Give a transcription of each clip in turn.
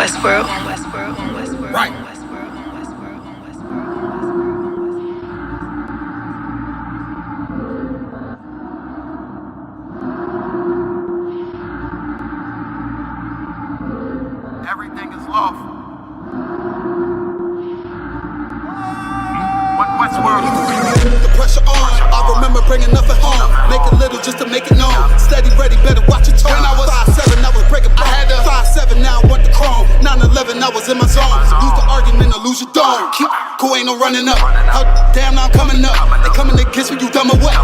Westworld. Right. Everything is lawful. Westworld. The pressure on. I remember bringing nothing home. Make it little just to make it known. Steady, ready, better watch your tone. When I was 5'7", I was breaking bone. I had a 5'7", now I want the chrome. 9/11, I was in my zone. Lose the argument or lose your dome. Keep cool, ain't no running up. Damn, now I'm coming up. They coming to kiss me, you dumb or what?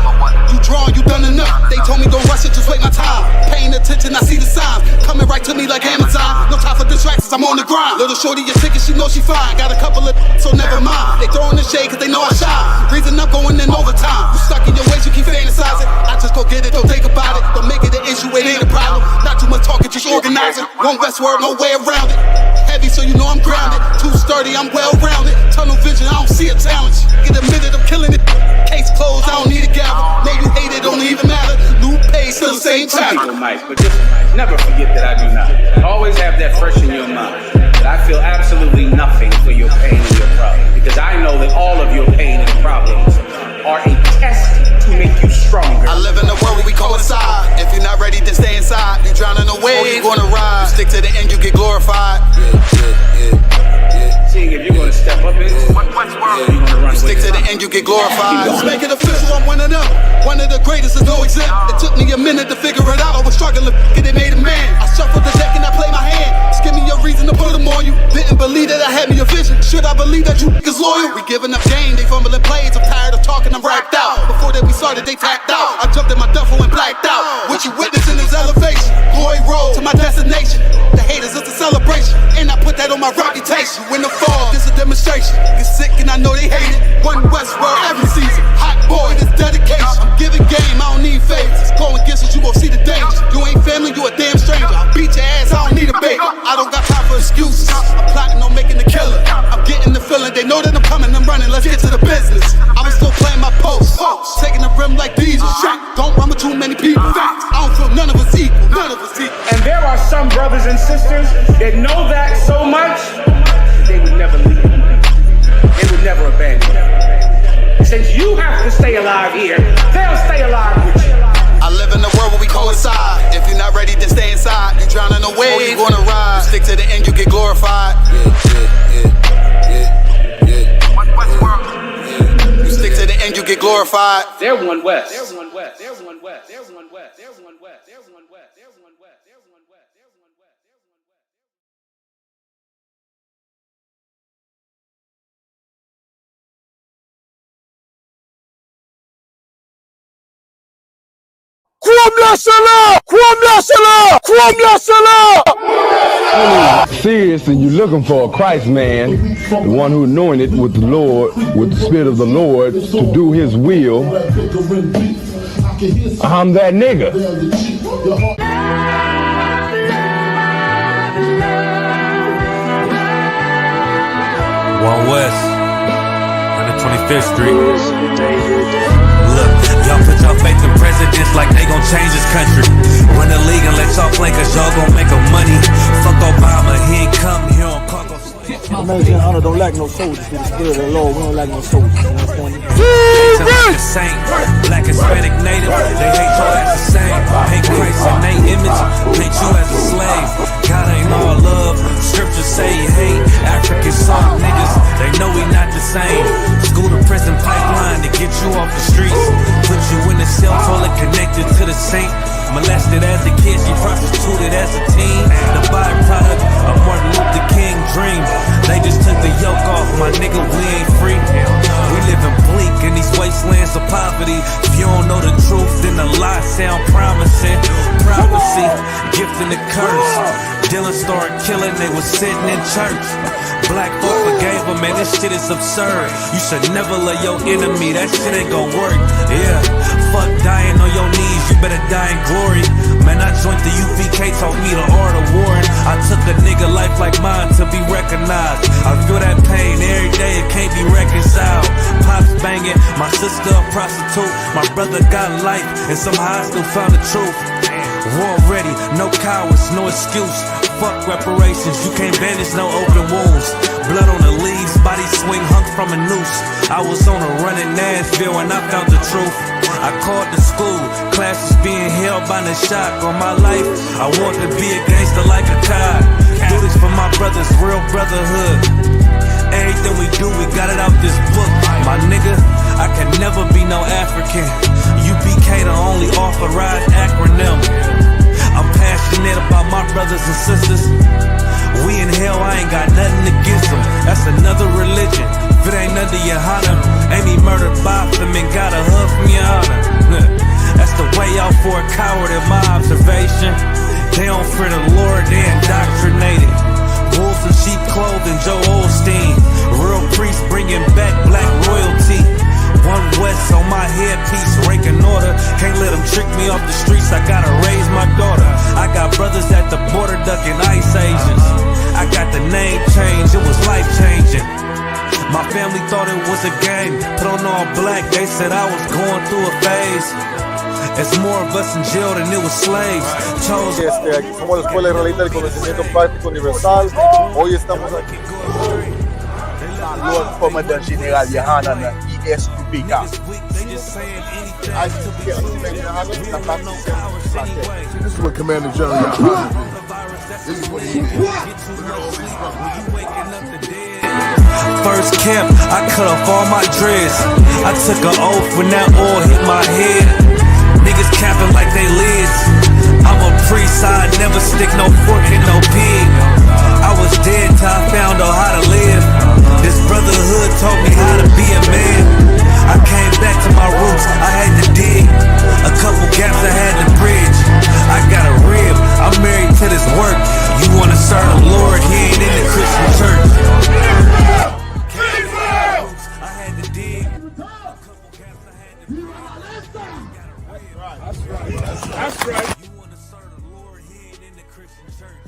You drawing, you done enough. They told me don't rush it, just wait my time. Paying attention, I see the signs. Coming right to me like Amazon. No time for distractions, I'm on the grind. Little shorty, your ticket, she know she fine. Got a couple of so never mind. They throwing the shade cause they know I shine. Reason I'm going in overtime. You stuck in your ways, you keep fantasizing. I just go get it, don't think about it. Don't make it an issue, it ain't a problem. Not too much talking, just organizing. One Westworld, no way around it. Heavy, so you know I'm grounded. Too sturdy, I'm well rounded. Tunnel vision, I don't see a challenge. Get a minute, I'm killing it. Case closed, I don't need a gavel. Know you hate it, don't even matter. New page, still the same time. People might, but just never forget that I do not. Always have that fresh in your mind. That I feel absolutely nothing for your pain and your problem. Because I know that all of your pain and problems are a test to make you stronger. I live in a world where we coincide. If you're not ready to stay inside, you drowning away, or you gonna ride. You stick to the end, you get glorified. Seeing if you're gonna step up in Westworld, you're gonna run. You stick to the end, you get glorified. Let's make it official, I'm one of them. One of the greatest is no exempt. It took me a minute to figure it out. I was struggling, get it made a man. I shuffled the deck and I played my hand. Just give me a reason to put them on you. Didn't believe that I had me a vision. Should I believe that you niggas loyal? We giving up game, they fumbling plays. I'm tired of talking, I'm racked out. Before that we started, they tapped out. I jumped in my duffel and blacked out. What you witnessing is elevation. Glory road to my destination. The haters, it's a celebration. And I put that on my reputation. You in the fall, this a demonstration. Get sick and I know they hate it. One Westworld every season. Hot boy, this dedication. I'm giving game, I don't need favors. Go against us, you gon' see the danger. You ain't family, you a damn stranger. I'll beat your ass, I don't need a baby. I don't got time for excuses. I'm plotting on making the killer. I'm getting the feeling, they know that I'm coming, I'm running. Let's get to the business. I was still playing my post, taking the rim like diesel. Don't run with too many people. I don't feel none of us equal. None of us equal. And there are some brothers and sisters that know that so much, they would never leave you. They would never abandon you. Since you have to stay alive here, they'll stay alive with you. I live in a world where we coincide. If you're not ready to stay inside, you drowning away, or you gonna ride. You stick to the end, you get glorified. You stick to the end, you get glorified. They're one West. They're one West. They're one West. They're one West. They're one West. They're one West. They're one West. They're one West. They're one West. Seriously, you're looking for a Christ man, the one who anointed with the Lord, with the Spirit of the Lord, to do His will. I'm that nigga. One West, 125th Street. Look, y'all put y'all faith in presidents like they gon' change this country. Run the league and let y'all play cause y'all gon' make 'em money. Fuck Obama, he ain't come here on Congo. American honor don't lack no soldiers. Through the Spirit of the Lord, we don't lack no soldiers. You understand me? The saint, black, Hispanic, native, they hate y'all as the same. Hate Christ in they image, hate you as a slave. God ain't all love, scriptures say he hate African soft niggas, they know we not the same. School to prison pipeline to get you off the streets. Put you in the cell toilet connected to the saint. Molested as a kid, she prostituted as a teen. The byproduct of Martin Luther King dream. They just took the yoke off, my nigga, we ain't free. We living bleak in these wastelands of poverty. If you don't know the truth, then the lie sound promising. Prophecy, gift and the curse. Dylan started killing, they was sitting in church. Black folk forgave him, man, this shit is absurd. You should never love your enemy, that shit ain't gon' work. Yeah, fuck dying on your knees, you better die in glory. Man, I joined the UPK, taught me the art of warring. I took a nigga life like mine to be recognized. I feel that pain every day, it can't be reconciled. Pops banging, my sister a prostitute. My brother got life, and somehow I still found the truth. War ready, no cowards, no excuse. Fuck reparations, you can't banish no open wounds. Blood on the leaves, body swing hung from a noose. I was on a run in Nashville and I found the truth. I called the school, classes being held by the shock on my life. I want to be a gangster like a cop. Do this for my brothers, real brotherhood. Everything we do, we got it out this book. My nigga, I can never be no African. UBK the only authorized acronym. I'm passionate about my brothers and sisters. We in hell, I ain't got nothing against them. That's another religion. If it ain't under Yahanna, Amy murdered Botham and got a hug from Yahanna. That's the way out for a coward in my observation. They don't fear the Lord, they indoctrinated. Wolves in sheep clothing, Joe Osteen. Real priests bringing back black royalty. One West on my headpiece, ranking order. Can't let them trick me off the streets, I gotta raise my daughter. I got brothers at the border ducking ice agents. I got the name change, it was life changing. My family thought it was a game, put on all black, they said I was going through a phase. It's more of us in jail than it was slaves. Aquí somos la Escuela Israelita del Conocimiento Práctico Universal. Hoy estamos aquí con el comandante general Yahanna na ISUPK. This is what Commander General Yahanna did. This is what he did. Look at all these brothers. First camp, I cut off all my dreads. I took an oath when that oil hit my head. Niggas capping like they lids. I'm a priest, I never stick no fork in no pig. I was dead till I found out how to live. This brotherhood taught me how to be a man. I came back to my roots, I had to dig. A couple gaps I had to bridge. I got a rib, I'm married to this work. You wanna serve the Lord, he ain't in the Christian church. I had to dig. That's right. You wanna serve the Lord, he ain't in the Christian church.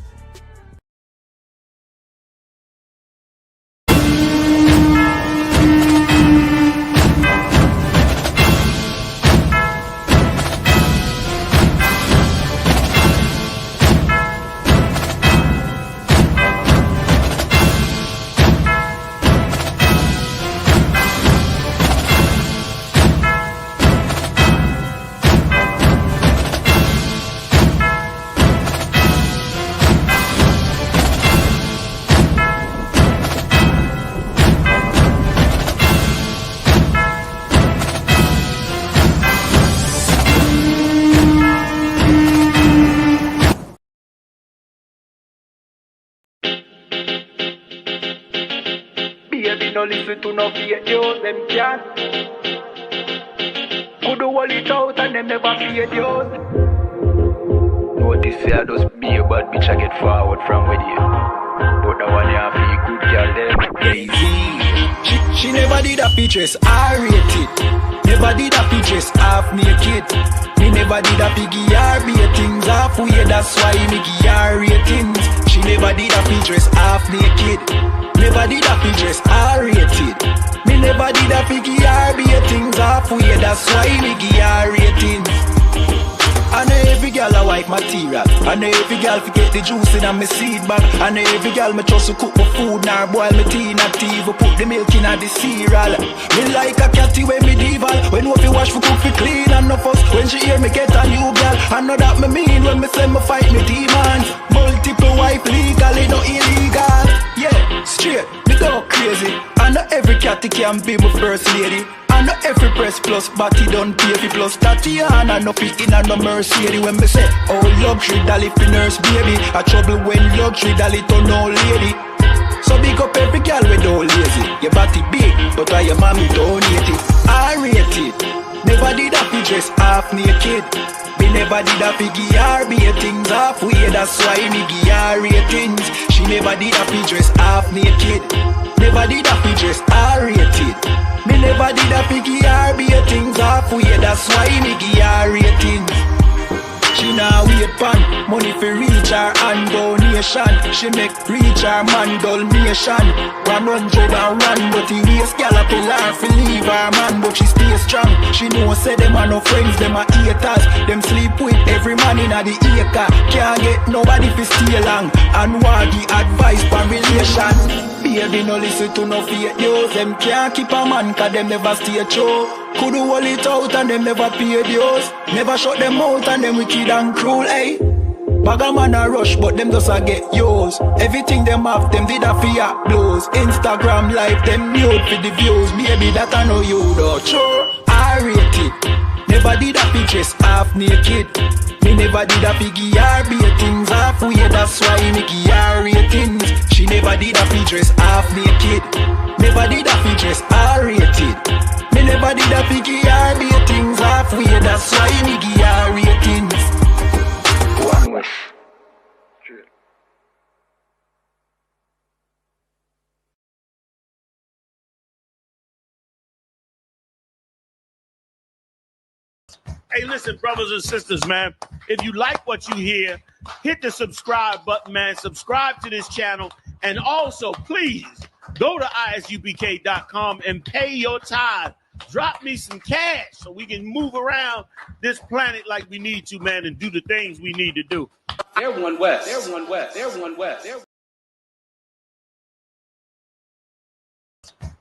Baby, no listen to no fake news, them can't. Could do all it out and them never fake news. No, this year just be a bad bitch I get forward from with you. But the one you have feel good girl them lazy. She never did a pictures, I rate it. Never did a pictures, half naked. Me never did a piggy R things halfway, that's why me give her ratings. She never did a pictures, half naked. Never did a pictures, R-rated. Me never did a piggy RBA things halfway, that's why me give her ratings. I know every girl a wife material. I know every girl forget the juice in my seed bag. I know every girl me trust to cook my food, nor boil my tea, not tea, put the milk in the cereal. Me like a catty when medieval. When we wash for cook for clean and no fuss. When she hear me get a new girl, I know that me mean when me say me fight me demons. Multiple wife legally, no illegal. Yeah, straight, me go crazy. I know every catty can be my first lady. I know every press plus body done pay for plus Tatiana no fit in and no mercy. When me say oh luxury dolly fi nurse baby, a trouble when luxury dolly turn old lady. So big up every girl we don't lazy. Your body big, but why your mommy donate it? I rate it. Never did a fi dress half naked. Me never did a fi give her things halfway. That's why me give her ratings. She never did a fi dress half naked. Never did a fi dress R-rated. Me never did a fi give her things halfway. That's why me give her ratings. She she nah wait pan. Money fi reach her and donation. She make reach her man donation. 100 and run, but he waste gal a pill her fi leave her man, but she stay strong. She know say them are no friends, them are haters. Them sleep with every man in a the acre. Can't get nobody fi stay long. And want the advice for relation. Baby no listen to no fake news. Them can't keep a man cause them never stay true. Could do all it out and them never pay dues. Never shut them out and them wicked and cruel, eh? Bag a man a rush but them just a get yours. Everything them have them did a fear blows. Instagram live them nude for the views. Baby that I know you though. Sure, I rate it. Never did a pictures half naked. Me never did a figgy RB things halfway. That's why me give her ratings. She never did a features half naked. Never did a features R-rated. Me never did a figgy RB things halfway. That's why me give her ratings. One wish. Hey, listen, brothers and sisters, man. If you like what you hear, hit the subscribe button, man. Subscribe to this channel. And also, please, go to isupk.com and pay your tithe. Drop me some cash so we can move around this planet like we need to, man, and do the things we need to do. They're one west. They're one west. They're one west.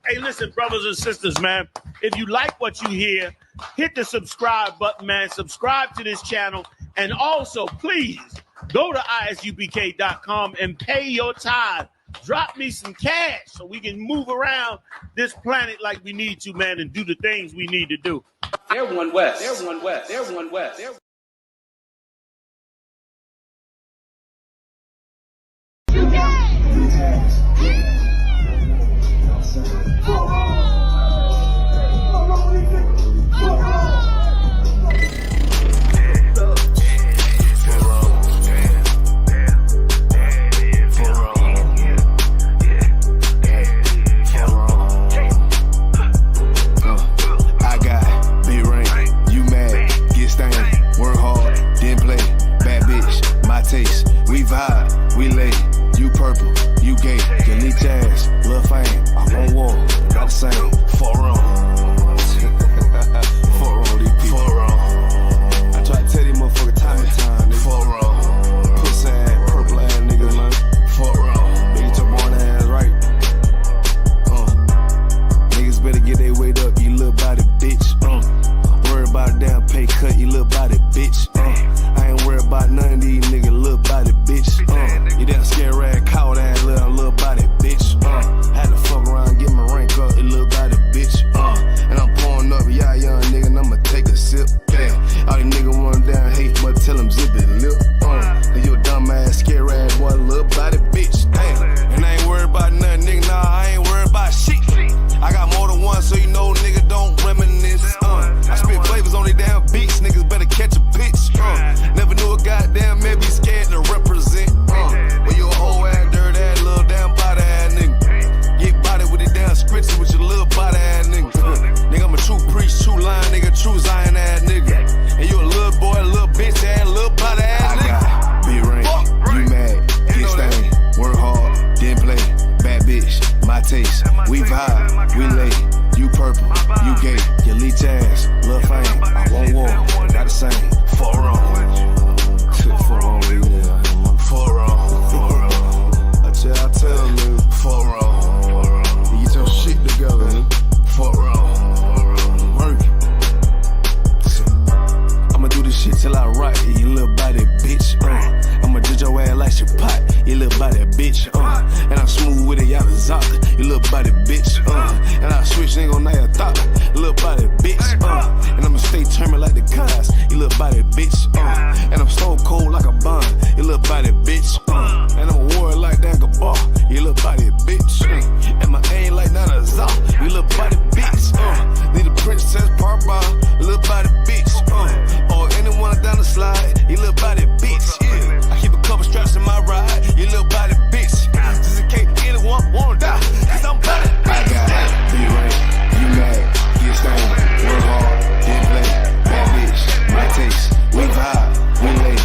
Hey, listen, brothers and sisters, man. If you like what you hear, hit the subscribe button, man. Subscribe to this channel. And also, please, go to isupk.com and pay your tithe. Drop me some cash so we can move around this planet like we need to, man, and do the things we need to do. They're one west. They're one west. They're one west. They're we vibe, we lay, you purple, you gay, your leech ass, lil' fame, I won't war, not the same, fuck wrong. Fuck wrong, these people. Fuck wrong. I try to tell these motherfuckers time and time, nigga. Fuck wrong. Pussy ass, purple ass niggas, man. Fuck wrong. Nigga, your born ass right. Niggas better get their weight up, you little body bitch. Worry about a damn pay cut, you little body bitch. I ain't worried about none of these niggas, little body bitch. You damn scared rag, coward ass little body bitch. Had to fuck around, get my rank up, you little body bitch. And I'm pouring up, y'all young nigga, and I'ma take a sip. Damn, all these niggas want down hate, but tell them zip it lip. Cause you a dumb ass, scared rag boy, little body bitch. Damn, and I ain't worried about nothing, nigga, nah, I ain't worried about shit. I got more than one, so you know nigga don't reminisce. I spit flavors on these damn beats, niggas better catch a pitch. Never knew a goddamn man be scared to represent. When you a whole ass, dirt ass, little damn body ass nigga. Get body with it damn scripture with your little body ass nigga. Nigga, I'm a true priest, true line nigga, true Zion ass nigga. And you a little boy, a little bitch ass, little body ass nigga. I got big rank, you mad, get stained, work hard, didn't play, bad bitch, my taste. We vibe, we lay, you purple, you gay, your leech ass, lil' fame, I won't war, not the same, fuck wrong. Fuck wrong, nigga. Fuck wrong. I tell them, nigga, fuck wrong. You get your shit together, nigga. Fuck wrong. Work it. I'ma do this shit till I rock it, you little body bitch. I'ma do your ass like your pot, you little body bitch. And I'm smooth with it, y'all the zock, you little body bitch. And I switch nigga on that thought, little body bitch. And I'ma stay turning like the cars, you little body bitch. And I'm so cold like a bond, you little body bitch. And I'm a war like that bar, you little body bitch. And my aim like not a zock, you little body bitch. Need a princess part bar, little body bitch. Or anyone down the slide, you little body bitch. Yeah. I keep a couple straps in my ride, you little body bitch. Just in case anyone wanna die, cause I'm body bitch. I got be right, you mad, get stained, work hard, didn't play, bad bitch, my taste. We vibe, we lay,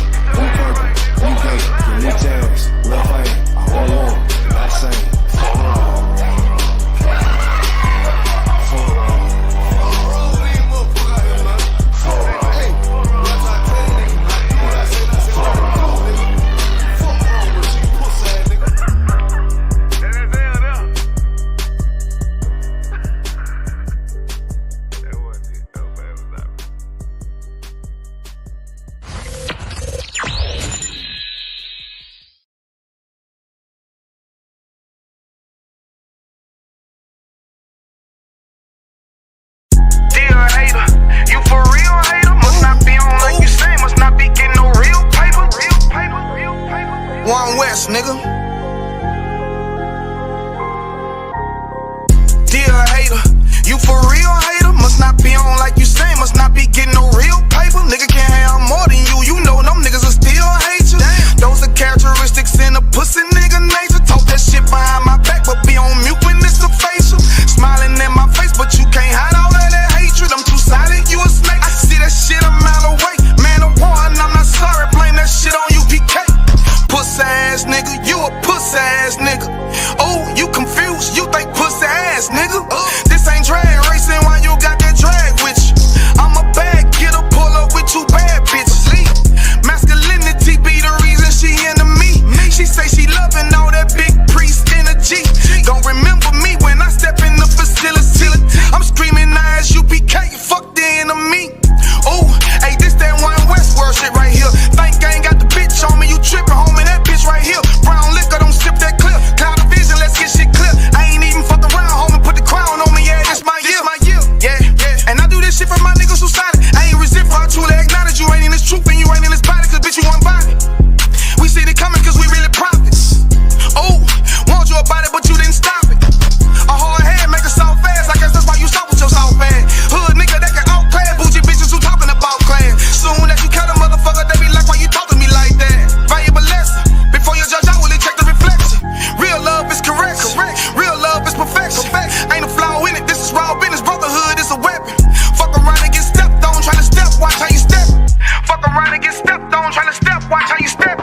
nigga. Dear hater, you for real hater? Must not be on like you say, must not be getting no real paper. Nigga can't have more than you know them niggas will still hate you. Those are characteristics in a pussy nigga nature. Talk that shit behind my back, but be on mute when it's a facial. Smiling in my face, but you can't hide all of that hatred. I'm two-sided, you a snake. I see that shit a mile away. Man of war, and I'm not sorry, blame that shit on you, PK. Pussy ass nigga, you a pussy ass nigga. Oh, you confused, you think pussy ass nigga. This ain't drag racing, why you got that drag with you? I'm a bad getter, pull up with two bad bitches. Masculinity be the reason she into me. She say she loving all that big priest energy. Don't remember me when I step in the facility. I'm screaming as UPK, fuck the enemy. Oh, hey, this that one West world shit right here. Think I ain't got the bitch on me, you trippin', homie, that bitch right here. Brown liquor, don't sip that clear. Cloud of vision, let's get shit clear. I ain't even fuck around, homie, put the crown on me, yeah, this my year. Yeah, and I do this shit for my niggas who solid. I ain't resent for I truly acknowledge you ain't in this truth and you ain't in this body, cause bitch you one body. We see it coming cause we really prophets. Oh, want you about it, but you didn't stop it. A hard head make a soft fast, I guess that's why you stop with your soft ass. Hood nigga that can outclass, bougie bitches who talking about class. Soon as you cut a motherfucker, they be like, why you talk to me like that? Valuable lesson, before you judge, I will check the reflection. Real love is correct. Real love is perfection. Ain't a flaw in it, this is raw business, brotherhood is a weapon. Fuck around and get stepped on, try to step, watch how you step. Fuck around and get stepped on, try to step, watch how you step.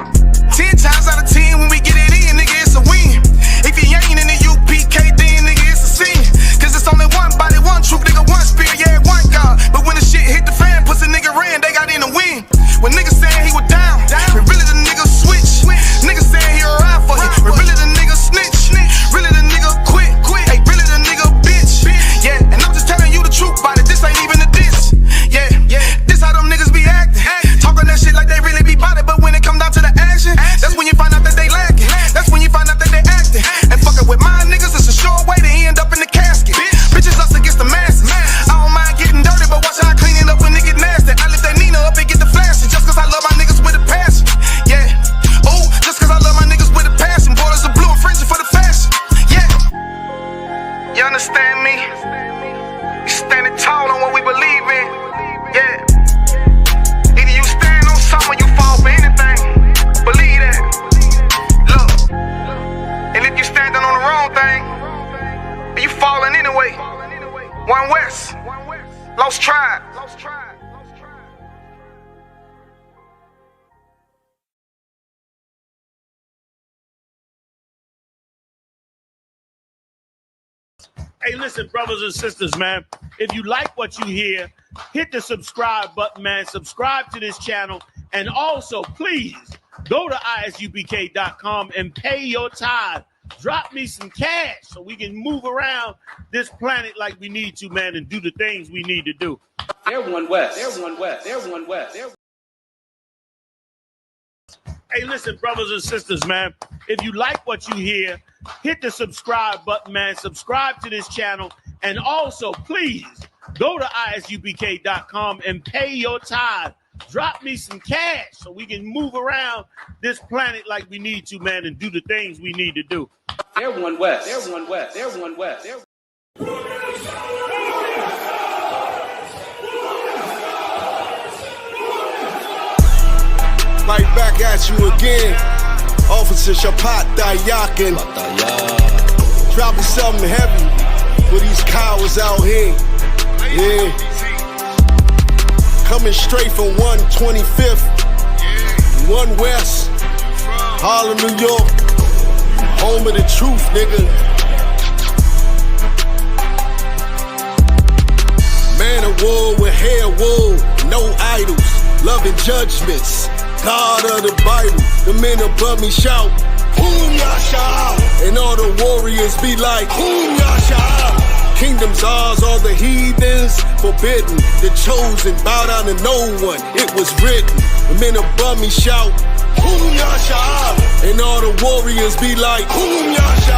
10 times out of 10 when we get it in, nigga, it's a win. If you ain't in the UPK, then nigga, it's a sin. Cause it's only one body, one truth, nigga, one spirit, yeah, one God. But when the shit hit the fan, pussy nigga ran, they got in the wind. When niggas saying he was down, when really the nigga switch. Niggas saying he a ride for you, when really the nigga snitch. Really the nigga quit, hey, really the nigga bitch. Yeah, and I'm just telling you the truth about it, this ain't even a diss. Yeah, this how them niggas be acting. Talking that shit like they really be about it, but when it come down to the action, that's when you find out that they lacking. That's when you find out that they acting. And fucking with my niggas, it's a sure way to end up in the casket. Bitches us against the masses. I don't mind getting dirty, but watch how I clean it up when it get nasty. I lift that Nina up and get the flashes, just cause I love my niggas with a passion. Yeah, oh, just cause I love my niggas with a passion. Borders are blue and fringy for the fashion. Yeah, you understand me? You standing tall on what we believe in. Yeah. Either you stand on something or you fall for anything. Believe that. Look. And if you standing on the wrong thing, you falling anyway. One West. Lost tribe. Hey, listen, brothers and sisters, man. If you like what you hear, hit the subscribe button, man. Subscribe to this channel. And also, please, go to isupk.com and pay your tithe. Drop me some cash so we can move around this planet like we need to, man, and do the things we need to do. They're one West. Hey, listen, brothers and sisters, man. If you like what you hear, hit the subscribe button, man. Subscribe to this channel. And also, please, go to isupk.com and pay your tithe. Drop me some cash so we can move around this planet like we need to, man, and do the things we need to do. They're one West. Right back at you again. Officer Shapat Dayakin. Dropping something heavy for these cowards out here. Yeah. Coming straight from 125th, 1 West, Harlem, New York. Home of the truth, nigga. Man of war with hair wool, no idols, loving judgments. God of the Bible, the men above me shout, Whom Yasha? And all the warriors be like, Whom Yasha? Kingdoms ours, all the heathens forbidden. The chosen bow down to no one, it was written. The men above me shout, Whom Yasha? And all the warriors be like, Whom Yasha?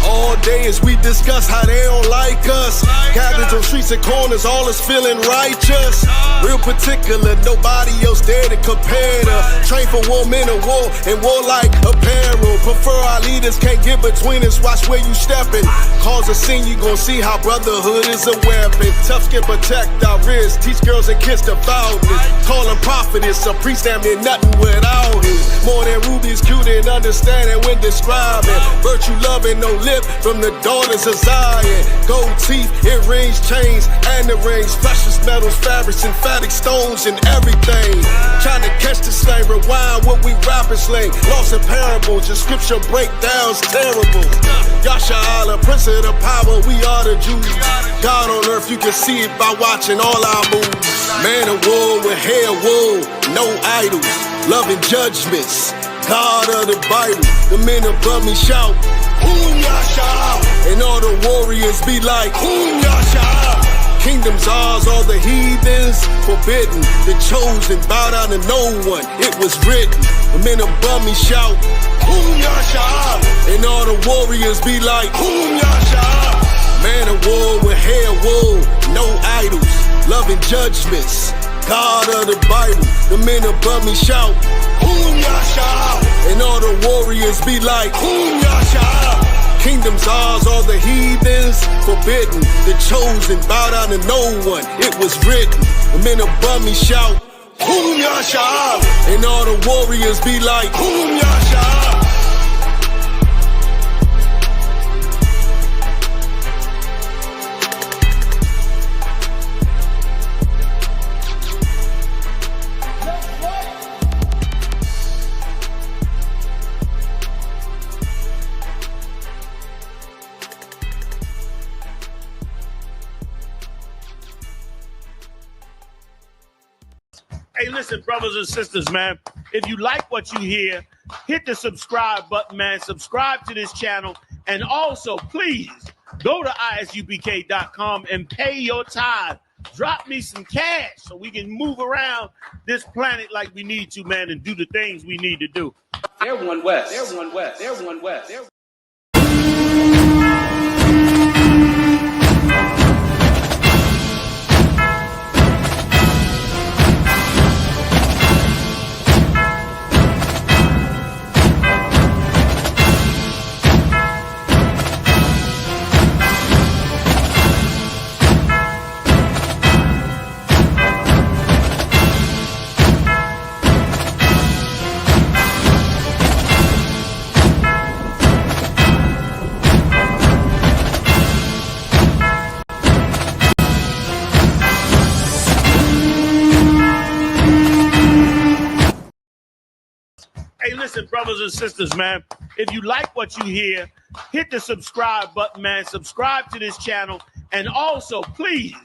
All Nowadays we discuss how they don't like us. Gathered on streets and corners, all is feeling righteous. Real particular, nobody else there to compare to. Train for war, men of war, and war like apparel. Prefer our leaders, can't get between us, watch where you stepping. Cause a scene, you gon' see how brotherhood is a weapon. Tough skin protect our rears, teach girls and kids to boldness. Call them prophetess, a priest damn near nothing without it. More than rubies, cute and understanding when describing. Virtue loving, no lip from the daughters of Zion. Gold teeth, earrings, chains, and the rings. Precious metals, fabrics, emphatic stones, and everything. Trying to catch the slang, rewind what we rapping slang. Lost in parables, your scripture breakdowns terrible. Yahanna, Prince of the power, we are the Jews. God on earth, you can see it by watching all our moves. Man of war with hair wool, no idols, loving judgments. God of the Bible, the men above me shout, Whom Yasha? And all the warriors be like, Whom Yasha? Kingdoms ours, all the heathens forbidden. The chosen bow down to no one, it was written. The men above me shout, Whom Yasha? And all the warriors be like, Whom Yasha? Man of war with hair wool, no idols, loving judgments. God of the Bible, the men above me shout, Whom Yasha? And all the warriors be like, Whom Yasha? Kingdoms ours, all the heathens forbidden. The chosen bow down to no one, it was written. The men above me shout, Whom Yasha? And all the warriors be like, Whom Yasha? Hey, listen, brothers and sisters, man. If you like what you hear, hit the subscribe button, man. Subscribe to this channel. And also, please, go to isubk.com and pay your tithe. Drop me some cash so we can move around this planet like we need to, man, and do the things we need to do. Everyone west. Everyone west. Everyone west. Everyone. Hey, listen, brothers and sisters, man. If you like what you hear, hit the subscribe button, man. Subscribe to this channel. And also, please,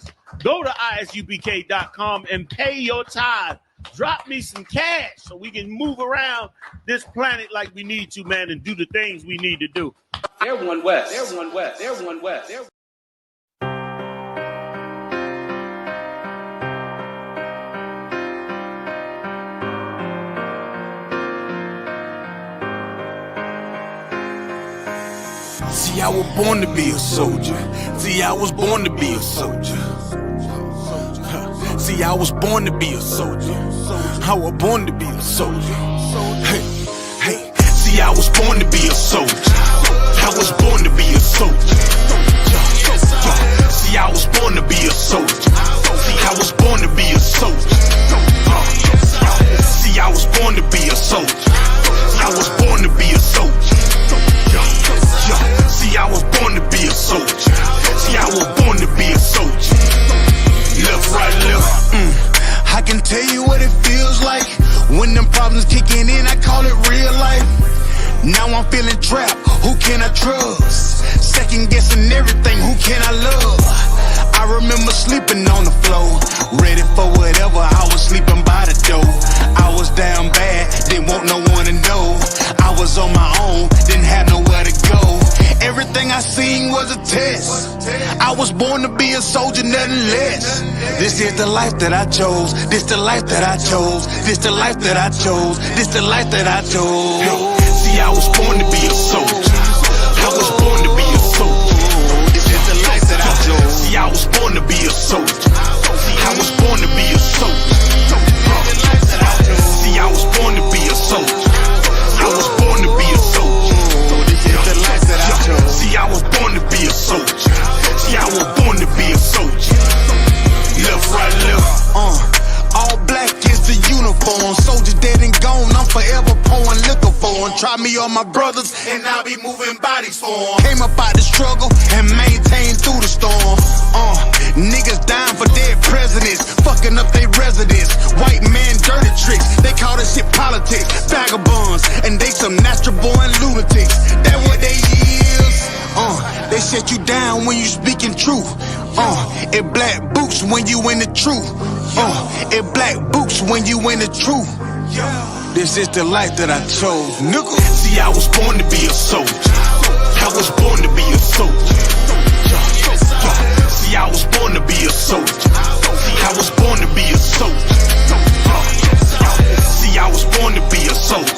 go to isubk.com and pay your tithe. Drop me some cash so we can move around this planet like we need to, man, and do the things we need to do. Everyone west. Everyone west. Everyone west. Everyone. See, I was born to be a soldier. See, I was born to be a soldier. See, I was born to be a soldier. I was born to be a soldier. Hey, hey. See, I was born to be a soldier. I was born to be a soldier. See, I was born to be a soldier. See, I was born to be a soldier. See, I was born to be a soldier. See, I was born to be a soldier. See, I was born to be a soldier. See, I was born to be a soldier. Left, right, left. I can tell you what it feels like when them problems kicking in. I call it real life. Now I'm feeling trapped. Who can I trust? Second guessing everything. Who can I love? I remember sleeping on the floor, ready for whatever. I was sleeping by the door. I was down bad, didn't want no one to know. I was on my own, didn't have nowhere to go. Everything I seen was a test. I was born to be a soldier, nothing less. This is the life that I chose. This the life that I chose. This the life that I chose. This the life that I chose. See, I was born to be a soldier. I was born to be a soldier. all my brothers, and I'll be moving bodies for them. Came up out the struggle and maintained through the storm. Niggas dying for dead presidents, fucking up their residence. White man dirty tricks, they call this shit politics. Vagabonds, and they some natural born lunatics. That what they is. They shut you down when you speaking truth. It black boots when you in the truth. It black boots when you in the truth. This is the life that I chose, nigga. See, I was born to be a soldier. I was born to be a soldier. See, I was born to be a soldier. I was born to be a soldier. See, I was born to be a soldier.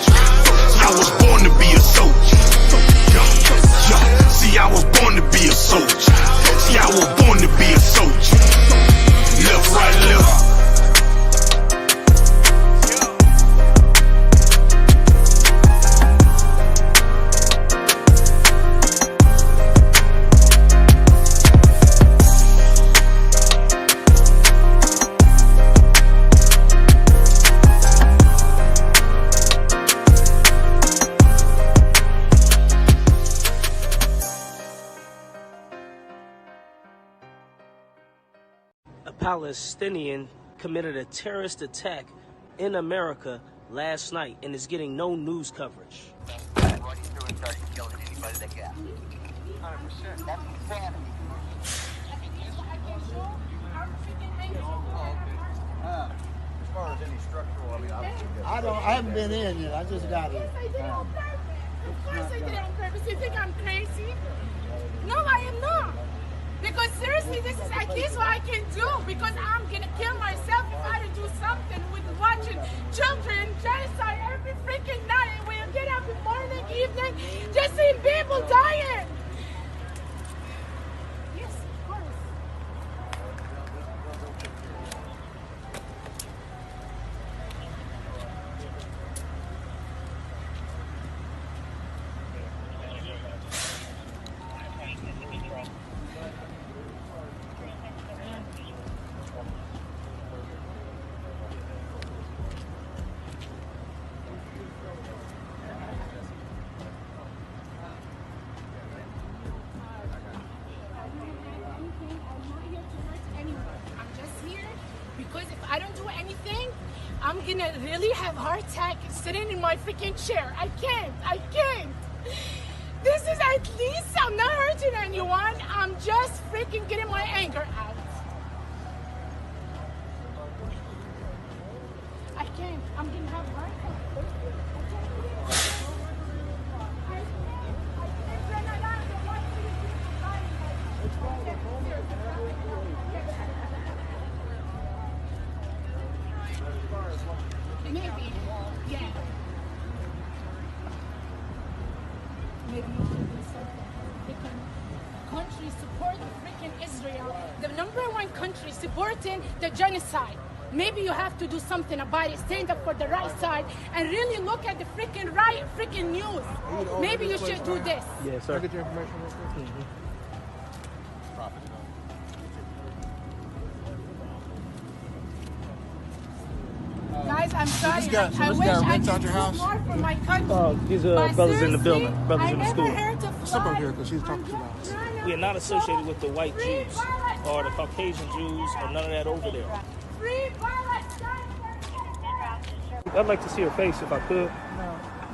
I was born to be a soldier. See, I was born to be a soldier. See, I was born to be a soldier. Left, right, left. Palestinian committed a terrorist attack in America last night and is getting no news coverage. Running through and starting killing anybody that can. 100%. That's insanity. As far as any structural, I mean, I haven't been in yet. I just got here. Of course I did it on purpose. You think I'm crazy? No, I am not. Because seriously, this is at least what I can do. Because I'm gonna kill myself if I don't do something with watching children genocide every freaking night. And when you get up in the morning, evening, just seeing people dying. Yes, of course. I'm gonna really have a heart attack sitting in my freaking chair. I can't. This is at least, I'm not hurting anyone. I'm just freaking getting my anger out. I can't. I'm gonna have a heart attack. Maybe, yeah. Maybe you should do something. Freaking country support freaking Israel. The #1 country supporting the genocide. Maybe you have to do something about it. Stand up for the right side and really look at the freaking right freaking news. Maybe you should do this. Yes, sir. Can I get your information real quick? Guys, I'm sorry. I wish I could do more for my country. These are brothers in the building, brothers I in the never school. heard to Step fly. up here because she's talking too loud. We are not associated with the white Jews or the Caucasian Jews or none of that over there. Free Palestine. I'd like to see her face if I could.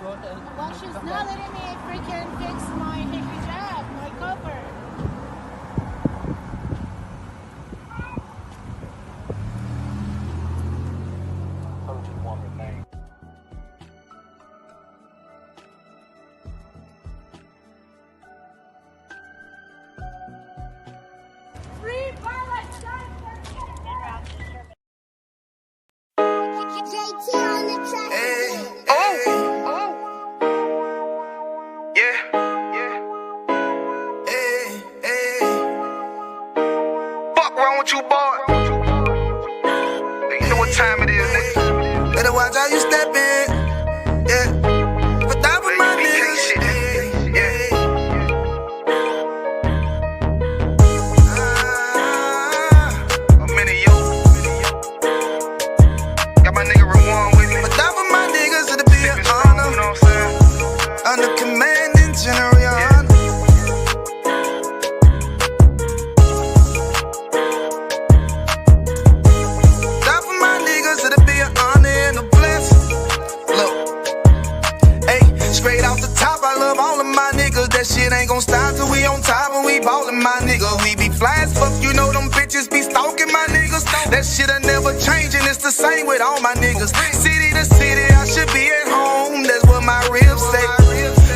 Well, she's not letting me freaking fix my hijab, my cover. Free Palestine. Fuck wrong with you, boy? You know what time it is, nigga. Better watch how you step in. Yeah. But that was my niggas. Yeah. I'm in you. Got my nigga Rewan with me. But that was my niggas to the big honor. You know what I'm saying? we on top and we ballin', my nigga. We be fly as fuck, you know them bitches be stalking my niggas. That shit'll never change and it's the same with all my niggas. City to city, I should be at home, that's what my ribs say.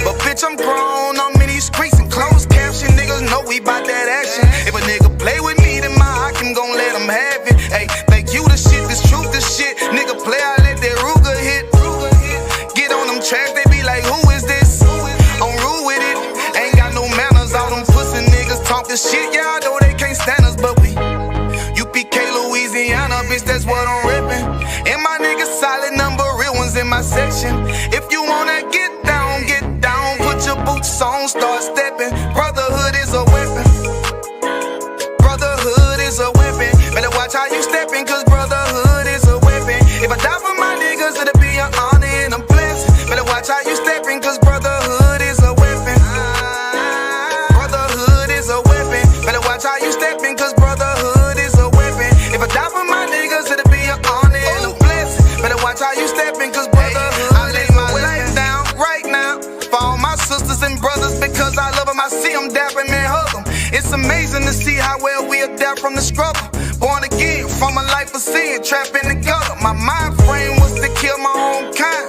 But bitch, I'm grown, I'm in these streets and closed caption. Niggas know we bout that action. If a nigga play with me, then my I can gon' let him have it. Hey, think you the shit, this truth the shit. Nigga play, I let that Ruger hit. Get on them tracks, they be like, who is this? I'm rude with it, ain't got no manners. All them pussy niggas talkin' shit, yeah, I know they can't stand us, but we UPK, Louisiana, bitch, that's what I'm reppin'. And my niggas solid, number real ones in my section. If you wanna get down, put your boots on, start steppin'. Brotherhood is a weapon. Brotherhood is a weapon. Better watch how you steppin', cause brotherhood is a weapon. If I die for my niggas, it'll be an honor and a blessing. Better watch how you steppin', cause brotherhood is a weapon. Brotherhood is a weapon. Better watch how you steppin', cause brotherhood is a weapon. If I die for my niggas, it'll be an honor and a blessing. Better watch how you steppin', cause brotherhood I lay my life down right now for all my sisters and brothers, because I love them. I see them dapping and hug them. It's amazing to see how well we adapt from the struggle. Born again from a life of sin, trapped in the gutter. My mind frame was to kill my own kind.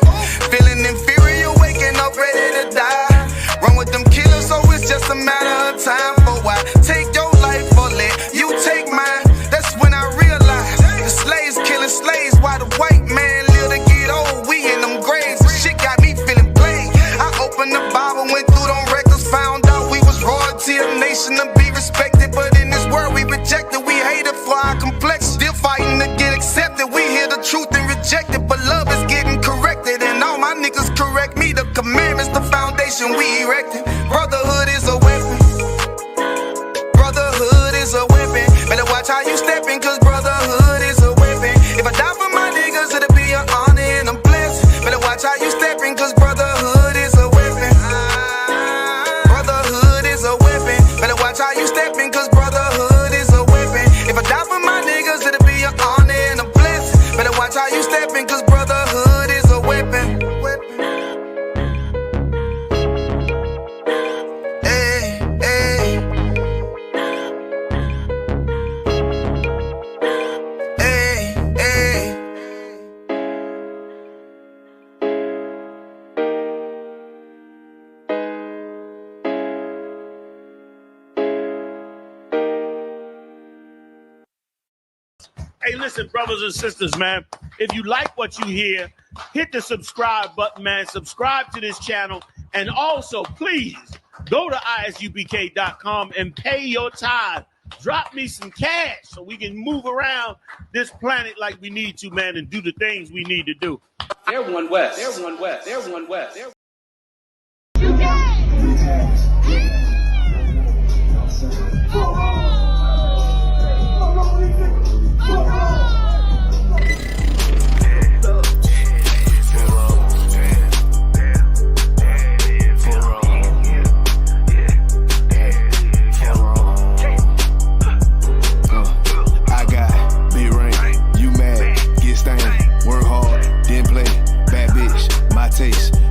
Feeling inferior, waking up ready to die. Run with them killers, so it's just a matter of time. For why take your life or let you take mine? That's when I realized the slaves killing slaves while the white man live to get old. We in them graves, the shit got me feeling plain. I opened the Bible, went through them records, found out we was royalty, a nation to be respected. But in this world we rejected, we hated for our complexion. Still fighting to get accepted, we hear the truth and reject it. But love is getting corrected, and all my niggas correct me. The commandments, the foundation we erected. Brotherhood is a weapon. Brotherhood is a weapon. Better watch how you steppin', cause brotherhood is a weapon. If I die for my niggas, it'll be an honor and a blessing. Better watch how you steppin', cause brotherhood is a weapon. Brotherhood is a weapon. Better watch how you steppin', cause brotherhood is a weapon. If I die for my niggas, it'll be an honor and a blessing. Better watch how you steppin', cause brotherhood is a weapon. Hey, hey. Hey, hey. Hey, listen, brothers and sisters, man. If you like what you hear, hit the subscribe button, man. Subscribe to this channel. And also, please, go to isupk.com and pay your tithe. Drop me some cash so we can move around this planet like we need to, man, and do the things we need to do. They're one west. They're one west. They're one west. They're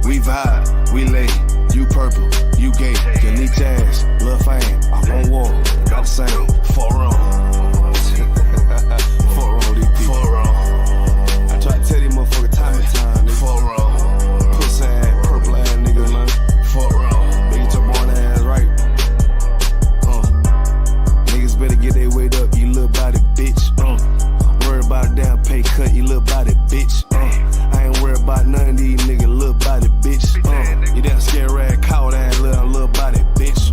we vibe, we lay, you purple, you gay, your leech ass, lil' fame, I'm on war, got the same, 4 wrong. 4 wrong, DP. 4 wrong. I try to tell these motherfuckers time and time, nigga. 4 wrong. Pussy ass, purple ass niggas, man. 4 wrong. Make your born ass right. Niggas better get their weight up, you little body bitch. Worry about a damn pay cut, you little body bitch. I ain't worried about none of these niggas, little body bitch. You damn scared rag, cow ass little body bitch.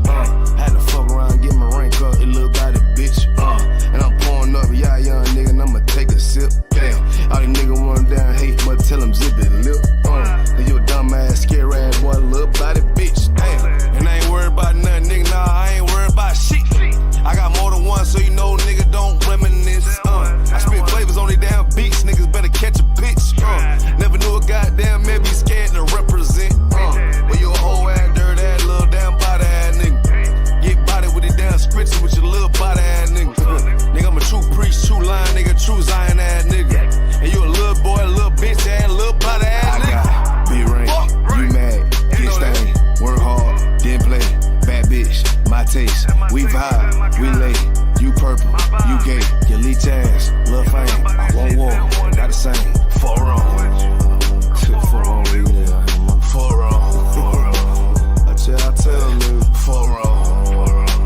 Had to fuck around, get my rank up, you little body bitch. And I'm pouring up, y'all young nigga, and I'ma take a sip. Damn, all these niggas want down hate, but tell them zip it lip. Then you a dumb ass, scared rag boy, little body bitch. Damn, and I ain't worried about nothing, nigga, nah, I ain't worried about shit. I got more than one, so you know, nigga, don't reminisce. I spit flavors on these damn beats, niggas better catch a pitch. Never knew a goddamn man be scared to represent. Well, you a whole ass, dirt ass, little damn body ass nigga. Get body with the damn scripture with your little body ass nigga. Nigga, I'm a true priest, true line, nigga, true Zion ass nigga. And you a little boy, a little bitch ass, little body ass nigga. I got big rank, you mad, get stained, work hard, didn't play, bad bitch, my taste. We vibe, we lay. You purple, you gay. You leech ass, love fame. I won't walk, got the same. For wrong. For wrong, for wrong. I tell them, nigga. For wrong.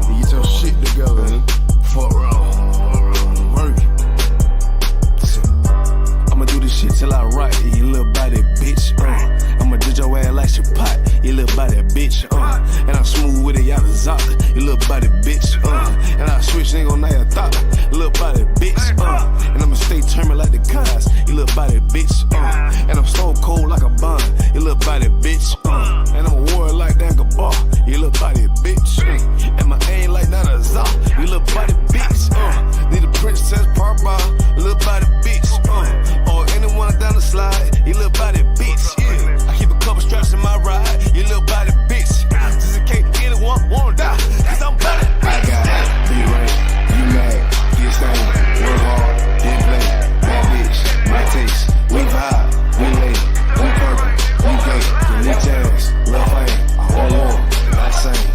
You get your shit together, nigga. For wrong. Work it. I'ma do this shit till I rock it, you little body bitch. I'ma ditch your ass like your pot, you little body bitch. And I'm smooth with it, y'all the zop, you little body bitch. And I switch nigga on your thought, you little body bitch. And I'ma stay turning like the cars, you little body bitch. And I'm stone cold like a bond, you little body bitch. And I'm a warrior like that bar, you little body bitch. And my aim like that a zop, you little body bitch. Need a princess part bar, little body bitch. Or anyone down the slide, you little body bitch. Yeah, I keep a couple straps in my ride, you little body bitch. Just in case anyone wanna die, cause I'm body bitch. I got it, be right, you mad, get stained, work hard, get play, bad bitch, my taste. We vibe, we lay, we purple, we gay, you leech ass, love fame, I won't walk, not same.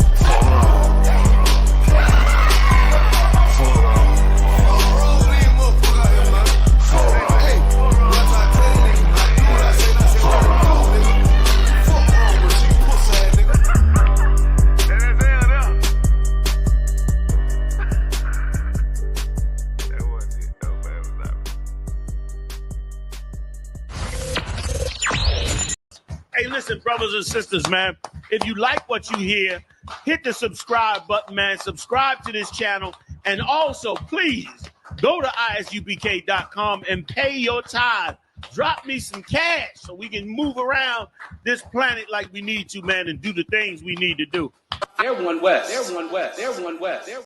Hey, listen, brothers and sisters, man. If you like what you hear, hit the subscribe button, man. Subscribe to this channel. And also, please, go to isubk.com and pay your tithe. Drop me some cash so we can move around this planet like we need to, man, and do the things we need to do. They're one West. They're one West. They're one West. They're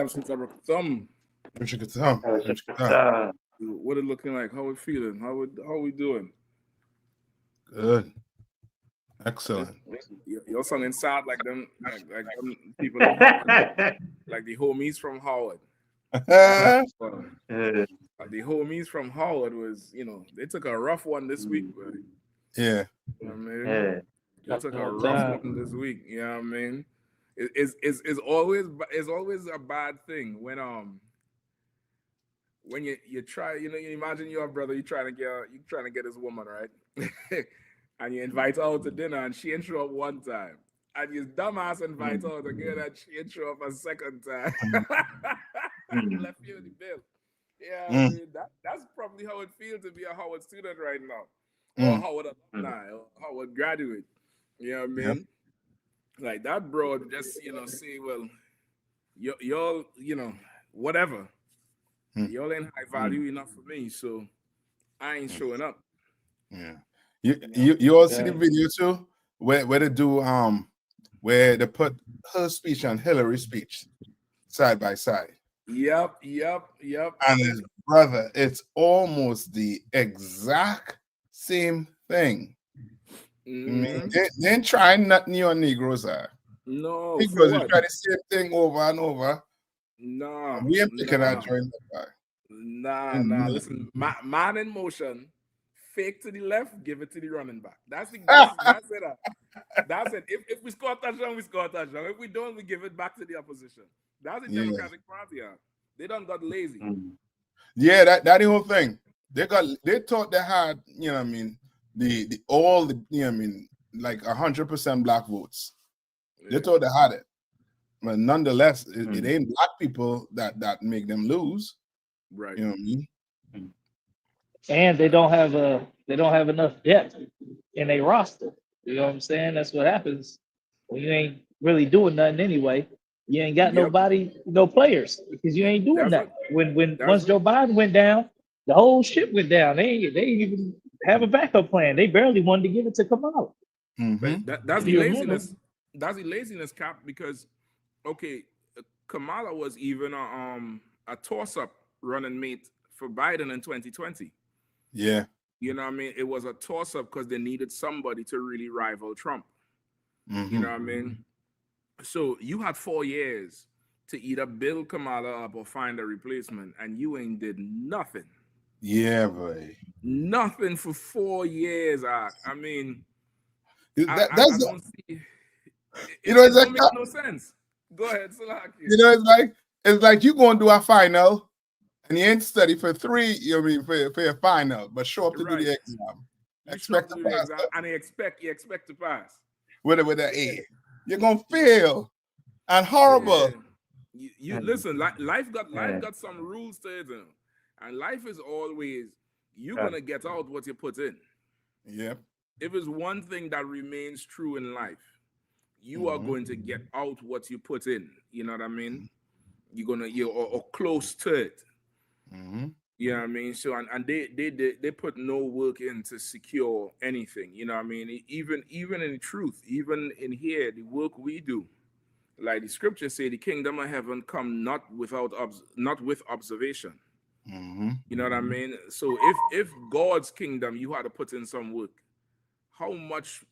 Since I broke a thumb. What it looking like? How we feeling? How we doing? Good. Excellent. Your song in sad like them people like the homies from Howard. The homies from Howard was, they took a rough one this week, but yeah. You know what I mean? They took a rough one this week. You know what I mean? It's always a bad thing when you try, you imagine your brother, you trying to get his woman, right? And you invite her out to dinner and she ain't show up one time. And you dumbass invite her out again and she ain't show up a second time. Left you in the bill. Yeah, I mean, that's probably how it feels to be a Howard student right now. Or Howard alumni, or Howard graduate. You know what I mean? Yep. Like that bro just, say, well, y'all, whatever. Y'all ain't high value enough for me, so I ain't showing up. Yeah. You all see the video too? Where they do where they put her speech and Hillary's speech side by side. Yep. And his brother, it's almost the exact same thing. I mean, they ain't trying nothing your Negroes are. No. Negroes try the same thing over and over. No. We ain't picking our joint back. Nah. Listen, man in motion fake to the left, give it to the running back. That's it. That's it. If we score a touchdown, we score a touchdown. If we don't, we give it back to the opposition. That's the Democratic Party. They done got lazy. Yeah, that the whole thing. They thought they had, you know what I mean, all the you know what I mean, like 100% black votes. They thought they had it. But nonetheless, it ain't black people that make them lose. Right. You know what I mean? And they don't have enough depth in a roster. You know what I'm saying? That's what happens when you ain't really doing nothing anyway. You ain't got nobody, no players, because you ain't doing nothing. Once Joe Biden went down, the whole shit went down. They ain't even have a backup plan. They barely wanted to give it to Kamala. But that's the laziness. That's the laziness, Cap, because okay, Kamala was even a toss-up running mate for Biden in 2020. Yeah. You know what I mean? It was a toss-up because they needed somebody to really rival Trump. You know what I mean? So you had 4 years to either build Kamala up or find a replacement, and you ain't did nothing. Yeah, boy. Nothing for 4 years, I mean, that's I don't see. You know, It don't make no sense. Go ahead, Salaki. You know, it's like you going to do a final, and you ain't study for 3. You know what I mean, for your final, but show up to do the exam. Expect to pass, and you expect to pass with an A. You're gonna fail, and horrible. Yeah. You listen. Life got some rules to it, and life is always you're gonna get out what you put in. Yeah. If it's one thing that remains true in life, you are going to get out what you put in. You know what I mean? You're or close to it. You know what I mean? So and they put no work in to secure anything. You know what I mean? Even in truth, even in here, the work we do, like the scriptures say, the kingdom of heaven come not with observation. You know what I mean? So if God's kingdom, you had to put in some work. How much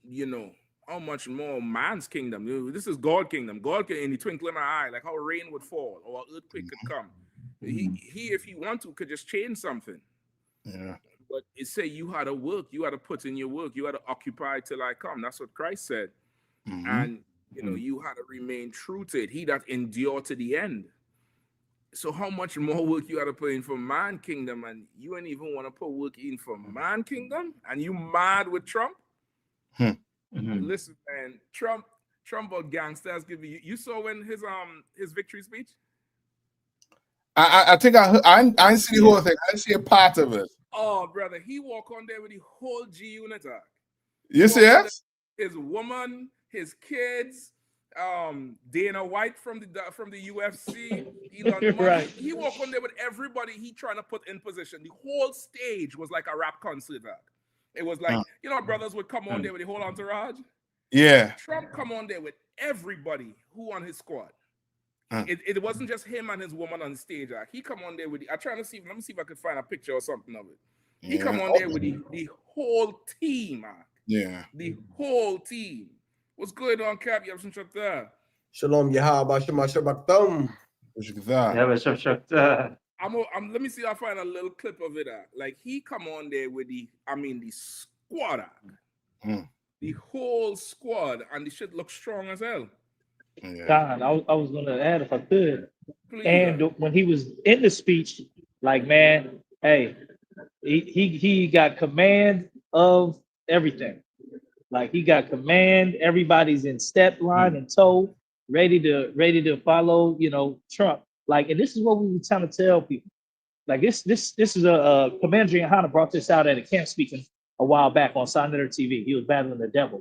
more man's kingdom? This is God's kingdom. God can, in the twinkling of an eye, like how rain would fall or an earthquake could come. He, if he want to, could just change something. Yeah. But it say you had to work, you had to put in your work, you had to occupy till I come. That's what Christ said. And you had to remain true to it. He that endure to the end. So how much more work you had to put in for man kingdom, and you ain't even want to put work in for man kingdom, and you mad with Trump? Listen, man, Trump or gangsters give you saw when his victory speech? I think I didn't see the whole thing. I didn't see a part of it. Oh, brother, he walk on there with the whole G unit. You see it? His woman, his kids, Dana White from the UFC, Elon Musk. Right. He walk on there with everybody he trying to put in position. The whole stage was like a rap concert. It was like, brothers would come on there with the whole entourage. Yeah. Trump come on there with everybody who on his squad. It wasn't just him and his woman on the stage. He come on there with let me see if I could find a picture or something of it. He come on there with the whole team. Yeah. The whole team. What's going on, Cap? You have some shut there. Shalom, Yahaba, Shema Shabbatam. Let me see if I find a little clip of it. Like he come on there with the squad. The whole squad, and the shit looks strong as hell. God, I was gonna add if I could. Please, and when he was in the speech, like, man, hey, he got command of everything. Like he got command. Everybody's in step, line, and toe, ready to follow. Trump. Like, and this is what we were trying to tell people. Like this is a Commander Yahanna brought this out at a camp speaking a while back on Senator TV. He was battling the devil,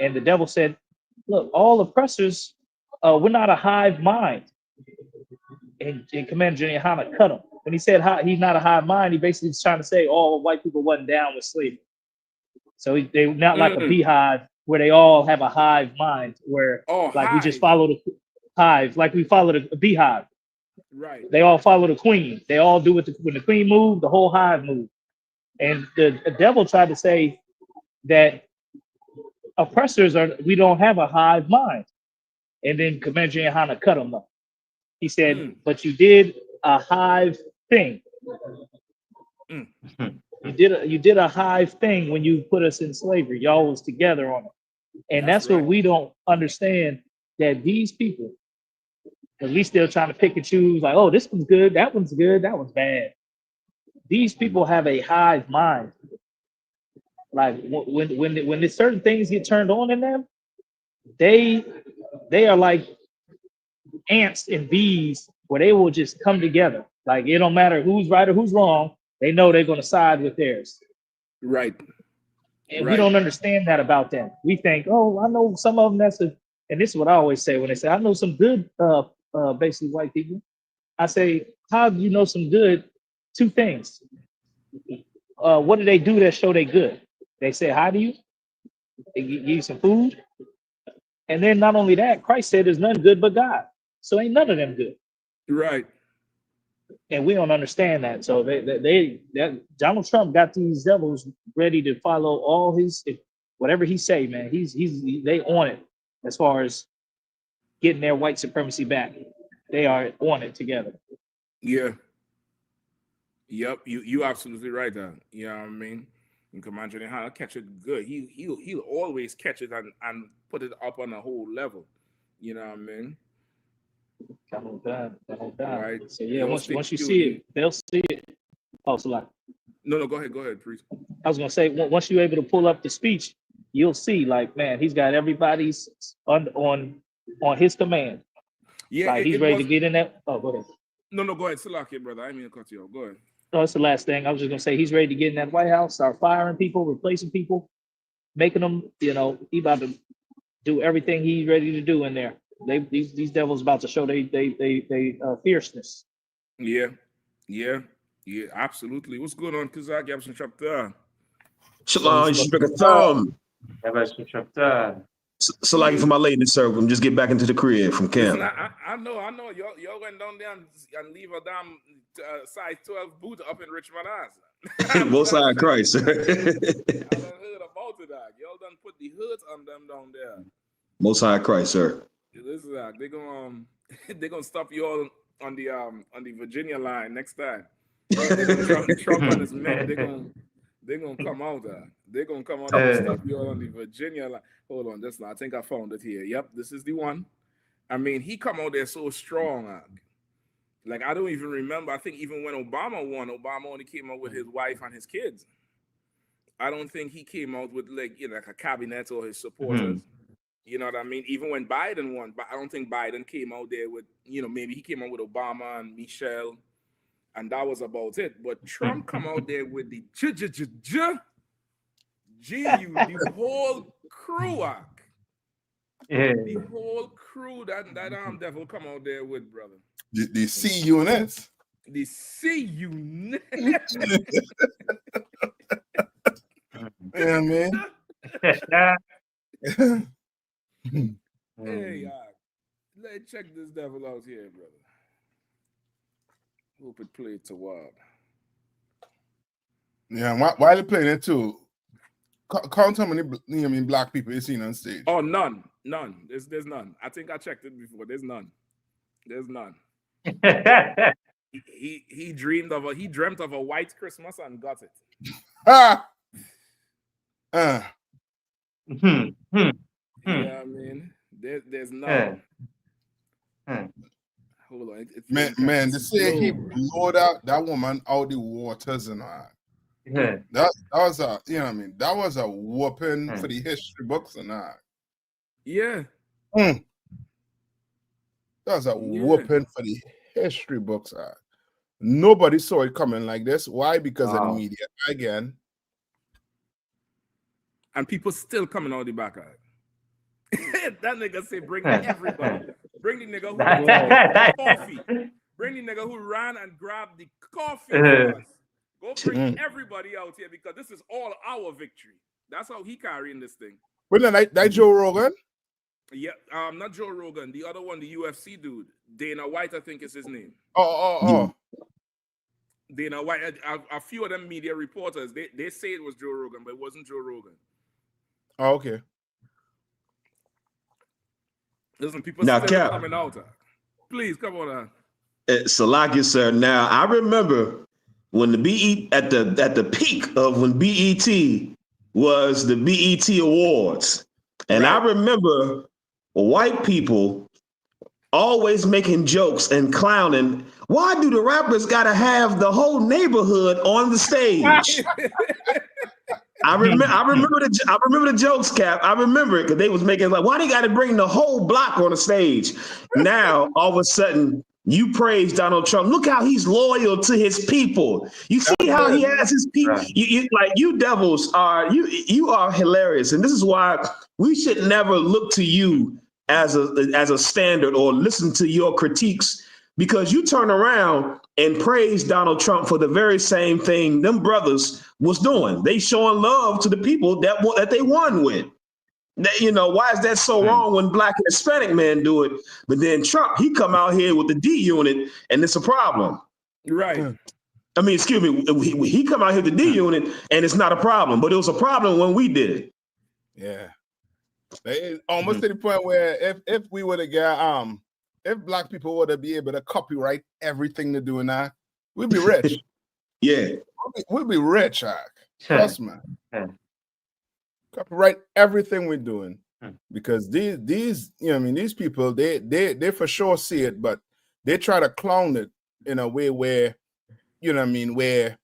and the devil said, "Look, all oppressors, we're not a hive mind." And Commander Yahanna cut him. When he said he's not a hive mind, he basically was trying to say all white people wasn't down with slavery. So they're not like a beehive where they all have a hive mind, where we just follow the hive, like we follow a beehive. Right. They all follow the queen. They all do it when the queen moved, the whole hive moved. And the devil tried to say that oppressors we don't have a hive mind. And then Commander Yahanna cut him up. He said, but you did a hive thing. You did a hive thing when you put us in slavery. Y'all was together on it. And that's what we don't understand, that these people, at least they're trying to pick and choose, like, oh, this one's good, that one's bad. These people have a hive mind. Like when there's certain things get turned on in them, they are like ants and bees where they will just come together. Like it don't matter who's right or who's wrong, they know they're gonna side with theirs. Right. And we don't understand that about them. We think, oh, I know some of them and this is what I always say when they say, I know some good basically white people. I say, how do you know some good? Two things. What do they do that show they good? They say hi to you, they give you some food. And then not only that, Christ said there's none good but God. So ain't none of them good. Right. And we don't understand that. So that Donald Trump got these devils ready to follow all his whatever he say, man. They on it as far as getting their white supremacy back. They are on it together. Yeah. Yep. You absolutely right there. You know what I mean? You can imagine how to catch it good. He'll always catch it and put it up on a whole level. You know what I mean? Right. So yeah, once you see it, they'll see it. Oh, so like. No, go ahead, please. I was gonna say once you're able to pull up the speech, you'll see, like, man, he's got everybody's on his command. Yeah, like he's ready to get in that. Oh, go ahead. No, go ahead. Salaki, brother. I didn't mean to cut you off. Go ahead. No, that's the last thing. I was just gonna say he's ready to get in that White House, start firing people, replacing people, making them, he about to do everything he's ready to do in there. These devils about to show they fierceness. Yeah, absolutely. What's going on, Kazak? Yabson chapter. Shalom, so like for my lady circle, just get back into the crib from camp. Listen, I know. Y'all went down there and leave a damn size 12 boot up in Richmond. Most High Christ. I done heard about it. Y'all done put the hood on them down there. Most High Christ, sir. Listen, they're gonna stop you all on the Virginia line next time. Trump and his men, they're gonna come out there. They're gonna come out and stop you all on the Virginia line. Hold on, I think I found it here. Yep, this is the one. I mean, he come out there so strong. Like I don't even remember. I think even when Obama won, Obama only came out with his wife and his kids. I don't think he came out with like a cabinet or his supporters. Mm-hmm. You know what I mean? Even when Biden won, but I don't think Biden came out there with, maybe he came out with Obama and Michelle, and that was about it. But Trump come out there with the the whole crew, the whole crew that devil come out there with, brother. The C units. The C unit. Yeah, man. Hey, let's check this devil out here, brother. Hope it played to wild. Yeah, while they playing it too, count how many black people you seen on stage. Oh, none. There's none. I think I checked it before. There's none. He dreamt of a white Christmas and got it. Yeah, I mean, there's none. Hold on. Man, to say he blowed out that woman out the waters and all. That was a, that was a whooping for the history books and all. Yeah. That was a whooping for the history books. Nobody saw it coming like this. Why? Because of the media again. And people still coming out the back of it. That nigga say bring everybody. Bring the nigga who ran coffee. Bring the nigga who ran and grabbed the coffee for us. Go bring everybody out here because this is all our victory. That's how he carrying this thing. But then that Joe Rogan? Yeah, not Joe Rogan. The other one, the UFC dude, Dana White, I think is his name. Oh. Dana White. A few of them media reporters, they say it was Joe Rogan, but it wasn't Joe Rogan. Oh, okay. Listen, people now, still coming out. Please come on. Salaki, sir. Now I remember when the at the peak of when BET was the BET Awards. And I remember white people always making jokes and clowning. Why do the rappers gotta have the whole neighborhood on the stage? I remember the jokes, Cap. I remember it because they was making like, why they got to bring the whole block on the stage? Now all of a sudden you praise Donald Trump. Look how he's loyal to his people. You see how he has his people. You devils are you are hilarious, and this is why we should never look to you as a standard or listen to your critiques, because you turn around and praise Donald Trump for the very same thing them brothers was doing. They showing love to the people that they won with. Why is that so wrong when Black and Hispanic men do it? But then Trump, he come out here with the D unit and it's a problem. Right. I mean, excuse me, he come out here with the D unit and it's not a problem, but it was a problem when we did it. Yeah. It's almost to the point where if we were to get if Black people were to be able to copyright everything they're doing now, we'd be rich. Yeah. We'd be rich, trust me. Copyright everything we're doing. Because these people, they for sure see it, but they try to clown it in a way where, where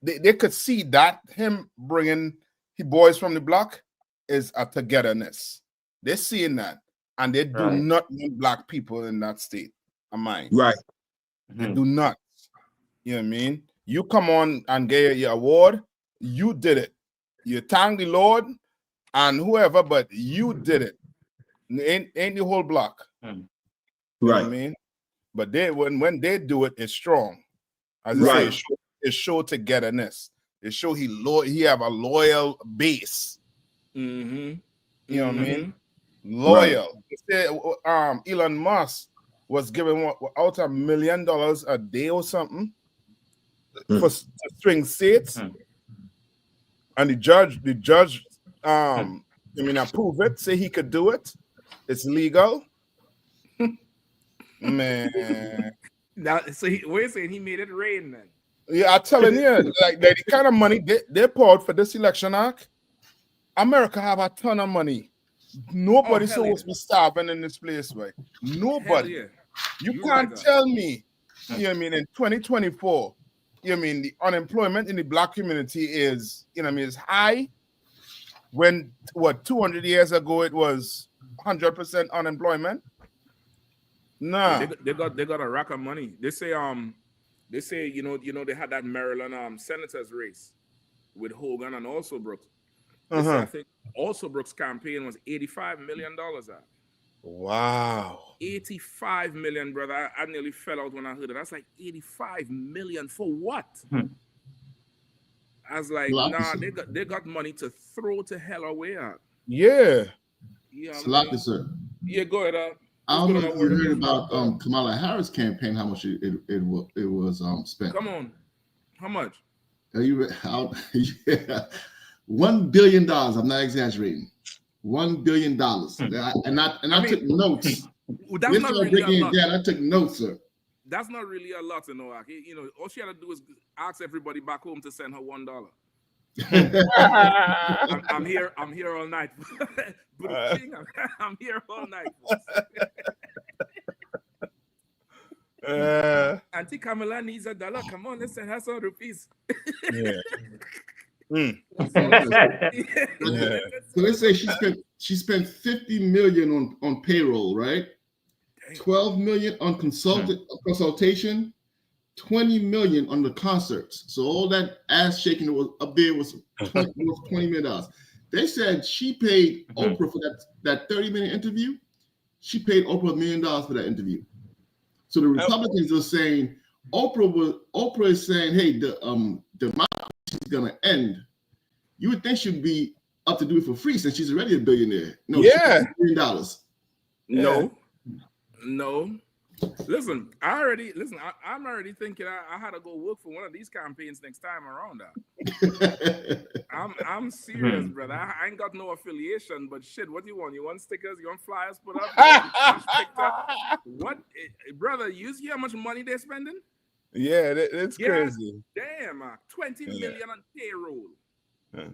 they could see that him bringing the boys from the block is a togetherness. They're seeing that. And they do not want Black people in that state of mind. Right. They do not. You know what I mean? You come on and get your award, you did it. You thank the Lord and whoever, but you did it. Ain't the whole block. You know what I mean? But they when they do it, it's strong. As I say, it show togetherness. It show he have a loyal base. Mm-hmm. You know what I mean? Loyal. They say, Elon Musk was giving out $1 million a day or something for swing states, and the judge approve it, say he could do it. It's legal. Man. Now, so we're saying he made it rain then. Yeah, I'm telling you, like the kind of money they poured for this election act, America have a ton of money. Nobody supposed to be starving in this place, right? Nobody. Yeah. You can't tell me, in 2024, the unemployment in the Black community is, is high when 200 years ago it was 100% unemployment. Nah. They got a rack of money. They say they had that Maryland senators race with Hogan and also Brooks. They say, I think also Brooks' campaign was $85 million. Wow. 85 million, brother. I nearly fell out when I heard it. That's like 85 million for what? I was like, nah, they got money to throw to hell away at. Yeah. Salaki, sir. Yeah, go ahead. I don't know if you heard about Kamala Harris' campaign, how much it was spent. Come on. How much? Yeah. $1 billion. I'm not exaggerating. $1 billion. And I took notes. That's not really a lot. I took notes, sir. That's not really a lot, all she had to do is ask everybody back home to send her $1. I'm here all night. I'm here all night. Auntie Kamala needs $1. Come on, let's send her some rupees. So let's say she spent $50 million on payroll, right? $12 million on consultation, $20 million on the concerts. So all that ass shaking that was up there was $20 million. They said she paid Oprah for that 30-minute interview. She paid Oprah $1 million for that interview. So the Republicans are saying Oprah is saying, hey, the democracy is gonna end. You would think she'd be up to do it for free since she's already a billionaire. No, yeah, $1 million. No. Listen, I'm already thinking I had to go work for one of these campaigns next time around. I'm serious, brother. I ain't got no affiliation, but shit, what do you want? You want stickers? You want flyers put up? What, brother? You see how much money they're spending? Yeah, it's crazy. Damn, 20 Yeah. million on payroll. Yeah.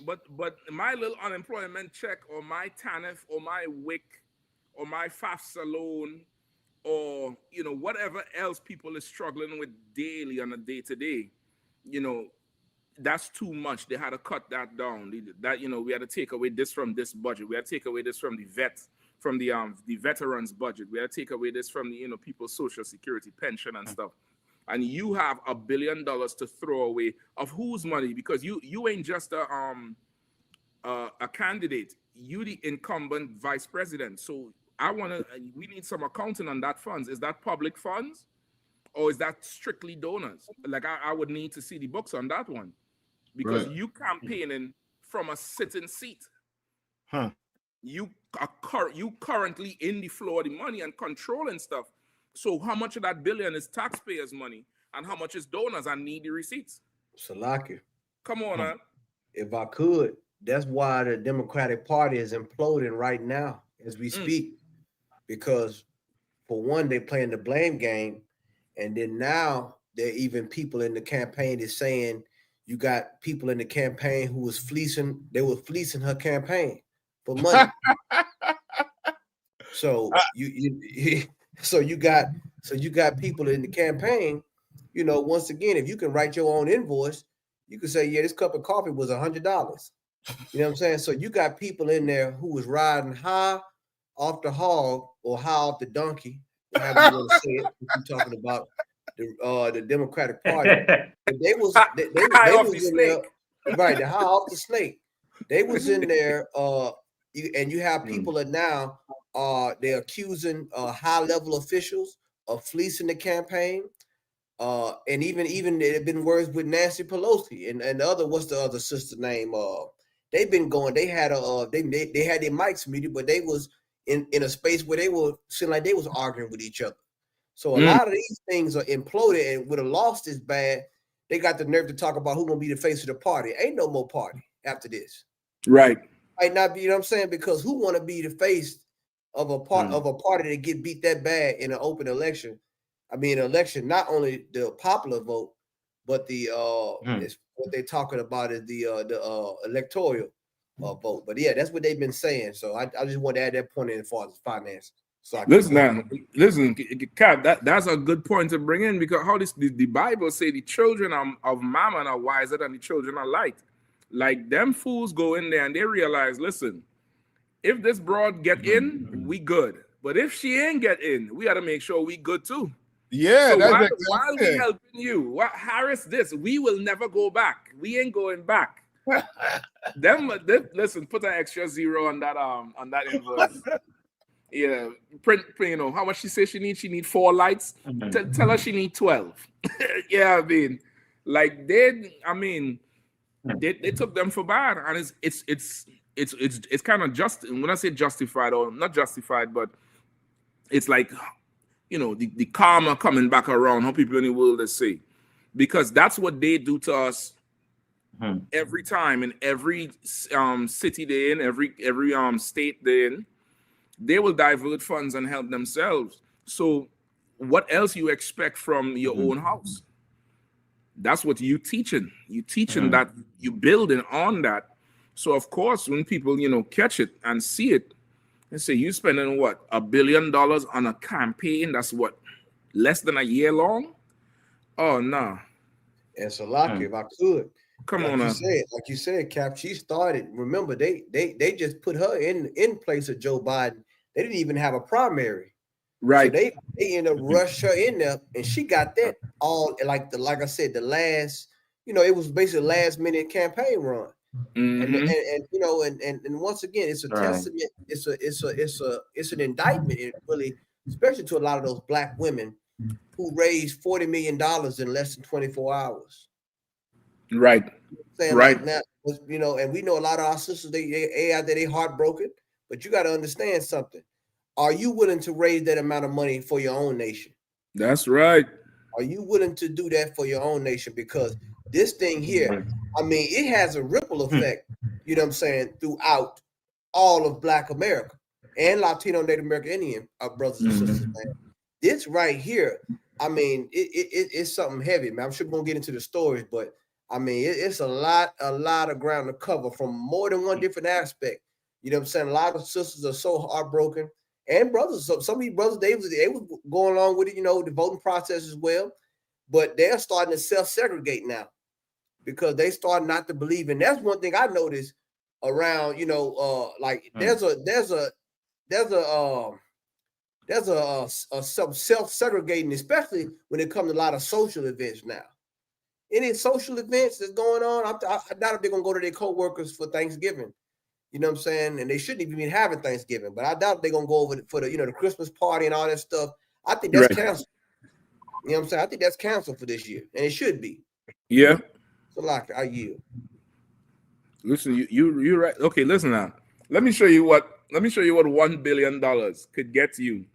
But my little unemployment check or my TANF or my WIC or my FAFSA loan or whatever else people are struggling with daily on a day-to-day, that's too much. They had to cut that down. We had to take away this from this budget. We had to take away this from the veterans budget. We had to take away this from the people's social security pension and stuff. And you have $1 billion to throw away of whose money? Because you ain't just a candidate. You the incumbent vice president. So we need some accounting on that funds. Is that public funds or is that strictly donors? Like I would need to see the books on that one. Because Right. you campaigning from a sitting seat. Huh. You currently in the flow of the money and controlling stuff. So how much of that billion is taxpayers' money and how much is donors? I need the receipts. Salaki. Come on, man. If I could, that's why the Democratic Party is imploding right now as we speak. Because for one, they're playing the blame game. And then now there are even people in the campaign is saying you got people in the campaign who was fleecing her campaign for money. So you got people in the campaign, once again, if you can write your own invoice, you can say, yeah, this cup of coffee was $100. You know what I'm saying? So you got people in there who was riding high off the hog or high off the donkey, however you want to say it, if you're talking about the Democratic Party. But they was in there, right? The high off the snake. They was in there, and you have people that now they're accusing high-level officials of fleecing the campaign. And even there have been words with Nancy Pelosi and the other, what's the other sister name? They've been going. They had they had their mics muted, but they was in a space where they were seemed like they was arguing with each other. So a lot of these things are imploded, and with a loss this bad, they got the nerve to talk about who's gonna be the face of the party. Ain't no more party after this. Right. Might not be, you know what I'm saying? Because who want to be the face of a party that get beat that bad in an open election? I mean, election, not only the popular vote, but the it's what they're talking about is the electoral vote. But yeah, that's what they've been saying. So I just want to add that point in as far as finance. So Listen, Cap, that's a good point to bring in, because how the Bible say the children of Mammon are wiser than the children of light. Like them fools go in there and they realize, listen, if this broad get in, we good. But if she ain't get in, we got to make sure we good too. Yeah, so that's while we helping you, Harris this, we will never go back. We ain't going back. Listen, put an extra zero on that invoice. Yeah, print. How much she says she needs? She need 4 lights. Tell her she need 12. Yeah, I mean, like they took them for bad, and it's kind of just, when I say justified or not justified, but it's like, the karma coming back around, how people in the world they say, because that's what they do to us every time in every city they're in, every state they're in. They will divert funds and help themselves. So what else you expect from your own house? That's what you teaching. You teaching that, you building on that. So of course, when people, catch it and see it, they say, you spending what, $1 billion on a campaign that's what, less than a year long? Oh no. And so lucky, if I could. Come like on, like you said, Cap, she started. Remember, they just put her in place of Joe Biden. They didn't even have a primary. Right. So they ended up rush her in there, and she got that all like I said, the last, it was basically a last minute campaign run. And once again, it's a testament. It's an indictment, really, especially to a lot of those black women who raised $40 million in less than 24 hours. Right. Right. Like now, and we know a lot of our sisters, they out there, they heartbroken, but you got to understand something. Are you willing to raise that amount of money for your own nation? That's right. Are you willing to do that for your own nation? Because this thing here, I mean, it has a ripple effect, you know what I'm saying, throughout all of Black America and Latino, Native American, Indian brothers and sisters, man. This right here, I mean, it's something heavy, man. I'm sure we're gonna get into the stories, but I mean, it's a lot of ground to cover from more than one different aspect. You know what I'm saying? A lot of sisters are so heartbroken, and brothers. So some of these brothers, they was going along with it, you know, the voting process as well, but they're starting to self-segregate now because they start not to believe. And that's one thing I noticed around, you know, like there's a self-segregating, especially when it comes to a lot of social events now. Any social events that's going on, I doubt if they're gonna go to their co-workers for Thanksgiving. You know what I'm saying? And they shouldn't even be having Thanksgiving, but I doubt if they're gonna go over for the, you know, the Christmas party and all that stuff. I think that's canceled. You know what I'm saying? I think that's canceled for this year, and it should be. Yeah. So like I yield. Listen, you're right. Okay, listen now. Let me show you what $1 billion could get you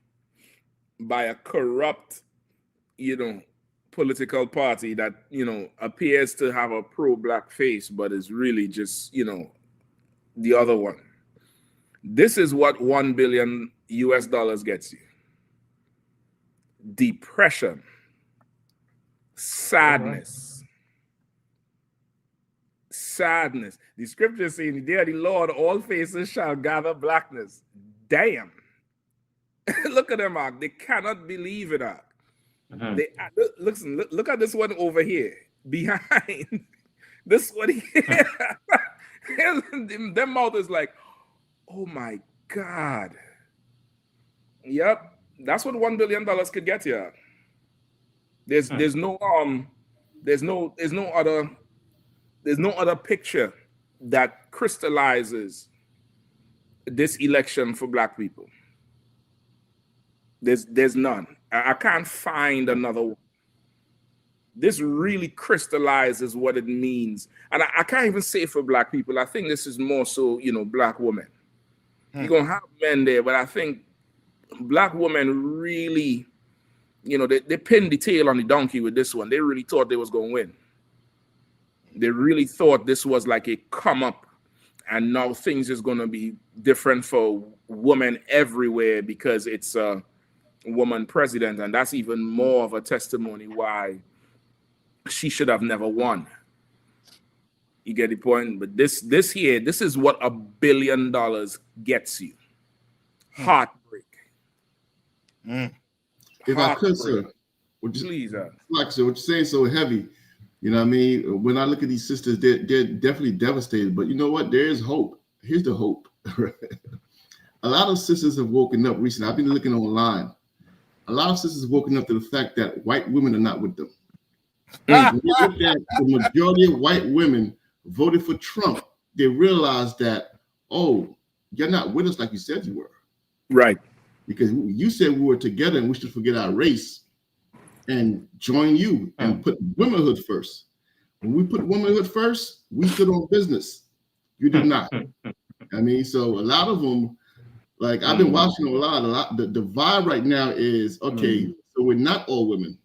by a corrupt, you know, political party that, you know, appears to have a pro-black face, but is really just, you know, the other one. This is what $1 billion gets you: depression, sadness. The scripture is saying, "There the Lord, all faces shall gather blackness." Damn. Look at them, Mark. They cannot believe it. They look at this one over here behind. This one here. Their mouth is like, oh my God. Yep, that's what $1 billion could get you. There's no other picture that crystallizes this election for black people. There's none. I can't find another one. This really crystallizes what it means. And I can't even say for black people. I think this is more so, you know, black women. You're going to have men there, but I think black women really, you know, they pinned the tail on the donkey with this one. They really thought they was going to win. They really thought this was like a come up, and now things is going to be different for women everywhere because it's a woman president. And that's even more of a testimony why she should have never won. You get the point? But this here, this is what $1 billion gets you. Heartbreak. If I could, sir, please, like sir, what you're saying so heavy. You know what I mean? When I look at these sisters, they're definitely devastated. But you know what? There is hope. Here's the hope. A lot of sisters have woken up recently. I've been looking online. A lot of sisters have woken up to the fact that white women are not with them. And when you look at the majority of white women voted for Trump, they realized that, oh, you're not with us like you said you were. Right. Because you said we were together and we should forget our race and join you and put womanhood first. When we put womanhood first, we stood on business. You did not. I mean, so a lot of them, like I've been watching a lot. The vibe right now is, okay, so we're not all women.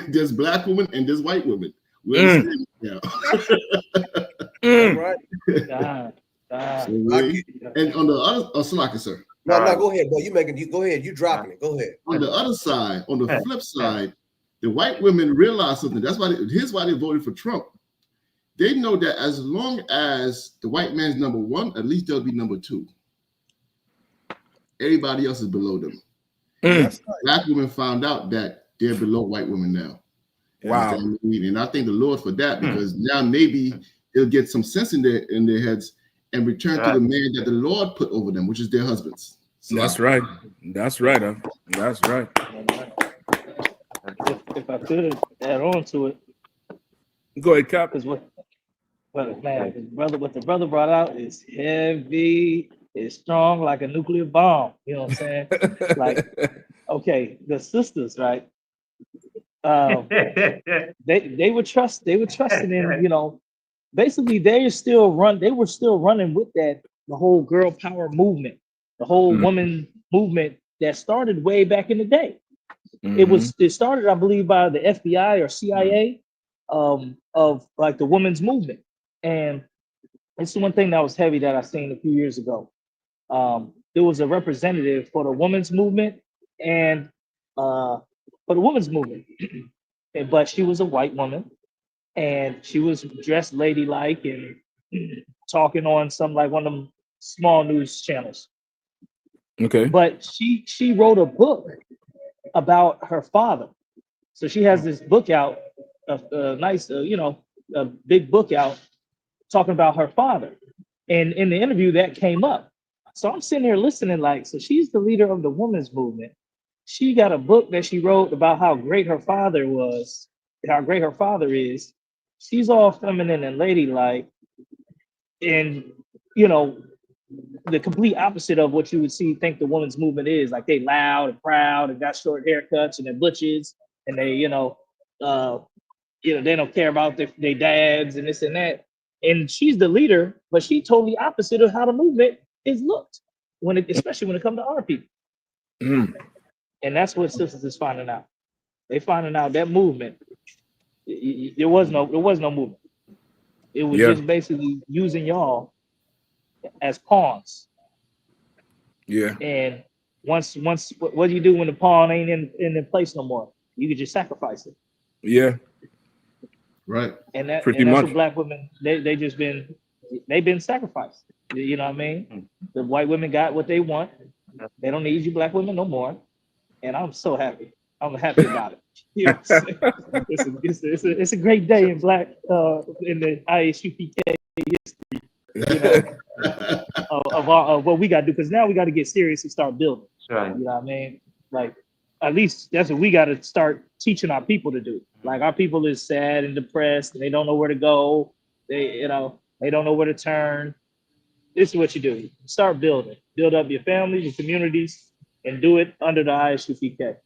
There's black women and there's white women. We're now. Right. And on the other, Salaka, sir. No, go ahead, bro. Go ahead. You dropping it. Go ahead. On the other side, on the flip side, the white women realize something. That's why here's why they voted for Trump. They know that as long as the white man's number one, at least they'll be number two. Everybody else is below them. Black women found out that they're below white women now. Wow. And I thank the Lord for that, because now maybe they'll get some sense in their heads and return to the man that the Lord put over them, which is their husbands. So That's right. That's right. That's right. If I could add on to it. Go ahead, Cap. Because what the brother brought out is heavy, it's strong like a nuclear bomb. You know what I'm saying? Like, okay, the sisters, right? They were trusting in, you know, basically they were still running with that, the whole girl power movement, the whole woman movement that started way back in the day. It started, I believe, by the FBI or CIA of like the women's movement. And it's the one thing that was heavy that I seen a few years ago. There was a representative for the women's movement, and for the women's movement. But she was a white woman, and she was dressed ladylike and talking on some like one of them small news channels. Okay. But she wrote a book about her father. So she has this book out, a nice, a big book out talking about her father. And in the interview that came up. So I'm sitting here listening like, so she's the leader of the women's movement. She got a book that she wrote about how great her father was, how great her father is. She's all feminine and ladylike. And, the complete opposite of what you would think the women's movement is. Like they loud and proud and got short haircuts and they're butches and they, they don't care about their dads and this and that. And she's the leader, but she totally opposite of how the movement is looked especially when it comes to our people. Mm. And that's what sisters is finding out. They finding out that movement, there was no movement. It was just basically using y'all as pawns. Yeah. And once what do you do when the pawn ain't in place no more? You could just sacrifice it. Yeah. Right. And that's Pretty much. what black women they've been sacrificed. You know what I mean? The white women got what they want. They don't need you black women no more. And I'm so happy. I'm happy about it. You know what I'm saying? It's a great day in black in the ISUPK history, of what we got to do, because now we got to get serious and start building. Right. You know what I mean? Like, at least that's what we got to start teaching our people to do. Like, our people is sad and depressed and they don't know where to go. They don't know where to turn. This is what you do. Start building. Build up your families, your communities, and do it under the ISUPK.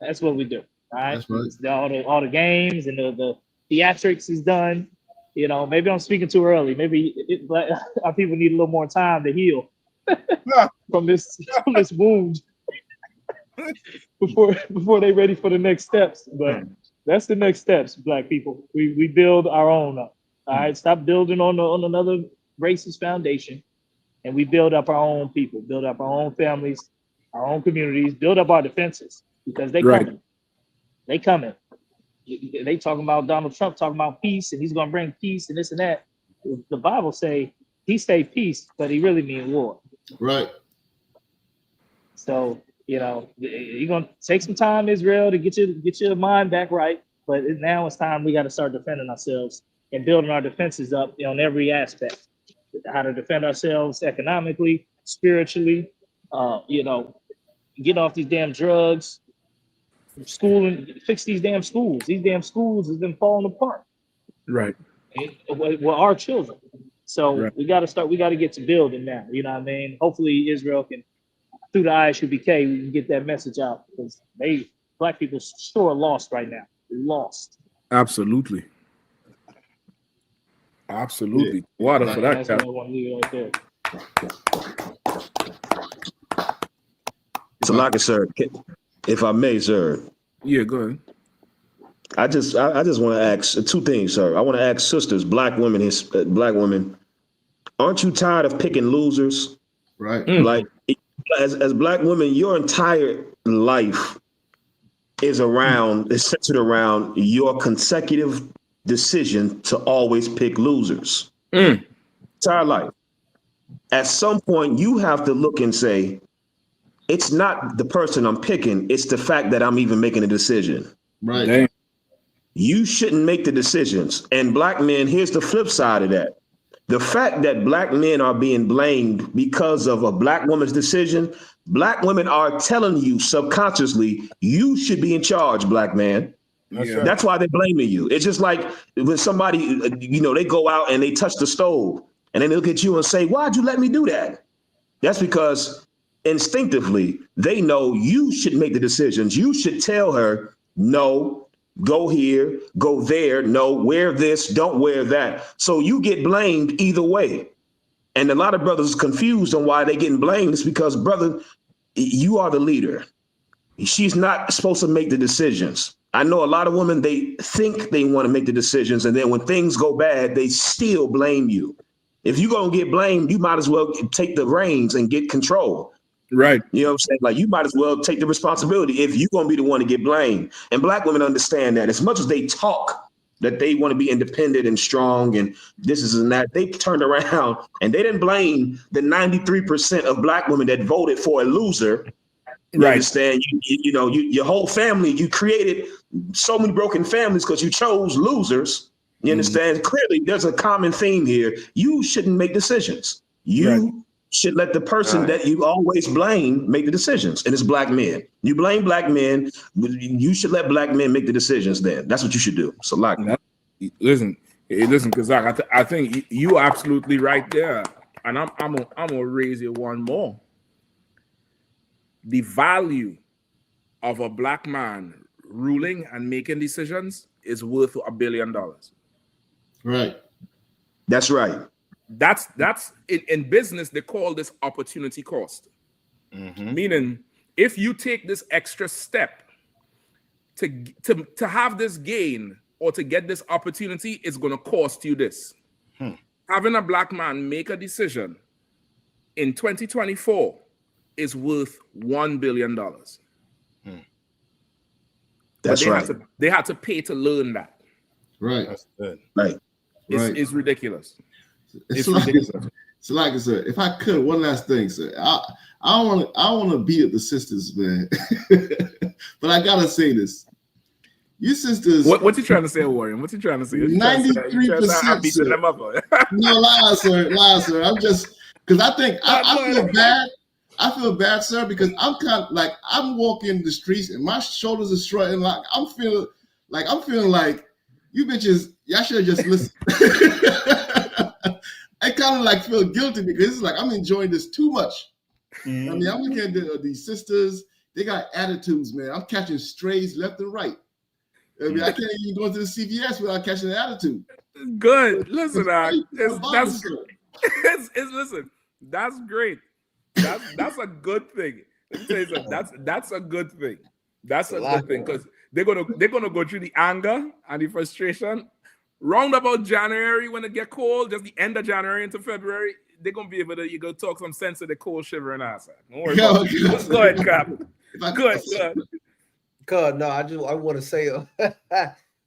That's what we do. All right. That's right. All the games and the theatrics is done. Maybe I'm speaking too early. Maybe our people need a little more time to heal from this wound before they're ready for the next steps. But that's the next steps, black people. We build our own up. All right. Stop building on another racist foundation, and we build up our own people, build up our own families, our own communities, build up our defenses, because they coming. They coming. They talking about Donald Trump talking about peace and he's gonna bring peace and this and that. The Bible say he say peace, but he really mean war. Right. So you're gonna take some time, Israel, to get your mind back right. But now it's time we got to start defending ourselves and building our defenses up on every aspect. How to defend ourselves economically, spiritually, get off these damn drugs. School and fix these damn schools. These damn schools have been falling apart. Right. With our children. So we got to get to building now. You know what I mean? Hopefully Israel can, through the ISUPK, we can get that message out, because black people sure lost right now. Lost. Absolutely. Water for that. That's what I want to leave right there. So, like, sir, if I may, sir. Yeah, go ahead. I just want to ask two things, sir. I want to ask sisters, black women, aren't you tired of picking losers? Right. Like, as black women, your entire life is centered around your consecutive decision to always pick losers. Entire life. At some point, you have to look and say, it's not the person I'm picking, it's the fact that I'm even making a decision. Right. Damn. You shouldn't make the decisions. And black men, here's the flip side of that. The fact that black men are being blamed because of a black woman's decision, black women are telling you subconsciously, you should be in charge, black man. That's why they're blaming you. It's just like when somebody, they go out and they touch the stove and then they look at you and say, why'd you let me do that? That's because instinctively, they know you should make the decisions. You should tell her, no, go here, go there, no, wear this, don't wear that. So you get blamed either way. And a lot of brothers are confused on why they're getting blamed. It's because, brother, you are the leader. She's not supposed to make the decisions. I know a lot of women, they think they want to make the decisions, and then when things go bad, they still blame you. If you're going to get blamed, you might as well take the reins and get control. Right. You know what I'm saying? Like, you might as well take the responsibility if you're going to be the one to get blamed. And black women understand that. As much as they talk that they want to be independent and strong and this is and that, they turned around and they didn't blame the 93% of black women that voted for a loser. You understand? You know, your whole family, you created so many broken families because you chose losers. You understand? Clearly, there's a common theme here. You shouldn't make decisions. You should let the person that you always blame make the decisions, and it's black men. You blame black men. You should let black men make the decisions. Then that's what you should do. So, like, listen, Kazak, I think you are absolutely right there, and I'm gonna raise it one more. The value of a black man ruling and making decisions is worth $1 billion. Right. That's right. That's in business, they call this opportunity cost. Meaning, if you take this extra step to have this gain or to get this opportunity, it's going to cost you this. Having a black man make a decision in 2024 is worth $1 billion. That's right. They had to pay to learn that. Right. That's good. Right. It's ridiculous. It's ridiculous. So, like I said, if I could, one last thing, sir. I want to beat up the sisters, man. But I gotta say this. You sisters. What you trying to say, Warren? What you trying to say? 93%. No, lie, sir. I'm just because I think I feel bad. I feel bad, sir, because I'm kind of like I'm walking the streets and my shoulders are strutting. Like I'm feeling like you bitches. Y'all should have just listened. I kind of like feel guilty because it's like I'm enjoying this too much. I mean, I'm looking at these sisters. They got attitudes, man. I'm catching strays left and right. I mean, I can't even go to the CVS without catching an attitude. Good. Listen, listen. That's great. That's a good thing. Let me tell you something. That's a good thing. That's a good thing because they're gonna go through the anger and the frustration. Round about January when it get cold, just the end of January into February, they're gonna be able to talk some sense of the cold shivering ass. Don't worry about it. Go ahead, Cap. Good. No, I want to say,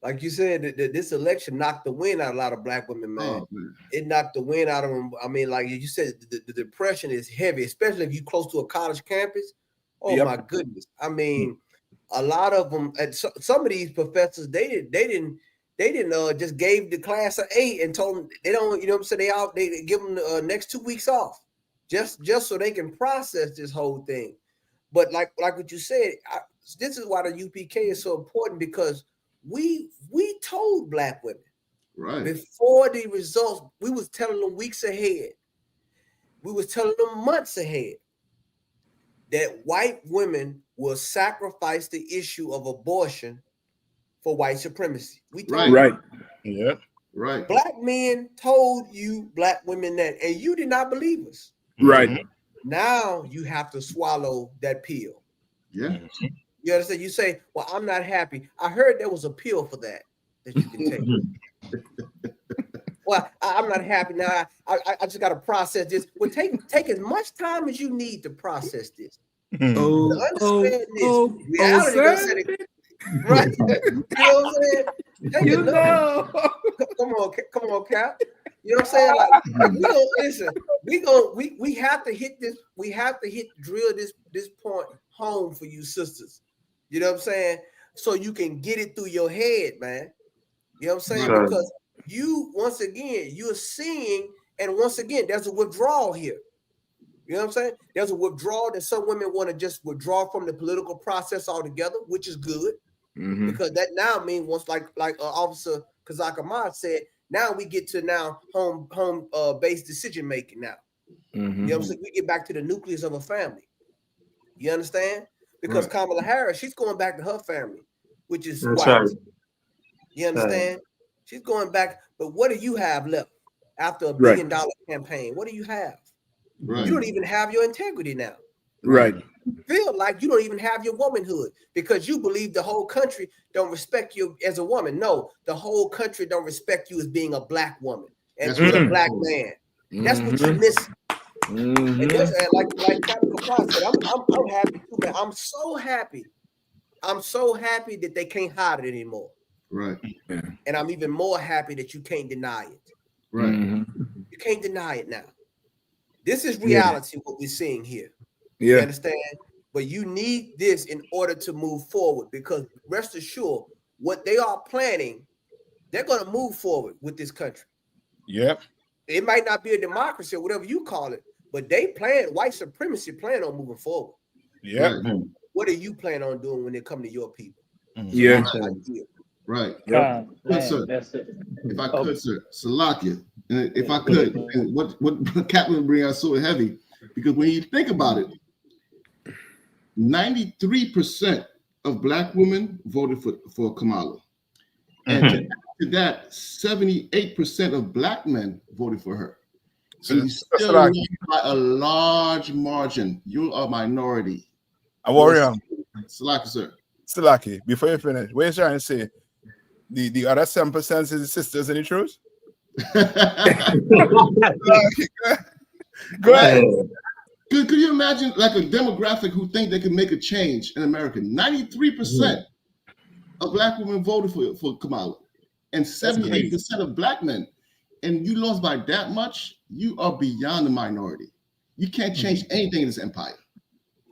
like you said, that this election knocked the wind out of a lot of black women, man. Oh, man. It knocked the wind out of them. I mean, like you said, the depression is heavy, especially if you're close to a college campus. Oh my goodness! I mean, a lot of them, and some of these professors, they didn't just gave the class an 8 and told them they don't, you know what I'm saying? They give them the next 2 weeks off, just so they can process this whole thing. But like what you said, this is why the UPK is so important because we told black women before the results, we was telling them weeks ahead, we was telling them months ahead that white women will sacrifice the issue of abortion for white supremacy. We told right. Yeah. Right. Black men told you black women that, and you did not believe us. Right. Now you have to swallow that pill. Yeah. You understand? You say, well, I'm not happy. I heard there was a pill for that you can take. Well, I'm not happy now. I just got to process this. Well, take as much time as you need to process this. Understand this. Reality right. You know what I'm saying? Come on, Cap. You know what I'm saying? Like we don't listen. We have to hit this. We have to drill this point home for you sisters. You know what I'm saying? So you can get it through your head, man. You know what I'm saying? Right. Because once again, you're seeing, and once again, there's a withdrawal here. You know what I'm saying? There's a withdrawal that some women want to just withdraw from the political process altogether, which is good. Because that now means once like Officer Kazak Ahmad said, now we get to home based decision making now. You know what I'm saying? We get back to the nucleus of a family. You understand? Because Kamala Harris, she's going back to her family, which is white. Right. You understand? She's going back, but what do you have left after $1 billion campaign? What do you have? You don't even have your integrity now. Right. You feel like you don't even have your womanhood because you believe the whole country don't respect you as a woman. No, the whole country don't respect you as being a black woman and being a black man. That's what you're missing. And that's and like Captain Kappa said, I'm happy too, man. I'm so happy. I'm so happy that they can't hide it anymore. Right. And I'm even more happy that you can't deny it. Right. You can't deny it now. This is reality, what we're seeing here. You Yeah. understand? But you need this in order to move forward, because rest assured, what they are planning, they're going to move forward with this country. Yep. It might not be a democracy or whatever you call it, but they plan, white supremacy plan on moving forward. Yeah. What do you plan on doing when they come to your people? Yeah. Right. Yep. Sir, That's it. if I could, sir, Salakia, and if I could, and what Captain bring out so heavy, because when you think about it, 93% of black women voted for Kamala. And to add to that, 78% of black men voted for her. So you still lost by a large margin. You are a minority. I worry on. Salaki, sir. Salaki, before you finish, what are you trying to say? The other 7% is the sisters in the truth? Go ahead. Could you imagine like a demographic who think they can make a change in America? 93% of black women voted for Kamala and 78% of black men. And you lost by that much, you are beyond the minority. You can't change anything in this empire.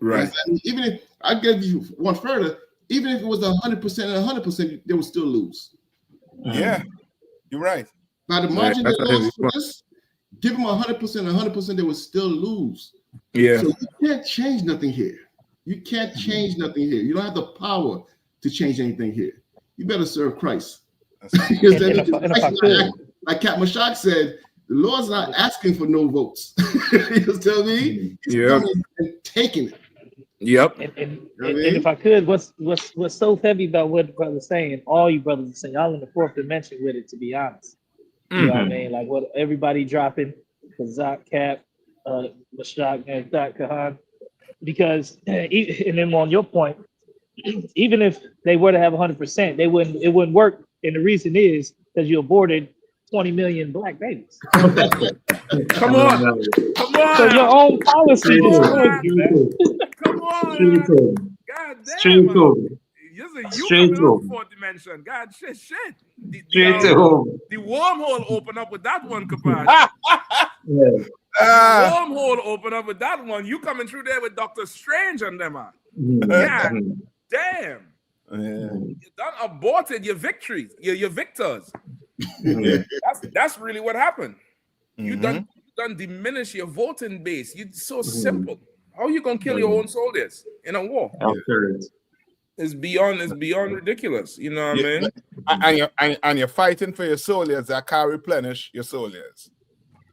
Right. Even if I give you one further, even if it was 100% and 100%, they would still lose. Yeah, you're right. By the margin they lost for this, give them 100% and 100%, they would still lose. Yeah. So you can't change nothing here. You can't change nothing here. You don't have the power to change anything here. You better serve Christ. Like Cat Mashak said, the Lord's not asking for no votes. You tell me? He's coming and taking it. Yep. And if I could, what's so heavy about what the brother's saying, all you brothers are saying, y'all in the fourth dimension with it, to be honest. You know what I mean? Like what everybody dropping, Kazak, Cap, Mashak, and Thak Kahan. Because, and then on your point, even if they were to have 100%, it wouldn't work. And the reason is because you aborted 20 million black babies. Come on. So your own policy destroys you, man. Come on. God damn. You coming up fourth dimension. God shit. The wormhole open up with that one, Kapan. Wormhole open up with that one. You coming through there with Dr. Strange and them, man. God damn. You done aborted your victories, your victors. That's really what happened. You done diminish your voting base. It's so simple. How you gonna kill your own soldiers in a war? It's beyond ridiculous. You know what I mean? And you're fighting for your soldiers that can replenish your soldiers.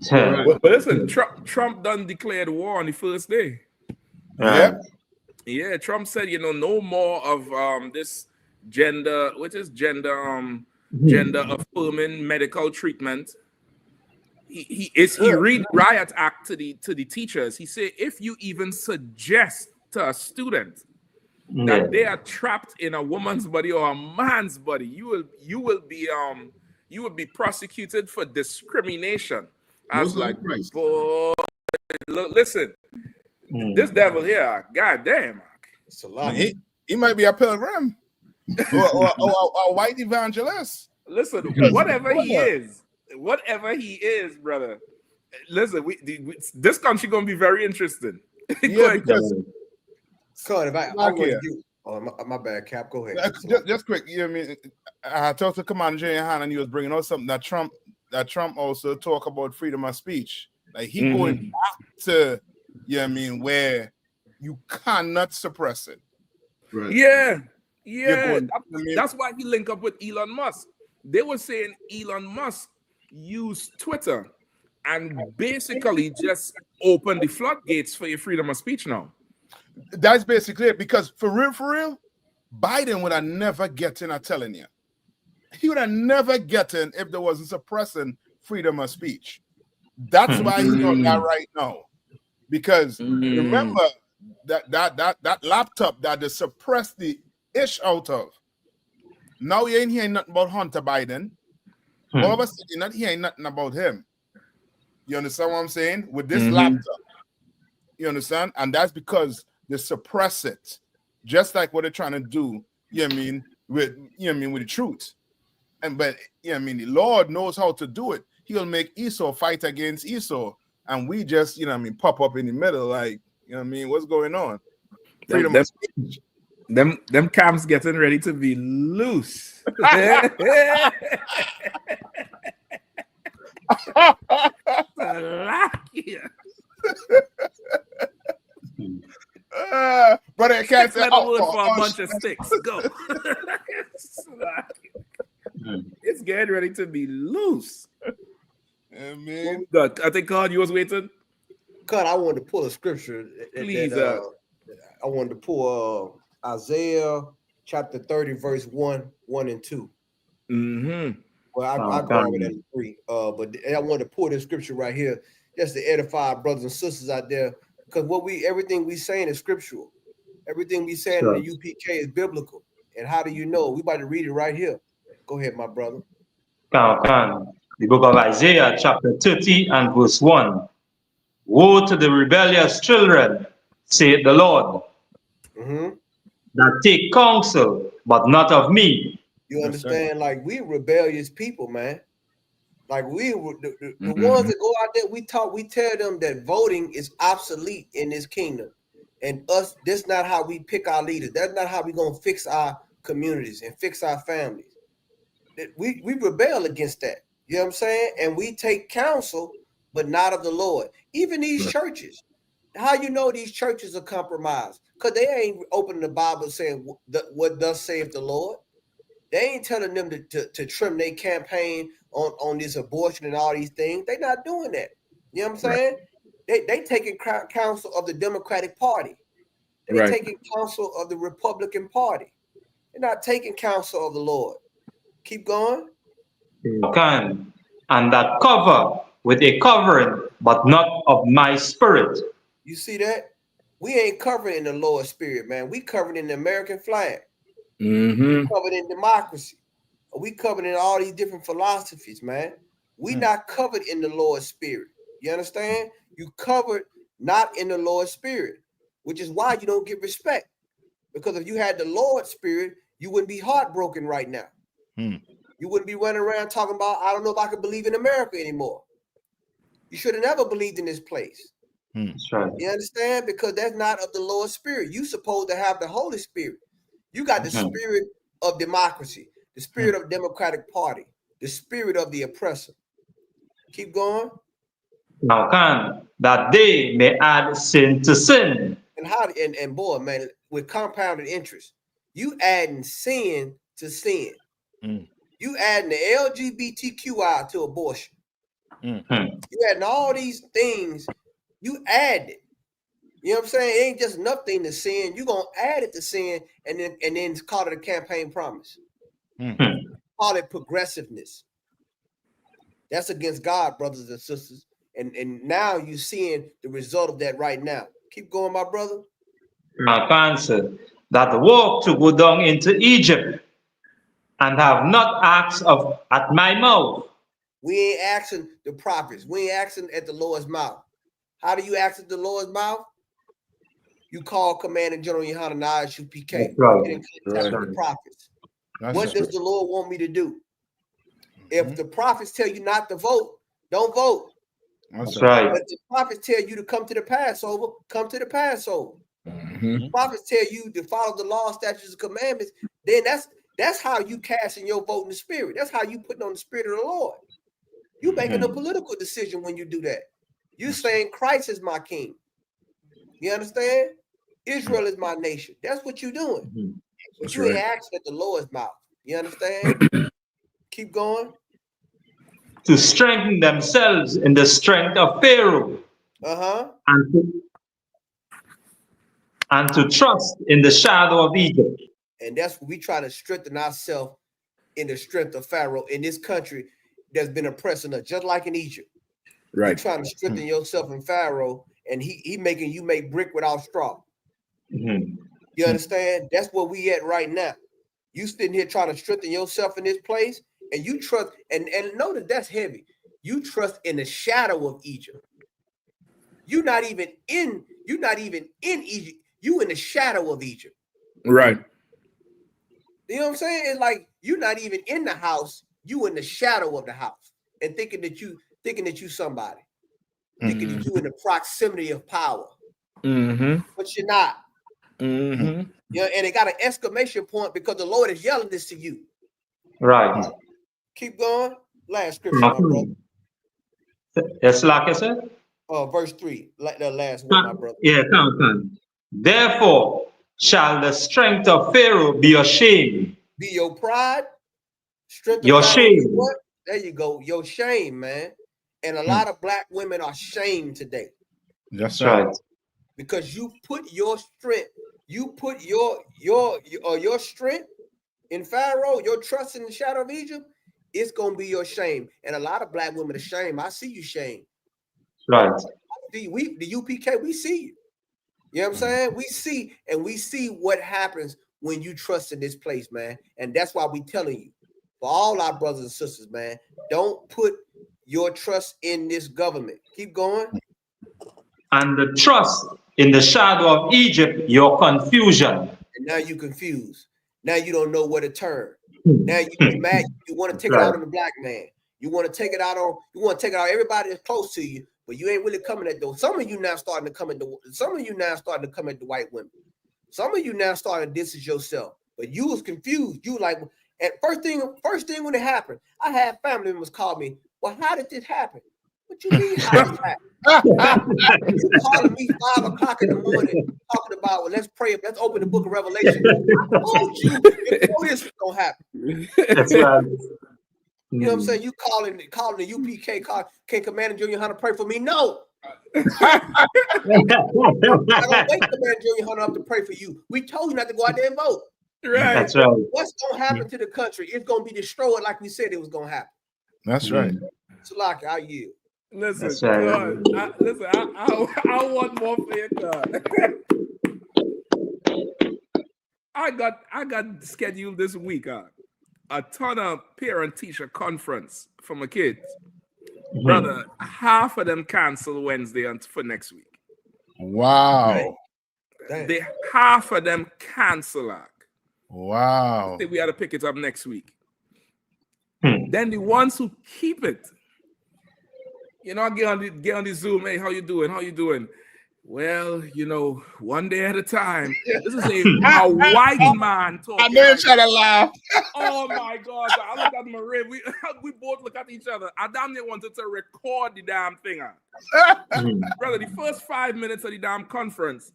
But listen, Trump done declared war on the first day. Yeah, Trump said, no more of this gender affirming medical treatment. He read Riot Act to the teachers. He said, if you even suggest to a student that they are trapped in a woman's body or a man's body, you will be prosecuted for discrimination. I was like, boy, look, listen, this devil here, goddamn, it's a lot. He might be a pilgrim or a white evangelist. Listen, whatever he is, brother. Listen, this country gonna be very interesting. My bad, Cap. Go ahead. Just quick. You know what I mean? I talked to Commander Yahanna, and he was bringing out something that Trump also talk about freedom of speech. Like he going back to, where you cannot suppress it. Right. Yeah. That's why he linked up with Elon Musk. They were saying Elon Musk used Twitter and basically just opened the floodgates for your freedom of speech now. That's basically it. Because for real, Biden would have never gotten, I'm telling you. He would have never gotten if there wasn't suppressing freedom of speech. That's why he's on that right now. Because remember that laptop that they suppressed the ish out of. Now you ain't hearing nothing about Hunter Biden. All of a sudden, you're not hearing nothing about him. You understand what I'm saying? With this laptop. You understand? And that's because they suppress it, just like what they're trying to do. You know what I mean? With with the truth. But the Lord knows how to do it. He'll make Esau fight against Esau, and we just pop up in the middle, like what's going on? Freedom of speech. Them camps getting ready to be loose. But I can't say for a bunch of sticks. Go. It's getting ready to be loose. Man. I think God, you was waiting. God, I wanted to pull a scripture. Please. I wanted to pull Isaiah chapter 30, verse 1 and 2. Mm-hmm. Well, I go with that 3. But I wanted to pull this scripture right here just to edify our brothers and sisters out there. Because everything we saying is scriptural. Everything we saying in the UPK is biblical. And how do you know? We about to read it right here. Go ahead, my brother. The book of Isaiah, chapter 30 and verse 1. Woe to the rebellious children, saith the Lord, that take counsel, but not of me. You understand? Like, we rebellious people, man. Like, the ones that go out there, we tell them that voting is obsolete in this kingdom. And that's not how we pick our leaders. That's not how we going to fix our communities and fix our families. We rebel against that. You know what I'm saying? And we take counsel, but not of the Lord. Even these churches. How you know these churches are compromised? Because they ain't opening the Bible saying what thus saith the Lord. They ain't telling them to trim their campaign on this abortion and all these things. They're not doing that. You know what I'm saying? They taking counsel of the Democratic Party. They're taking counsel of the Republican Party. They're not taking counsel of the Lord. Keep going. And that cover with a covering, but not of my spirit. You see that? We ain't covered in the Lord's spirit, man. We covered in the American flag. We covered in democracy. We covered in all these different philosophies, man. We not covered in the Lord's spirit. You understand? You covered not in the Lord's spirit, which is why you don't get respect. Because if you had the Lord's spirit, you wouldn't be heartbroken right now. You wouldn't be running around talking about, I don't know if I could believe in America anymore. You should have never believed in this place. That's right. You understand? Because that's not of the Lord's spirit. You supposed to have the Holy Spirit. You got the spirit of democracy, the spirit of Democratic Party, the spirit of the oppressor. Keep going. Now that they may add sin to sin. And boy, man, with compounded interest, you adding sin to sin. You adding the LGBTQI to abortion. You adding all these things. You add it. You know what I'm saying? It ain't just enough thing to sin. You're gonna add it to sin and then call it a campaign promise. Call it progressiveness. That's against God, brothers and sisters. And now you're seeing the result of that right now. Keep going, my brother. My answer that walk to go down into Egypt and have not asked at my mouth. We ain't asking the prophets. We ain't asking at the Lord's mouth. How do you ask at the Lord's mouth? You call Commanding General Yahanna UPK. Get in contact with the prophets. What does the Lord want me to do? If the prophets tell you not to vote, don't vote. That's right. But the prophets tell you to come to the Passover, come to the Passover. Prophets tell you to follow the law, statutes, and commandments. Then that's how you casting your vote in the spirit. That's how you putting on the spirit of the Lord. You making a political decision when you do that. You saying Christ is my king. You understand? Israel is my nation. That's what you're doing. But you ain't asking at the Lord's mouth. You understand? Keep going. To strengthen themselves in the strength of Pharaoh. And to trust in the shadow of Egypt. And that's what we try to strengthen ourselves in the strength of Pharaoh in this country that's been oppressing us, just like in Egypt. You're trying to strengthen yourself in Pharaoh, and he making you make brick without straw. You understand? That's where we at right now. You sitting here trying to strengthen yourself in this place, and you trust, and know that that's heavy. You trust in the shadow of Egypt. You're not even in Egypt. You in the shadow of Egypt. Right. You know what I'm saying? It's like you're not even in the house. You in the shadow of the house, and thinking that you somebody, thinking that you in the proximity of power, but you're not. You know, and it got an exclamation point because the Lord is yelling this to you. Right. Keep going. Last scripture, my brother. Yes, like I said. Verse 3, like the last one, my brother. Yeah, come. Therefore shall the strength of Pharaoh be ashamed. Be your pride. Strength of Your Pharaoh be shame. what? There you go. Your shame, man. And a lot of black women are shamed today. That's right. Because you put your strength, you put your strength in Pharaoh, your trust in the shadow of Egypt, it's gonna be your shame. And a lot of black women are shamed. I see you shame. Right. The UPK, we see you. You know what I'm saying? We see what happens when you trust in this place, man. And that's why we telling you, for all our brothers and sisters, man, don't put your trust in this government. Keep going. And the trust in the shadow of Egypt, your confusion. And now you confused. Now you don't know where to turn. Now you mad. You want to take it out on the black man. You want to take it out on everybody that's close to you, but you ain't really coming at those. Some of you now starting to come at the white women. Some of you now starting to distance yourself. But you was confused. You like at first thing when it happened, I had family members call me. Well, how did this happen? What you mean how did this happen? You calling me 5 o'clock in the morning talking about, well, let's pray, let's open the book of Revelation. I told you before this was gonna happen. That's right. You know what I'm saying? You calling the UPK, can Commander Junior Hunter pray for me? No. I don't wait Commander Junior Hunter up to pray for you. We told you not to go out there and vote. Right. That's right. What's gonna happen to the country? It's gonna be destroyed like we said it was gonna happen. That's right. So like I yield. Listen, right. I want more for you, God. I got scheduled this week, a ton of parent-teacher conference for my kids. Brother, half of them cancel Wednesday for next week. Wow. Half of them cancel. Wow. We had to pick it up next week. Then the ones who keep it, you know, get on the Zoom. Hey, how you doing? How you doing? Well, you know, one day at a time. This is a white man talking. I never try to laugh. Oh my God! I look at Marie. We both look at each other. I damn near wanted to record the damn thing. Brother, the first 5 minutes of the damn conference,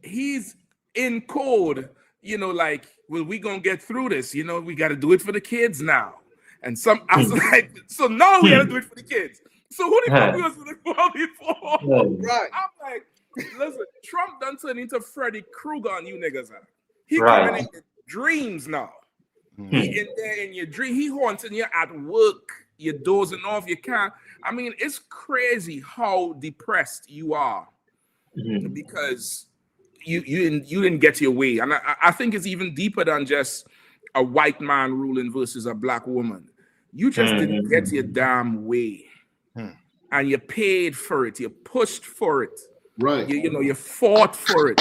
he's in code. You know, like, well, we gonna get through this. You know, we got to do it for the kids now. And I was like, so now we got to do it for the kids. So who the fuck we was looking for before? Right. I'm like, listen, Trump done turned into Freddy Krueger on you niggas. He coming in your dreams now. He in there in your dream. He haunting you at work. You're dozing off. You can't. I mean, it's crazy how depressed you are because you didn't get your way. And I think it's even deeper than just a white man ruling versus a black woman. You just didn't get your damn way. And you paid for it. You pushed for it. Right. You fought for it.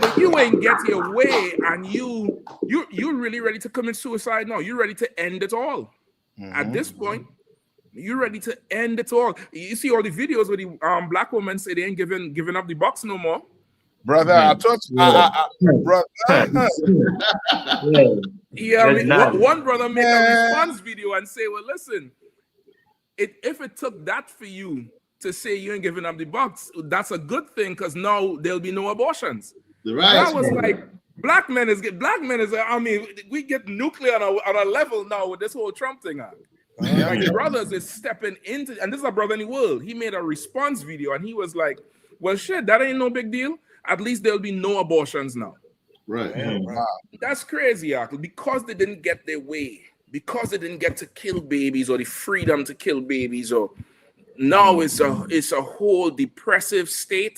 But you ain't get your way, and you're really ready to commit suicide now. You're ready to end it all. At this point, you're ready to end it all. You see all the videos where the black women say they ain't giving up the box no more. Brother, I told you, brother. Yeah, I mean, one brother made a response video and say, well, listen, if it took that for you to say you ain't giving up the box, that's a good thing because now there'll be no abortions. Right. I was like, black men is. I mean, we get nuclear on a level now with this whole Trump thing. Like brothers is stepping into, and this is a brother in the world. He made a response video and he was like, well, shit, that ain't no big deal. At least there'll be no abortions now. Right. That's crazy, Uncle, because they didn't get their way, because they didn't get to kill babies or the freedom to kill babies, or now it's a whole depressive state.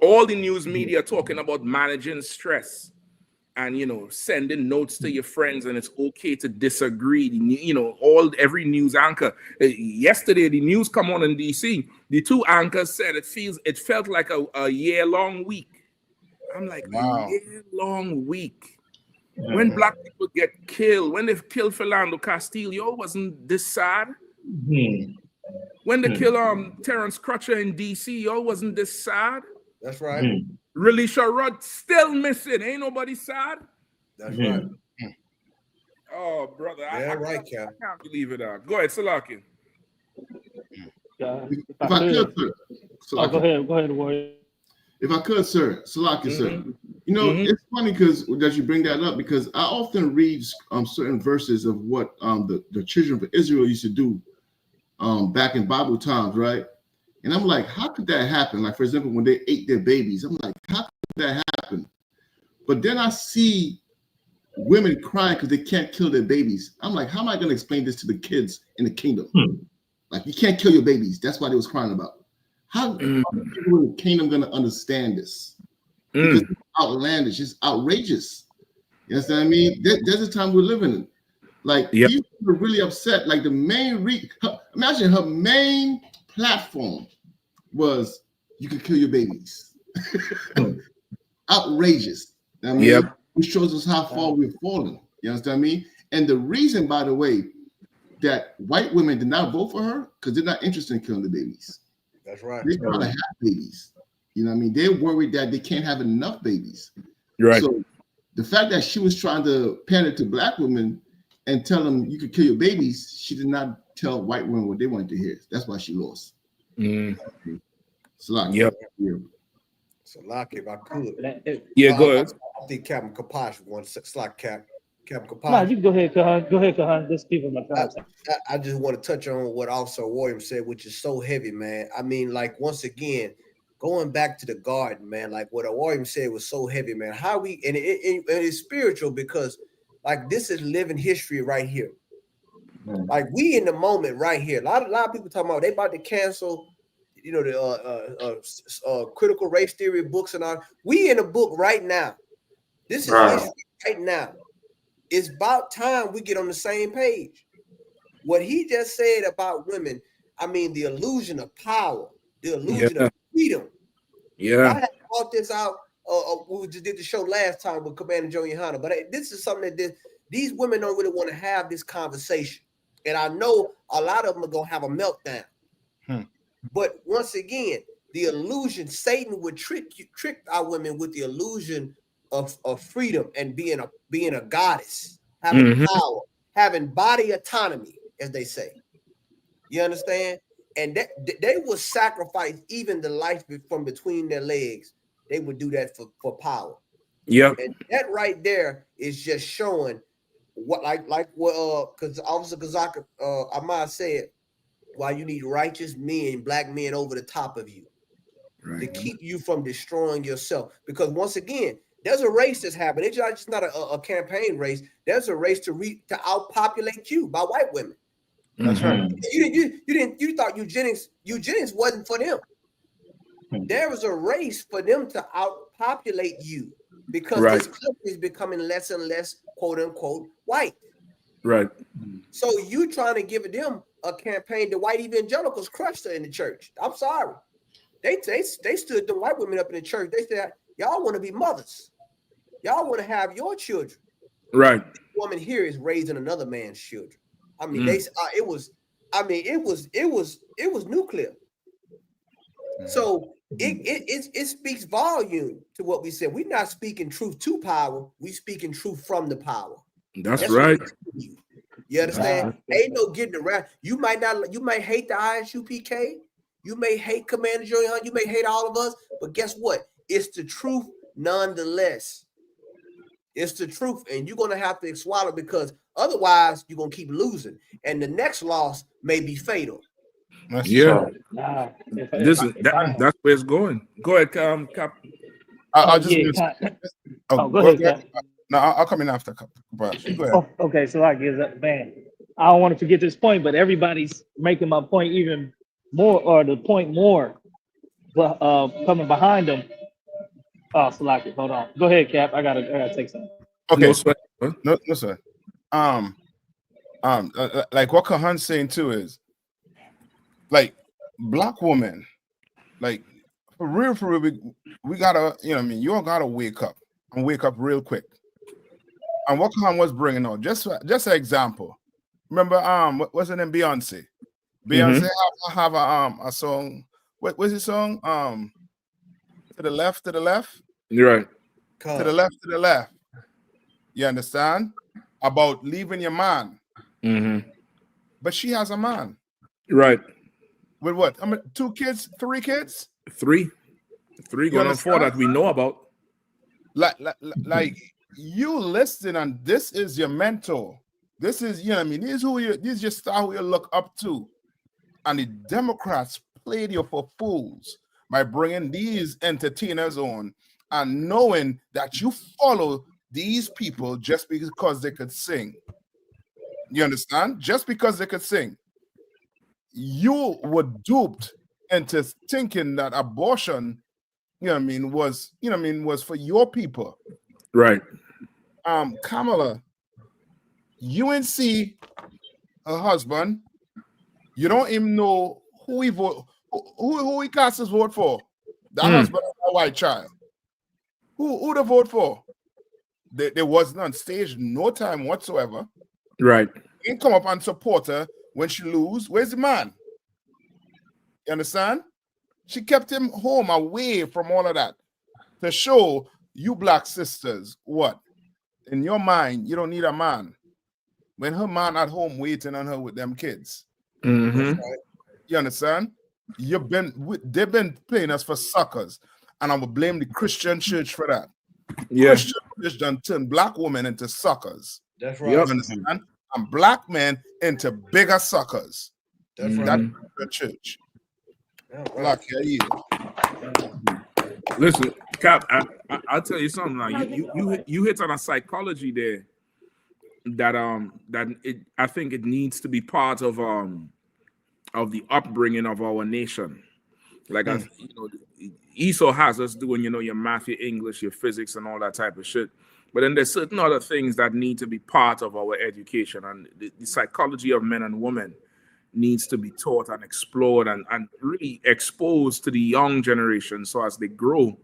All the news media talking about managing stress. and sending notes to your friends, and it's okay to disagree. Every news anchor. Yesterday, the news come on in DC. The two anchors said it felt like a year-long week. I'm like, wow. A year-long week. When black people get killed, when they killed Philando Castillo, wasn't this sad? When they kill Terrence Crutcher in DC, wasn't this sad? That's right. Relisha Rudd still missing. Ain't nobody sad? That's right. Oh, brother. Yeah, I can't believe it. Go ahead, Salaki. If I could, sir. Go ahead, Warrior. If I could, sir, Salaki, sir. It's funny because that you bring that up, because I often read certain verses of what the children of Israel used to do back in Bible times, right? And I'm like, how could that happen? Like, for example, when they ate their babies, I'm like, how could that happen? But then I see women crying because they can't kill their babies. I'm like, how am I going to explain this to the kids in the kingdom? Like, you can't kill your babies. That's what they was crying about. How are people in the kingdom going to understand this? Because it's outlandish. It's outrageous. You understand what I mean? There's a time we're living in. Like, people were really upset. Like, the main imagine her main platform was, you can kill your babies. Outrageous. I mean, it shows us how far we've fallen. You understand what I mean? And the reason, by the way, that white women did not vote for her, because they're not interested in killing the babies. That's right. They try to have babies. You know what I mean? They're worried that they can't have enough babies. Right. So the fact that she was trying to pander to black women and tell them you could kill your babies, she did not tell white women what they wanted to hear. That's why she lost. Salaki, if I could. Go ahead. I think Captain Kapash wants Captain Kapash. No, you go ahead, Kahan. Go ahead, Kahan. Let's keep him on. I just want to touch on what Officer Williams said, which is so heavy, man. I mean, like, once again, going back to the garden, man, like what Williams said was so heavy, man. How we, and it's spiritual, because like this is living history right here. Like, we in the moment right here. A lot of people talking about they about to cancel, the critical race theory books and all. We in a book right now. This is history right now. It's about time we get on the same page. What he just said about women, I mean, the illusion of power, the illusion of freedom. I had brought this out. We just did the show last time with Commander Joe Yahanna, but this is something that these women don't really want to have this conversation. And I know a lot of them are going to have a meltdown. But once again, the illusion, Satan would trick our women with the illusion of freedom and being a goddess, having power, having body autonomy, as they say. You understand? And they will sacrifice even the life from between their legs. They would do that for power. And that right there is just showing what, because Officer Kazaka Ahmad said, why you need righteous men, black men over the top of you to keep you from destroying yourself. Because once again, there's a race that's happening. It's just not a campaign race. There's a race to outpopulate you by white women. That's right. You thought eugenics wasn't for them. There was a race for them to outpopulate you, because this country is becoming less and less, quote unquote, white. Right. So you trying to give them a campaign? The white evangelicals crushed her in the church. I'm sorry. They stood the white women up in the church. They said, y'all want to be mothers. Y'all want to have your children. Right. This woman here is raising another man's children. I mean, it was nuclear. So it speaks volume to what we said. We're not speaking truth to power. We speaking truth from the power. That's right. You understand? Ain't no getting around. You might hate the ISUPK. You may hate Commander Joey Hunt. You may hate all of us. But guess what? It's the truth nonetheless. It's the truth. And you're going to have to swallow, because otherwise you're going to keep losing. And the next loss may be fatal. That's where it's going. Go ahead, Cap. I'll just go ahead. No, I'll come in after. Go ahead. Okay, so I guess, man, I don't want to forget this point, but everybody's making my point even more, or the point more, coming behind them. Oh, Salaki, hold on. Go ahead, Cap. I gotta take something. Okay. No sweat. Huh? No sweat. Like what Kahan's saying too is, like, black women, like, for real, we gotta, you know what I mean, you all gotta wake up real quick. And what Kahan was bringing out, just an example. Remember, what was it in Beyonce? Beyonce have a song. What was the song? To the left. You're right. To the left. You understand? About leaving your man. But she has a man. Right. With what? I mean, 2 kids, 3 kids? 3 going on 4 that we know about. Like you listen, and this is your mentor. This is, you know what I mean, this is your star who you look up to. And the Democrats played you for fools by bringing these entertainers on and knowing that you follow these people just because they could sing. You understand? Just because they could sing. You were duped into thinking that abortion, you know what I mean, was for your people. Right. Kamala, you ain't see her husband. You don't even know who he vote, who he cast his vote for. That husband of a white child. Who to vote for? There was none stage, no time whatsoever. Right. He didn't come up and support her when she lose. Where's the man? You understand? She kept him home, away from all of that, to show you black sisters what? In your mind, you don't need a man. When her man at home waiting on her with them kids. Mm-hmm. You understand? They've been playing us for suckers, and I will blame the Christian church for that. Yeah. Christian church done turned black women into suckers. That's right. You understand? And black men into bigger suckers. That's right. That's the church. Black, yeah. Listen, Cap, I'll tell you something. Like you hit on a psychology there that I think it needs to be part of the upbringing of our nation. Like as you know, Esau has us doing, you know, your math, your English, your physics, and all that type of shit. But then there's certain other things that need to be part of our education, and the psychology of men and women needs to be taught and explored and really exposed to the young generation, so as they grow,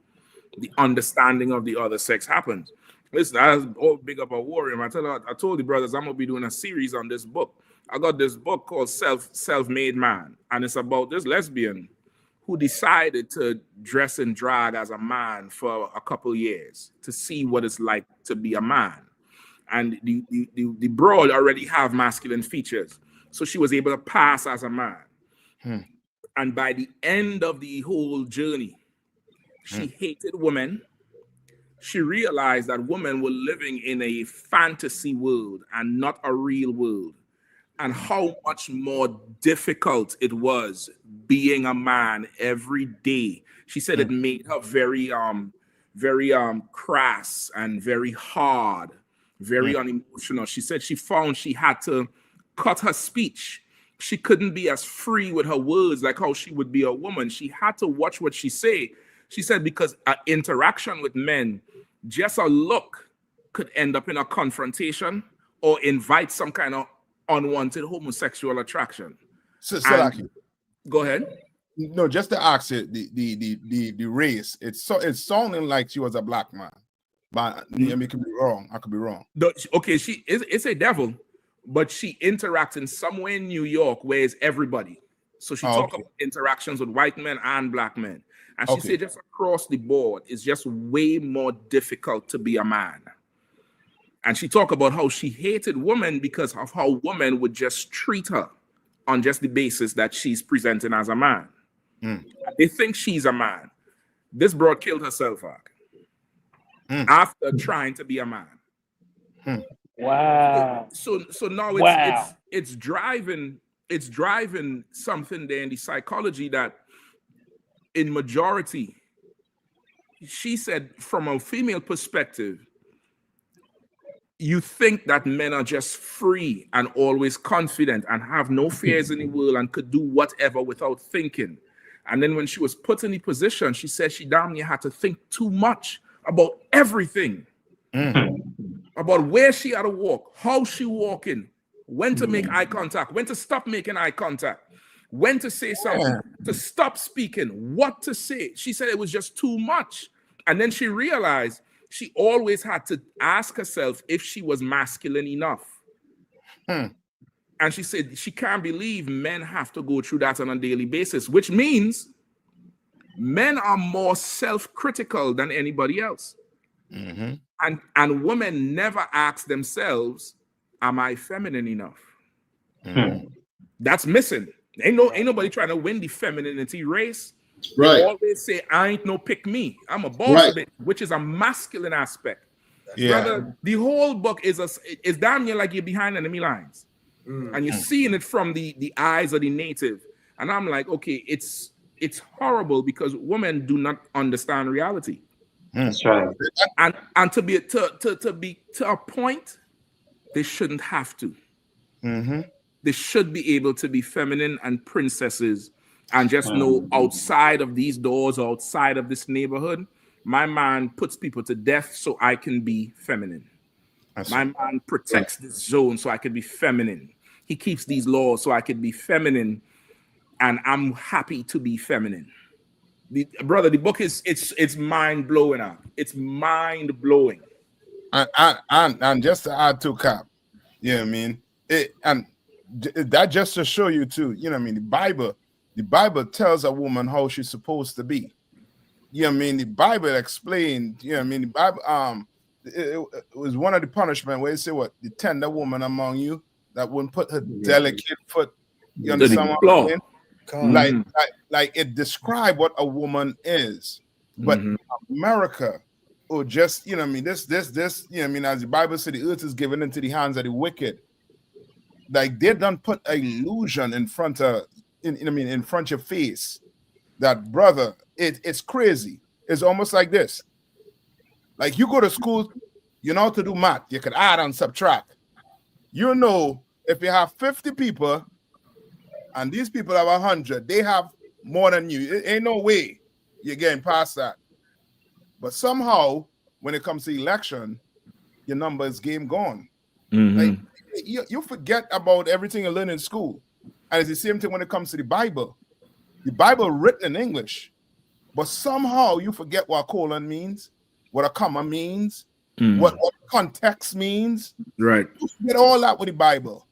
the understanding of the other sex happens. Listen, I was all big up a warrior. I told the brothers I'm gonna be doing a series on this book. I got this book called Self-Made Man, and it's about this lesbian who decided to dress and drag as a man for a couple years to see what it's like to be a man. And the broad already have masculine features, so she was able to pass as a man. And by the end of the whole journey, she hated women. She realized that women were living in a fantasy world and not a real world, and how much more difficult it was being a man every day. She said it made her very crass and very hard, very unemotional. She said she found she had to cut her speech. She couldn't be as free with her words like how she would be a woman. She had to watch what she say. She said because an interaction with men, just a look could end up in a confrontation or invite some kind of unwanted homosexual attraction. Go ahead. No, just to ask you the race. It's sounding like she was a black man, but I mean, it could be wrong. I could be wrong. Okay, it's a devil, but she interacts in somewhere in New York where it's everybody. So she talks about interactions with white men and black men, and she said just across the board, it's just way more difficult to be a man. And she talked about how she hated women because of how women would just treat her on just the basis that she's presenting as a man. They think she's a man. This broad killed herself after trying to be a man. Wow. So now it's driving something there in the psychology that in majority, she said from a female perspective, you think that men are just free and always confident and have no fears in the world and could do whatever without thinking. And then when she was put in the position, she said she damn near had to think too much about everything. about where she had to walk, how she walking, when to make eye contact, when to stop making eye contact, when to say something, to stop speaking, what to say. She said it was just too much. And then she realized she always had to ask herself if she was masculine enough. And she said she can't believe men have to go through that on a daily basis, which means men are more self-critical than anybody else. And women never ask themselves, am I feminine enough? That's missing. Ain't nobody trying to win the femininity race. Right. They always say, I ain't no pick me. I'm a boss bitch, which is a masculine aspect. Brother, the whole book is damn near like you're behind enemy lines. And you're seeing it from the eyes of the native. And I'm like, okay, it's horrible because women do not understand reality. That's right. And to be to a point, they shouldn't have to. They should be able to be feminine and princesses and just know outside of these doors, outside of this neighborhood, my man puts people to death so I can be feminine. My man protects this zone so I can be feminine. He keeps these laws so I can be feminine, and I'm happy to be feminine. Brother, the book it's mind blowing out. It's mind blowing. And just to add to Cap, you know what I mean? That just to show you too, you know what I mean? The Bible tells a woman how she's supposed to be. You know what I mean? The Bible explained, you know what I mean? The Bible, it was one of the punishment where it say what? The tender woman among you that wouldn't put her delicate foot, you understand what I'm saying? Like it described what a woman is. But America, just, you know what I mean, this, you know what I mean, as the Bible said, the earth is given into the hands of the wicked. Like they done put an illusion in front of, in front of your face. That brother, it's crazy. It's almost like this. Like you go to school, you know how to do math. You can add and subtract. You know, if you have 50 people and these people have 100, they have more than you. It ain't no way you're getting past that. But somehow, when it comes to election, your number is game gone. Like you forget about everything you learn in school. And it's the same thing when it comes to the Bible. The Bible written in English, but somehow you forget what a colon means, what a comma means, what context means. Right. You forget all that with the Bible.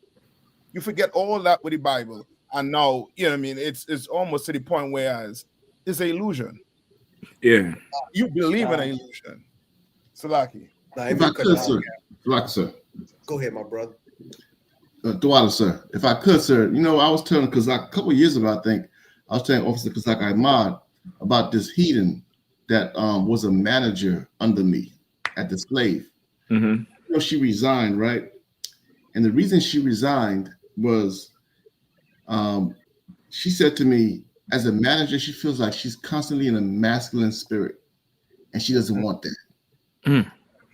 You forget all that with the Bible. And now, you know what I mean, it's almost to the point where it's an illusion. Yeah. You believe in an illusion. Salaki. If I could, sir. Salaki, sir. Go ahead, my brother. Dwala, sir. If I could, sir. You know, I was telling Kazak a couple of years ago, I think, I was telling Officer Kazak Ahmad about this heathen that was a manager under me at the slave. You know, she resigned, right? And the reason she resigned was she said to me, as a manager, she feels like she's constantly in a masculine spirit, and she doesn't want that.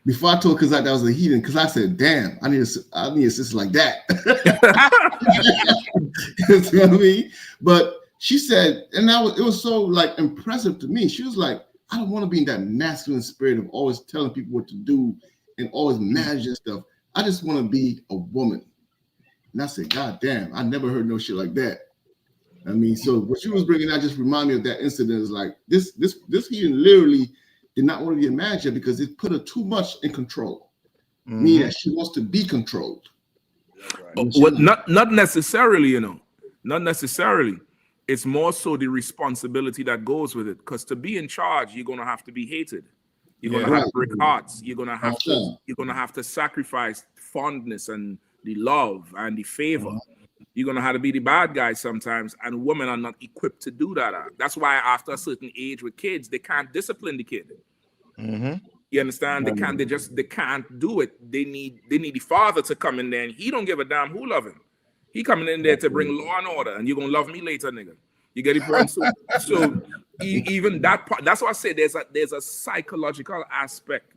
Before I told Kazak that was a heathen, because I said, damn, I need a sister like that. You know what I mean? But she said, and it was so like impressive to me. She was like, I don't want to be in that masculine spirit of always telling people what to do and always managing stuff. I just want to be a woman. And I said, God damn, I never heard no shit like that. I mean, so what she was bringing out just reminded me of that incident. Is like this heathen literally did not want to be a manager because it put her too much in control. Meaning that she wants to be controlled. Not necessarily, you know. Not necessarily. It's more so the responsibility that goes with it. Because to be in charge, you're gonna have to be hated. You're gonna have to break hearts. You're gonna have to sacrifice fondness and the love and the favor. You're gonna have to be the bad guy sometimes, and women are not equipped to do that. That's why after a certain age with kids, they can't discipline the kid. You understand? They can't do it. They need the father to come in there, and he don't give a damn who love him. He coming in there to bring law and order, and you're gonna love me later, nigga. You get it, bro? So even that part, that's why I say there's a psychological aspect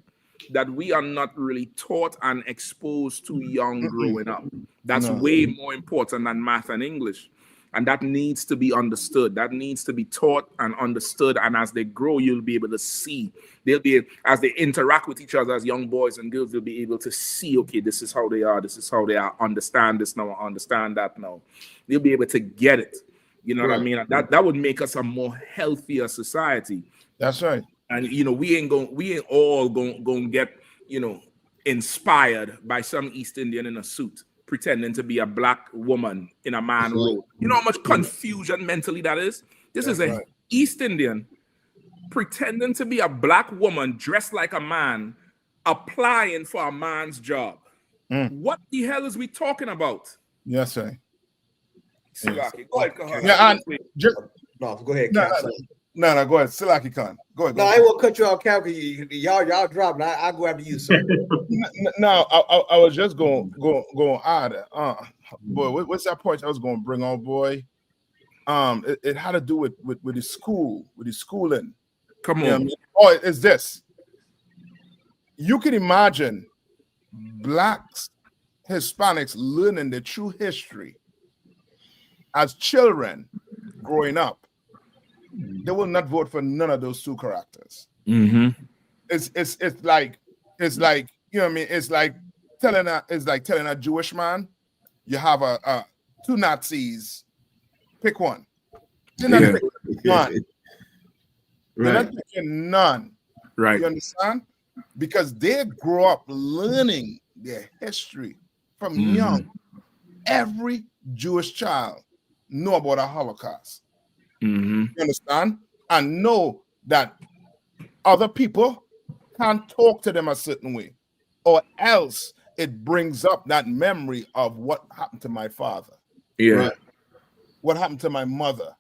that we are not really taught and exposed to young growing up. That's way more important than math and English. And that needs to be understood. That needs to be taught and understood. And as they grow, you'll be able to see. They'll be, as they interact with each other as young boys and girls, they'll be able to see, okay, this is how they are. This is how they are. Understand this now. Understand that now. They'll be able to get it. You know what I mean? That would make us a more healthier society. That's right. And we ain't all going to get, inspired by some East Indian in a suit pretending to be a black woman in a man role. You know how much confusion mentally that is? This is an East Indian pretending to be a black woman dressed like a man, applying for a man's job. What the hell is we talking about? Yes, sir. Silaki, go ahead, Kahan. No, go ahead, Cap. No, go ahead. Silaki Khan. Go ahead. No, I won't cut you off, Cap, because y'all dropping. I'll go after you, sir. No, I was just going add it. Boy, what's that point I was going to bring on, boy? It had to do with the school, with the schooling. Come on. You know what I mean? Oh, it's this. You can imagine blacks, Hispanics learning the true history as children growing up. They will not vote for none of those two characters. Mm-hmm. It's like you know what I mean. It's like telling a Jewish man, you have a two Nazis, pick one. You're not picking none. You're not picking none. Right. You understand? Because they grow up learning their history from young. Every Jewish child know about the Holocaust. You understand? And know that other people can't talk to them a certain way, or else it brings up that memory of what happened to my father. Yeah. Right? What happened to my mother.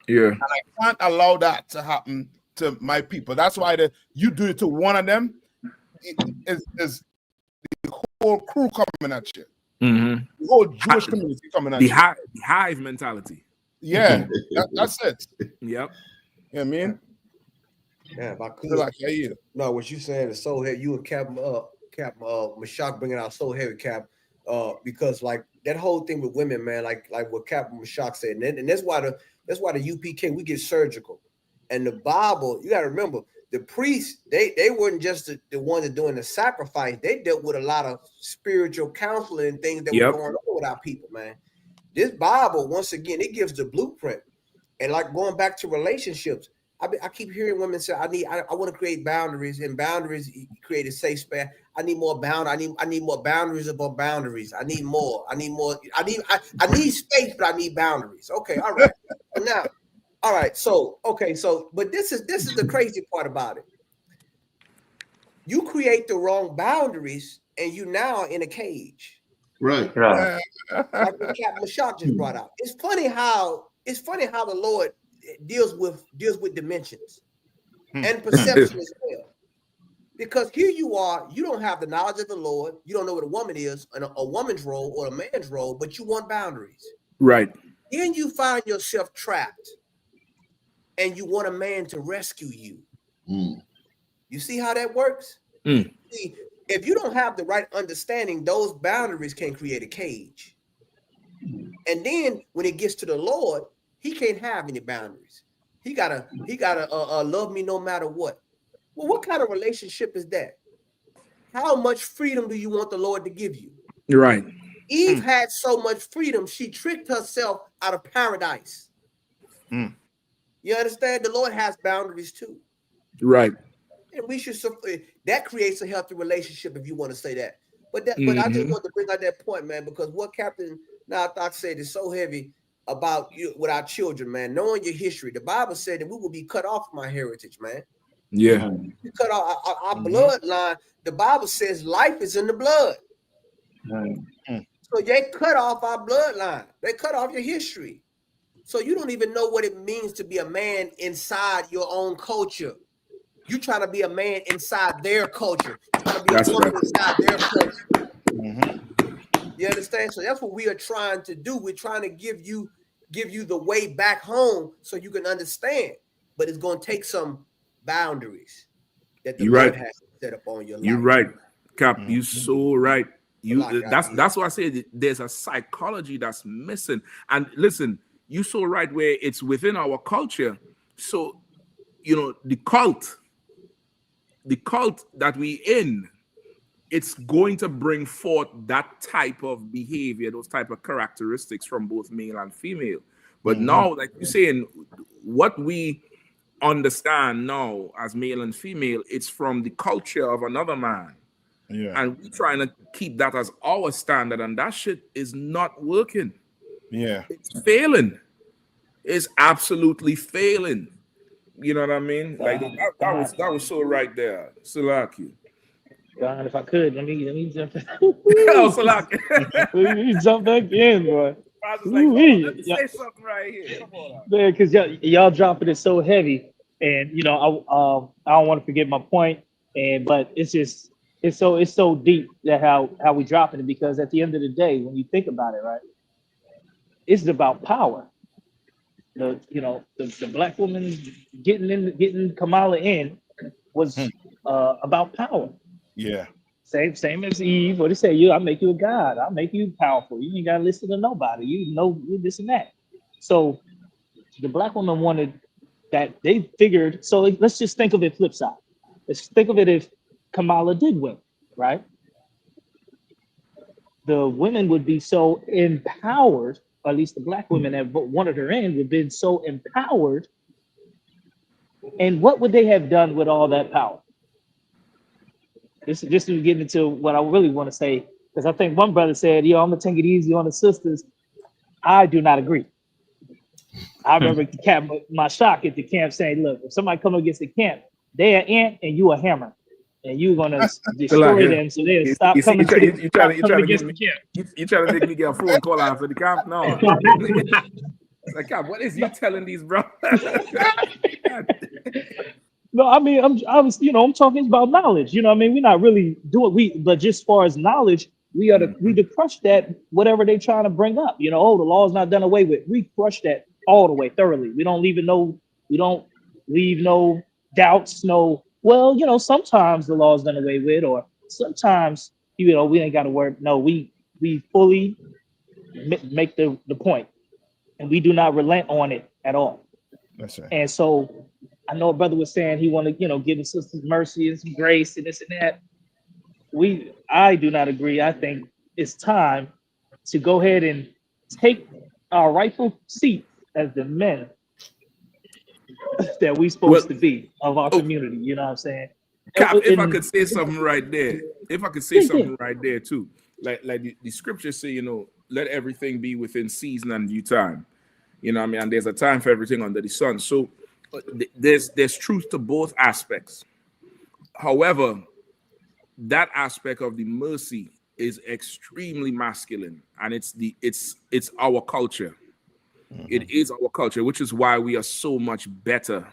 Yeah. And I can't allow that to happen to my people. That's why you do it to one of them, is the whole crew coming at you. The whole Jewish community coming at you. The hive mentality. Yeah, that's it. Yep. You know what I mean? Yeah, if I could. Like, yeah. No, what you saying is so heavy. You and Cap Mashak bringing out so heavy, Cap, because like that whole thing with women, man, like what Cap Mashak said, and that's why the UPK we get surgical, and the Bible. You got to remember the priests. They weren't just the ones that doing the sacrifice. They dealt with a lot of spiritual counseling and things that were going on with our people, man. This Bible, once again, it gives the blueprint. And like going back to relationships, I keep hearing women say, I want to create boundaries, and boundaries create a safe space. I need more boundaries. I need more boundaries above boundaries. I need more. I need space, but I need boundaries. Okay, all right. Now, all right. But this is the crazy part about it. You create the wrong boundaries, and you now in a cage. Right. Like what Captain Mashak just brought out. It's funny how the Lord deals with dimensions and perception as well. Because here you are, you don't have the knowledge of the Lord, you don't know what a woman is, a woman's role or a man's role, but you want boundaries. Right. Then you find yourself trapped, and you want a man to rescue you. You see how that works? See, if you don't have the right understanding, those boundaries can create a cage. And then when it gets to the Lord, he can't have any boundaries. He gotta love me no matter what. Well, what kind of relationship is that? How much freedom do you want the Lord to give you? Right. Eve had so much freedom, she tricked herself out of paradise. You understand? The Lord has boundaries too. Right. And we should, that creates a healthy relationship if you want to say that. But I just want to bring out that point, man, because what Captain Nathak said is so heavy about you with our children, man. Knowing your history. The Bible said that we will be cut off from our heritage, man. Yeah. We cut off our bloodline. The Bible says life is in the blood. So they cut off our bloodline. They cut off your history. So you don't even know what it means to be a man inside your own culture. You trying to be a man inside their culture. You trying to be a woman inside their culture. You understand? So that's what we are trying to do. We're trying to give you the way back home so you can understand. But it's going to take some boundaries that the Lord has set up on your life. You're right, Cap. You so right. That's why I said there's a psychology that's missing. And listen, you so right where it's within our culture. So, you know, the cult that we in, it's going to bring forth that type of behavior, those type of characteristics from both male and female. But now, like you're saying, what we understand now as male and female, it's from the culture of another man. Yeah. And we're trying to keep that as our standard, and that shit is not working. Yeah. It's failing. It's absolutely failing. You know what I mean? Like that was so right there. Salaki. God, if I could, let me jump. Oh, Salaki. Let me jump back in, bro. I was like, hold on, let me say something right here. Come on. Man, because y'all dropping it so heavy, and you know, I don't want to forget my point, but it's just it's so deep that how we dropping it, because at the end of the day, when you think about it, right, it's about power. The black woman getting Kamala in was about power. Yeah. Same as Eve. What they say, I'll make you a god. I'll make you powerful. You ain't gotta listen to nobody. You know this and that. So the black woman wanted that. They figured. So let's just think of it flip side. Let's think of it if Kamala did win, right? The women would be so empowered, or at least the black women that wanted her in would have been so empowered. And what would they have done with all that power? This is getting into what I really want to say, because I think one brother said, I'm gonna take it easy on the sisters. I do not agree. I remember my shock at the camp saying, look, if somebody come against the camp, they are ant and you a hammer. And you're gonna destroy them, so they'll stop coming to the camp. You trying to make me get a phone call after the camp? No. It's like, God, what is you telling these brothers? No, I mean, I'm talking about knowledge. You know what I mean? We're not really doing but just as far as knowledge, we to crush that, whatever they're trying to bring up. The law is not done away with. We crush that all the way thoroughly. We don't leave no doubts, sometimes the law is done away with, or sometimes, we ain't got to worry. No, we fully make the point, and we do not relent on it at all. That's right. And so I know a brother was saying he want to, give the sisters mercy and some grace and this and that. I do not agree. I think it's time to go ahead and take our rightful seat as the men that we supposed to be of our community. You know what I'm saying? Cap, if I could say something right there, right there too, like the scriptures say, let everything be within season and due time. You know what I mean? And there's a time for everything under the sun. So there's truth to both aspects. However, that aspect of the mercy is extremely masculine, and it's our culture. It is our culture, which is why we are so much better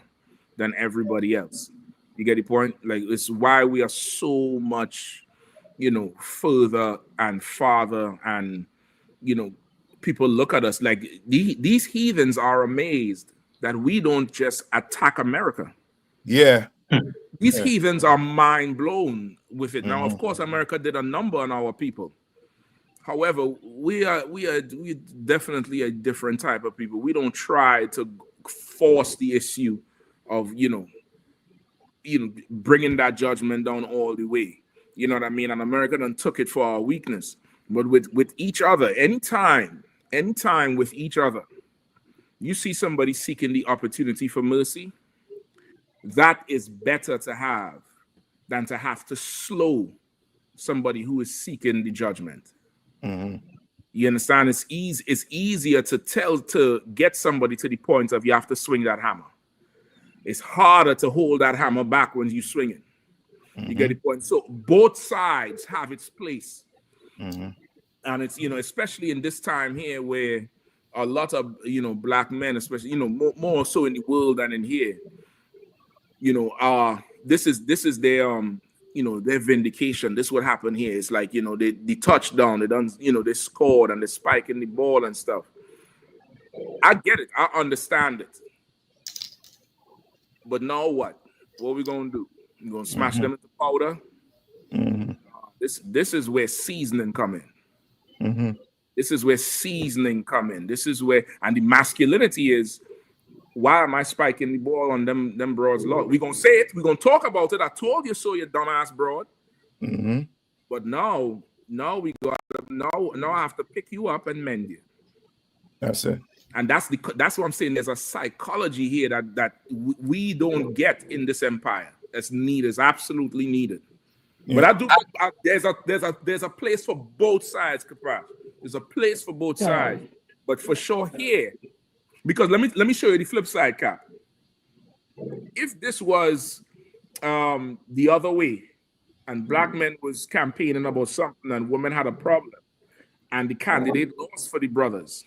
than everybody else. You get the point? Like, it's why we are so much, further and farther, and people look at us like these heathens are amazed that we don't just attack America. Yeah. These heathens are mind blown with it. Now, of course, America did a number on our people. However, we are definitely a different type of people. We don't try to force the issue of, bringing that judgment down all the way. You know what I mean? And America done took it for our weakness. But with each other, anytime with each other, you see somebody seeking the opportunity for mercy, that is better to have than to have to slow somebody who is seeking the judgment. You understand? It's easier to get somebody to the point of you have to swing that hammer. It's harder to hold that hammer back when you swing it. You get the point? So both sides have its place. And it's, especially in this time here where a lot of, black men, especially, more so in the world than in here, this is their, their vindication. This is what happened here. It's like, the touchdown, they done, they scored and they spike in the ball and stuff. I get it. I understand it. But now what? What are we going to do? We're going to smash them into powder? This is where seasoning come in. This is where seasoning come in. This is where, and the masculinity is, why am I spiking the ball on them broads? Lord, we gonna say it. We gonna talk about it. I told you so, you dumbass broad. Mm-hmm. But now we got now I have to pick you up and mend you. That's it. And that's what I'm saying. There's a psychology here that we don't get in this empire. That's needed. It's absolutely needed. Yeah. But there's a place for both sides, Kaprash. There's a place for both sides. But for sure here, because let me show you the flip side, Cap. If this was the other way, and black men was campaigning about something and women had a problem, and the candidate lost for the brothers,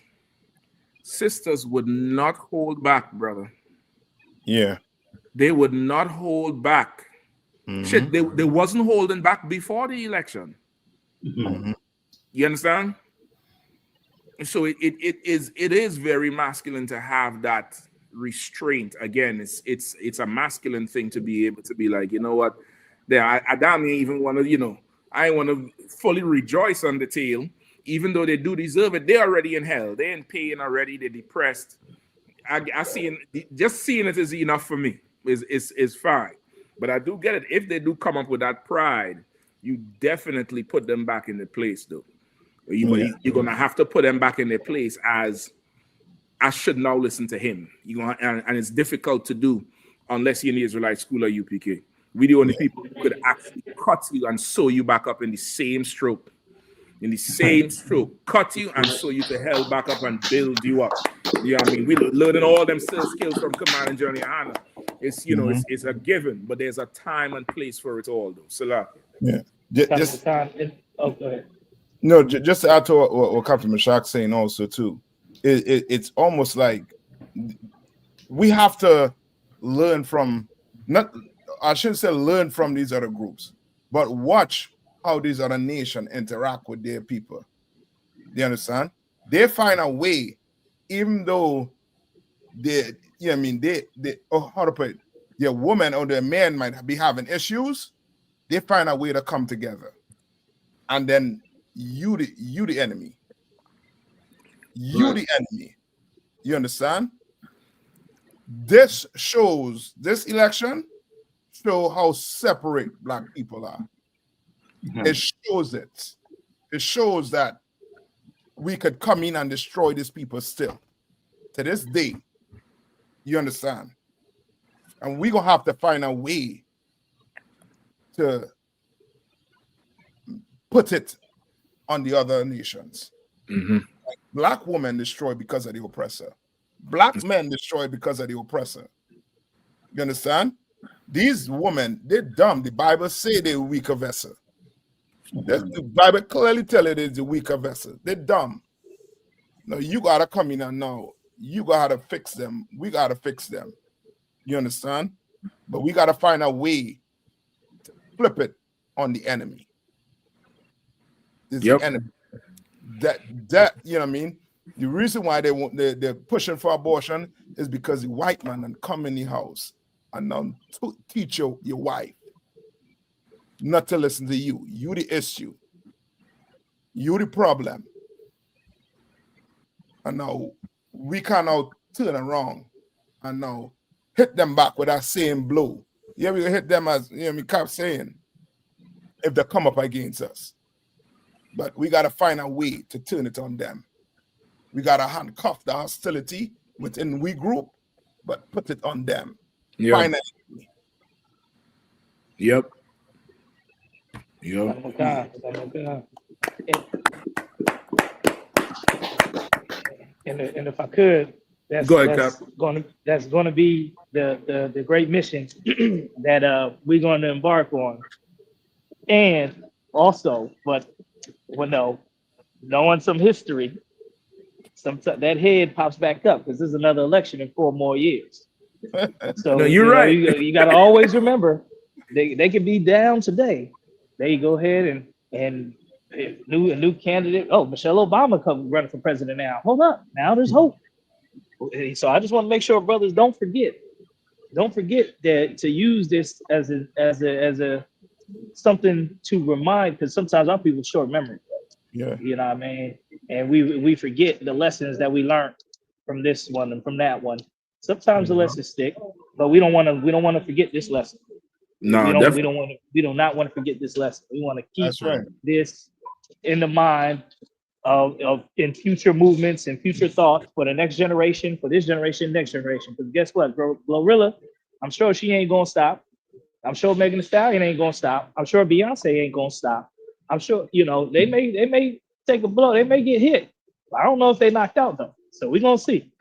sisters would not hold back, brother. Yeah. They would not hold back. Mm-hmm. Shit, they wasn't holding back before the election. Mm-hmm. You understand? So it is very masculine to have that restraint. Again, it's a masculine thing to be able to be like, you know what? There, I damn near even want to, I want to fully rejoice on the tail, even though they do deserve it. They're already in hell. They're in pain already. They're depressed. I see just seeing it is enough for me. Is fine. But I do get it. If they do come up with that pride, you definitely put them back in the place, though. You're gonna have to put them back in their place as I should now listen to him. And it's difficult to do unless you're in the Israelite school or UPK. We the only people who could actually cut you and sew you back up in the same stroke. In the same stroke, cut you and sew you to hell back up and build you up. You know what I mean? We're learning all them skills from Command and Journey Yahanna. It's it's a given, but there's a time and place for it all, though. Salah. Yeah. Go ahead. No, just to add to what Captain Meshach saying also too, it's almost like we have to learn from I shouldn't say learn from these other groups, but watch how these other nations interact with their people. Do you understand? They find a way, even though they how to put it, their woman or their man might be having issues, they find a way to come together. And then you the enemy. The enemy. You understand? This election show how separate black people are. Mm-hmm. It shows it. It shows that we could come in and destroy these people still. To this day. You understand? And we're going to have to find a way to put it on the other nations. Mm-hmm. Like black women destroyed because of the oppressor. Black men destroyed because of the oppressor. You understand? These women, they're dumb. The Bible say they're weaker vessel. The Bible clearly tell it is a weaker vessel. They're dumb. No, you got to come in and now. You got to fix them. We got to fix them. You understand? But we got to find a way to flip it on the enemy. It's the enemy. That you know what I mean? The reason why they're pushing for abortion is because the white man and come in the house and now teach your wife not to listen to you. You the issue. You the problem. And now we can now turn around and now hit them back with that same blow. Yeah, we hit them as kept saying if they come up against us. But we got to find a way to turn it on them. We got to handcuff the hostility within we group, but put it on them. Yep. Find it. Yep. And if I could, that's going to be the great mission that we're going to embark on. And also, knowing some history, that head pops back up because there's another election in 4 more years. So no, you're right. You got to always remember they could be down today. They go ahead and a new candidate. Oh, Michelle Obama running for president now. Hold up, now there's hope. So I just want to make sure, brothers, don't forget that to use this as a something to remind, because sometimes our people short memory. Yeah. You know what I mean? And we forget the lessons that we learned from this one and from that one. Sometimes the lessons stick, but we don't want to forget this lesson. No, We definitely. do not want to forget this lesson. We want to keep That's right. this in the mind of in future movements and future thought for the next generation, for this generation, next generation. Because guess what, Glorilla, I'm sure she ain't gonna stop. I'm sure Megan Thee Stallion ain't gonna stop. I'm sure Beyonce ain't gonna stop. I'm sure, you know, they may take a blow, they may get hit. I don't know if they knocked out though. So we're gonna see.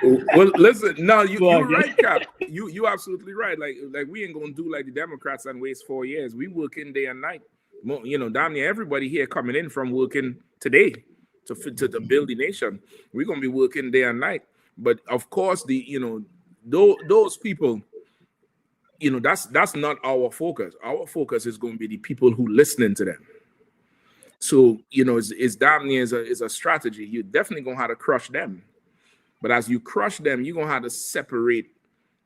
Well, listen, no, you're Okay. right, Cap. You absolutely right. Like we ain't gonna do like the Democrats and waste 4 years. We working day and night. You know, damn near everybody here coming in from working today to build the nation. We're gonna be working day and night. But of course, those people, you know, that's not our focus. Our focus is going to be the people who listening to them. So, you know, it's damn near is a strategy. You're definitely gonna have to crush them. But as you crush them, you're gonna have to separate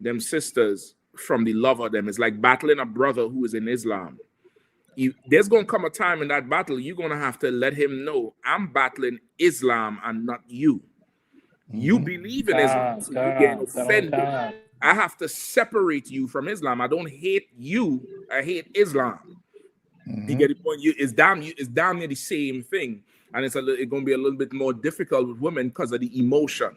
them sisters from the love of them. It's like battling a brother who is in Islam. There's gonna come a time in that battle, you're gonna have to let him know, I'm battling Islam and not you. You believe in Islam, so you're getting offended. I have to separate you from Islam. I don't hate you, I hate Islam. You get the point? It's damn near the same thing. And it's going to be a little bit more difficult with women because of the emotion.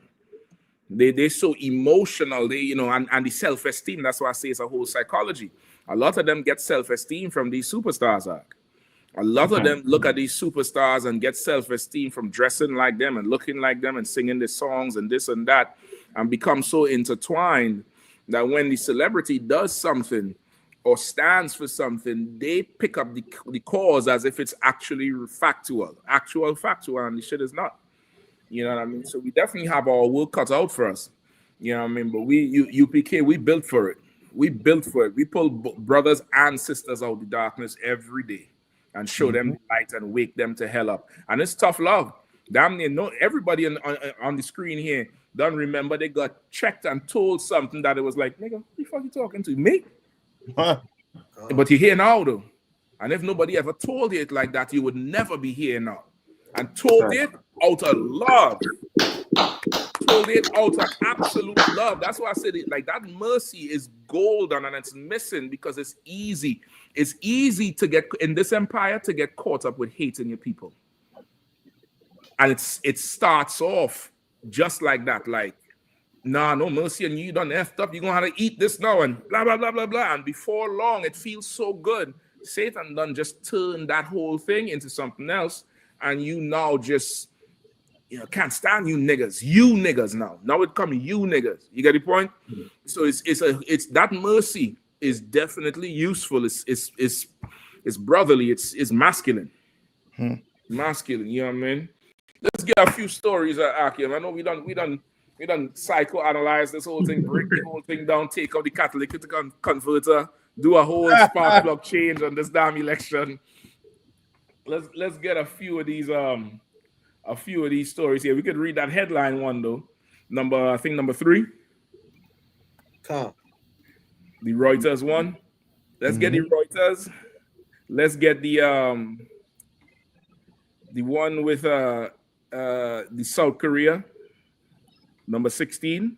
They're so emotional, and the self-esteem. That's why I say it's a whole psychology. A lot of them get self-esteem from these superstars. A lot of them look at these superstars and get self-esteem from dressing like them and looking like them and singing their songs and this and that, and become so intertwined that when the celebrity does something or stands for something, they pick up the cause as if it's actually factual, and the shit is not. You know what I mean? So we definitely have our work cut out for us. You know what I mean? But UPK, we built for it. We built for it. We pull brothers and sisters out of the darkness every day and show them the light and wake them to hell up. And it's tough love. Damn near everybody on the screen here don't remember they got checked and told something that it was like, nigga, who the fuck you talking to? Me? But you're here now, though. And if nobody ever told you it like that, you would never be here now. And told it out of love. Told it out of absolute love. That's why I said it. Like, that mercy is golden and it's missing because it's easy. It's easy to get in this empire to get caught up with hating your people. And it starts off just like that. Like, nah, no mercy, and you done effed up. You're going to have to eat this now and blah, blah, blah, blah, blah. And before long, it feels so good. Satan done just turned that whole thing into something else. And you now just, can't stand you niggas. You niggas now. Now it come you niggas. You get the point? So it's that mercy is definitely useful. It's brotherly. It's masculine. Masculine, you know what I mean? Let's get a few stories, Akim. I know we done psychoanalyze this whole thing, break the whole thing down, take out the catalytic converter, do a whole spark plug change on this damn election. Let's get a few of these stories here. We could read that headline one though. Number 3. Come. The Reuters one. Let's get the Reuters. Let's get the one with the South Korea. Number 16.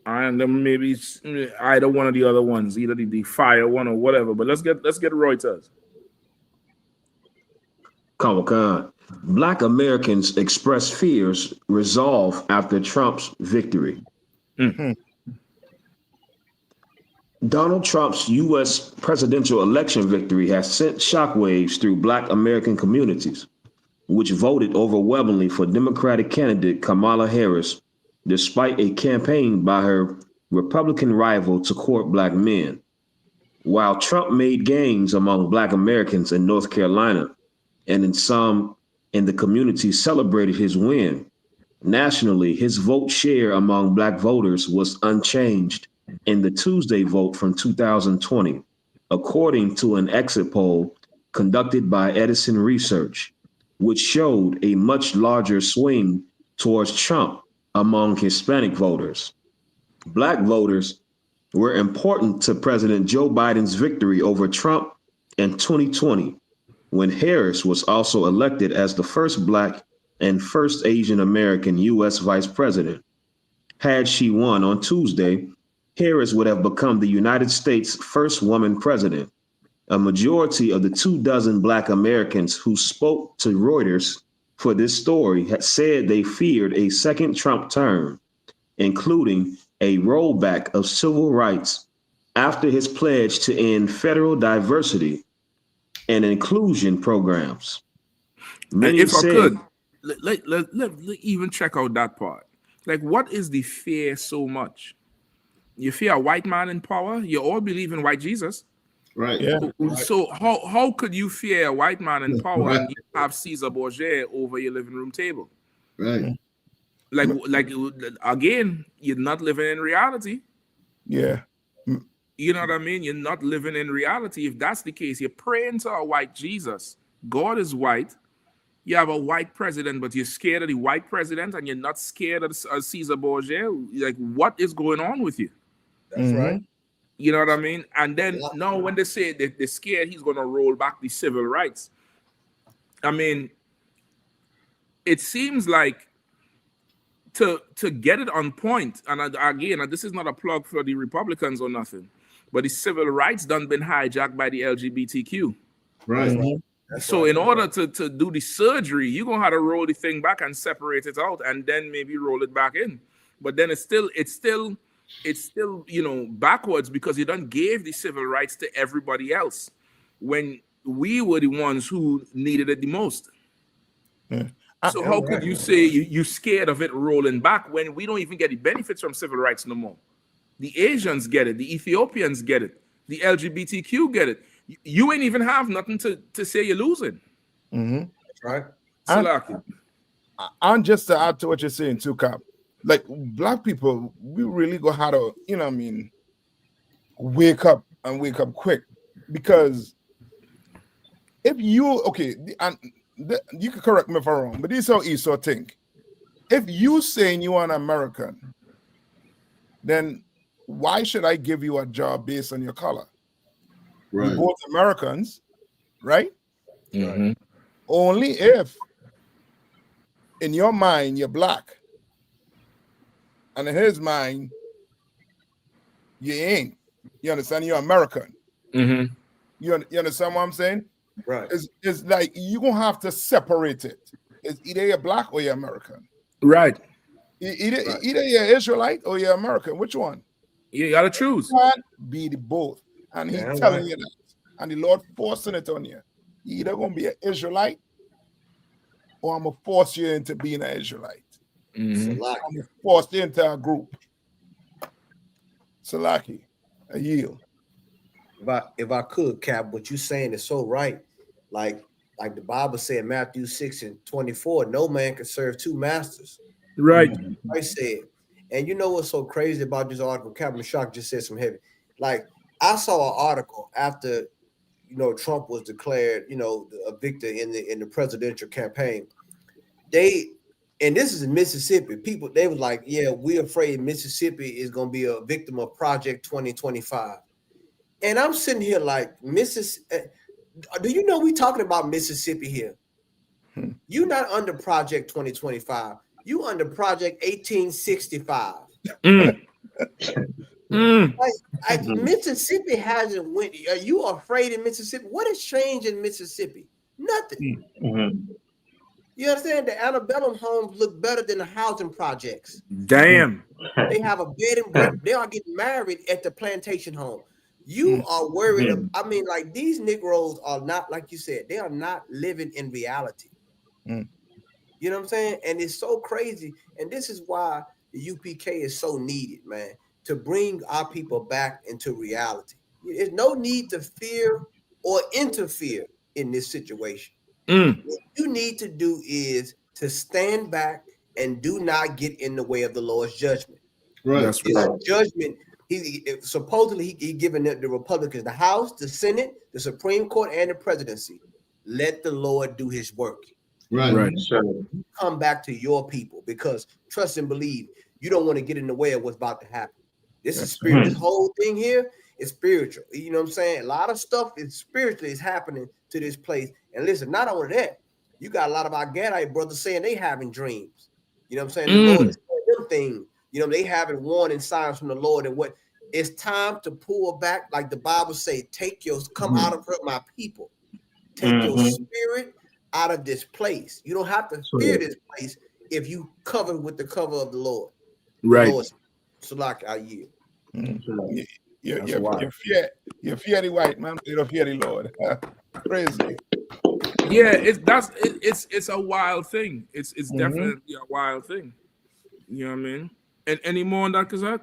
And then maybe either one of the other ones, either the fire one or whatever. But let's get Reuters. Comic-Con. Black Americans express fears resolve after Trump's victory. Donald Trump's U.S. presidential election victory has sent shockwaves through Black American communities, which voted overwhelmingly for Democratic candidate Kamala Harris, despite a campaign by her Republican rival to court Black men. While Trump made gains among Black Americans in North Carolina, and in some in the community celebrated his win, nationally, his vote share among Black voters was unchanged in the Tuesday vote from 2020, according to an exit poll conducted by Edison Research, which showed a much larger swing towards Trump among Hispanic voters. Black voters were important to President Joe Biden's victory over Trump in 2020, when Harris was also elected as the first Black and first Asian American U.S. Vice President. Had she won on Tuesday, Harris would have become the United States' first woman president. A majority of the 24 Black Americans who spoke to Reuters for this story had said they feared a second Trump term, including a rollback of civil rights after his pledge to end federal diversity and inclusion programs. Many If I said, could, let even check out that part. Like, what is the fear so much? You fear a white man in power? You all believe in white Jesus. Right. Yeah. So how could you fear a white man in power and you have Caesar Borgia over your living room table? Right. Like again, you're not living in reality. Yeah. You know what I mean? You're not living in reality. If that's the case, you're praying to a white Jesus. God is white. You have a white president, but you're scared of the white president and you're not scared of Caesar Borgia. Like, what is going on with you? That's right. You know what I mean? And then now when they say they're scared he's going to roll back the civil rights, I mean, it seems like to get it on point, and again, this is not a plug for the Republicans or nothing, but the civil rights done been hijacked by the LGBTQ. Right. So in order to do the surgery, you're gonna have to roll the thing back and separate it out, and then maybe roll it back in. But then it's still backwards, because you done gave the civil rights to everybody else when we were the ones who needed it the most. So how could you say you scared of it rolling back when we don't even get the benefits from civil rights no more? The Asians get it, the Ethiopians get it, the LGBTQ get it. You ain't even have nothing to say you're losing. That's right. And just to add to what you're saying too, Cap, like Black people, we really go how to, wake up quick, because if you you can correct me if I'm wrong, but this is how Esau think. If you saying you are an American, then why should I give you a job based on your color? Right. We're both Americans, right? Mm-hmm. Only if in your mind you're Black, and in his mind you ain't. You understand? You're American. Mm-hmm. You understand what I'm saying? Right. It's like you're gonna have to separate it. It's either you're Black or you're American. Right. Either you're Israelite or you're American. Which one? You gotta choose. You can't be the both. And he's telling you that. And the Lord forcing it on you. You're either gonna be an Israelite, or I'm gonna force you into being an Israelite. Mm-hmm. I'm gonna force you into a group. Salaki, I yield. If I could, Cap, what you saying is so right. Like the Bible said, Matthew 6:24, no man can serve two masters. Right. I said, and you know what's so crazy about this article? Captain Shock just said some heavy. Like, I saw an article after Trump was declared a victor in the presidential campaign. And this is in Mississippi. People, they was like, yeah, we're afraid Mississippi is gonna be a victim of Project 2025. And I'm sitting here like, do you know we talking about Mississippi here? You're not under Project 2025. You under Project 1865. Mississippi hasn't went. Are you afraid in Mississippi? What has changed in Mississippi? Nothing. You understand? The antebellum homes look better than the housing projects. Damn. They have a bed and breakfast. They are getting married at the plantation home. You are worried. I mean, like, these Negroes are not, like you said, they are not living in reality. You know what I'm saying? And it's so crazy. And this is why the UPK is so needed, man, to bring our people back into reality. There's no need to fear or interfere in this situation. What you need to do is to stand back and do not get in the way of the Lord's judgment. Right. That's right. Judgment. He supposedly given the Republicans the House, the Senate, the Supreme Court, and the presidency. Let the Lord do his work. Right. Come back to your people, because trust and believe, you don't want to get in the way of what's about to happen. This is spirit. This whole thing here is spiritual. You know what I'm saying? A lot of stuff is spiritually is happening to this place. And listen, not only that, you got a lot of our Gadite brothers saying they having dreams. You know what I'm saying? The Lord is saying them things. You know, they having warning signs from the Lord. And what it's time to pull back, like the Bible say, come out of her, my people. Take your spirit out of this place. You don't have to fear this place if you cover with the cover of the Lord. Right. So like I yield. You fear the white man, you don't fear the Lord. Crazy. Yeah, it's a wild thing. It's definitely a wild thing. You know what I mean? And any more on that, Kazak?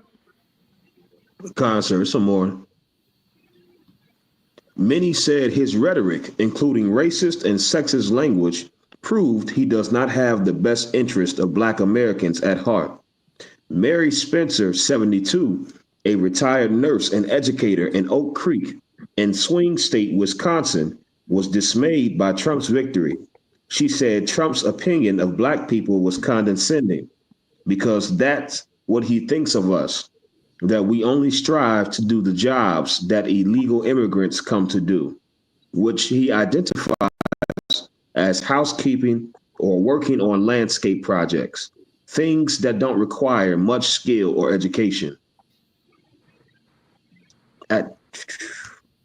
Concert, some more. Many said his rhetoric, including racist and sexist language, proved he does not have the best interest of Black Americans at heart. Mary Spencer, 72, a retired nurse and educator in Oak Creek in Swing State, Wisconsin, was dismayed by Trump's victory. She said Trump's opinion of Black people was condescending because that's what he thinks of us, that we only strive to do the jobs that illegal immigrants come to do, which he identifies as housekeeping or working on landscape projects, things that don't require much skill or education. At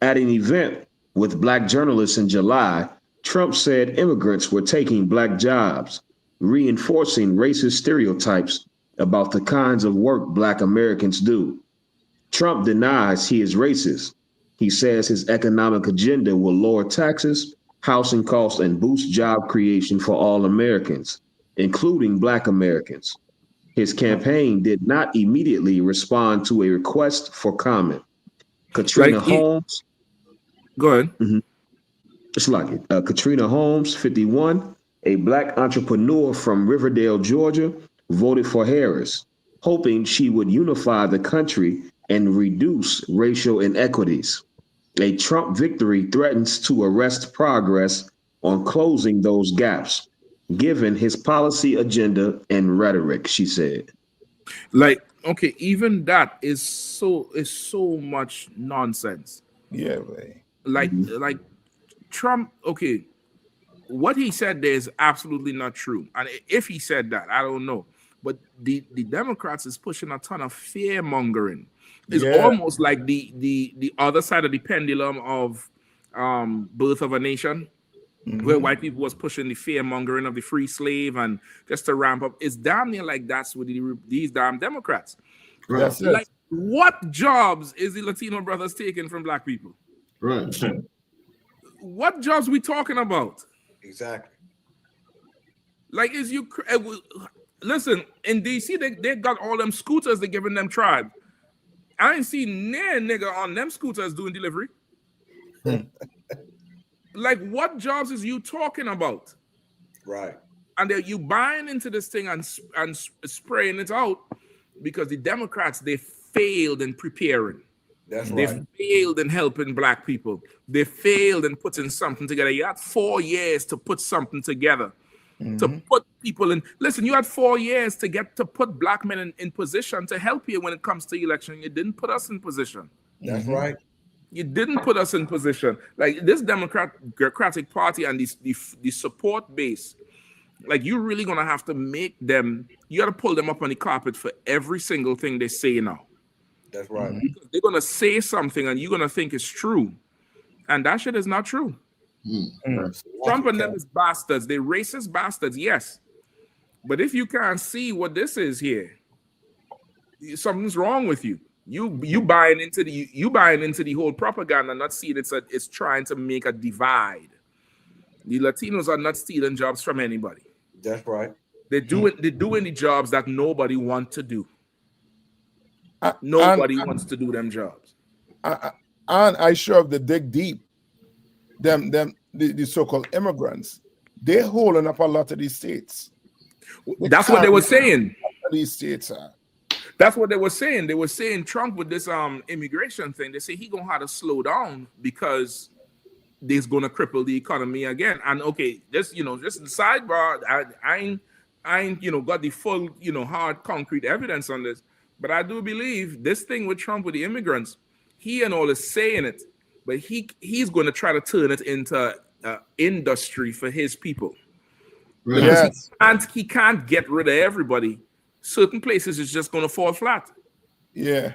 an event with Black journalists in July, Trump said immigrants were taking Black jobs, reinforcing racist stereotypes about the kinds of work Black Americans do. Trump denies he is racist. He says his economic agenda will lower taxes, housing costs, and boost job creation for all Americans, including Black Americans. His campaign did not immediately respond to a request for comment. Katrina Holmes. Go ahead. It's like it. Katrina Holmes, 51, a Black entrepreneur from Riverdale, Georgia, voted for Harris, hoping she would unify the country and reduce racial inequities. A Trump victory threatens to arrest progress on closing those gaps, given his policy agenda and rhetoric, she said. Like, okay, even that is so much nonsense. Yeah, man. Like Trump, okay, what he said there is absolutely not true. And if he said that, I don't know. But the Democrats is pushing a ton of fear mongering. It's almost like the other side of the pendulum of Birth of a Nation, where white people was pushing the fear mongering of the free slave and just to ramp up. It's damn near like that's with these damn Democrats. Right. Like, what jobs is the Latino brothers taking from Black people? Right. What jobs we talking about? Exactly. Like, is you listen, in DC they got all them scooters they giving them tribe. I ain't seen near nigga on them scooters doing delivery. Like, what jobs is you talking about? Right. And you buying into this thing and spraying it out because the Democrats, they failed in preparing. They failed in helping Black people. They failed in putting something together. You had 4 years to put something together, to put people in. Listen, you had 4 years to put Black men in position to help you when it comes to election. You didn't put us in position. That's right. You didn't put us in position. Like, this Democratic Party and the support base, like, you're really gonna have to make them. You got to pull them up on the carpet for every single thing they say now. That's right. Because they're gonna say something and you're gonna think it's true, and that shit is not true. Trump and them is bastards. They racist bastards, yes. But if you can't see what this is here, something's wrong with you. You buying into the whole propaganda, not seeing it's trying to make a divide. The Latinos are not stealing jobs from anybody. That's right. They're doing the jobs that nobody wants to do. Nobody wants to do them jobs. And I sure of the dig deep, the so-called immigrants, they're holding up a lot of these states. That's what they were saying. These states are. That's what they were saying. They were saying Trump with this immigration thing. They say he gonna have to slow down because this gonna cripple the economy again. And okay, just the sidebar. I ain't got the full hard concrete evidence on this. But I do believe this thing with Trump with the immigrants, he and all is saying it, but he's going to try to turn it into industry for his people. Right. Because he can't get rid of everybody. Certain places is just going to fall flat. Yeah.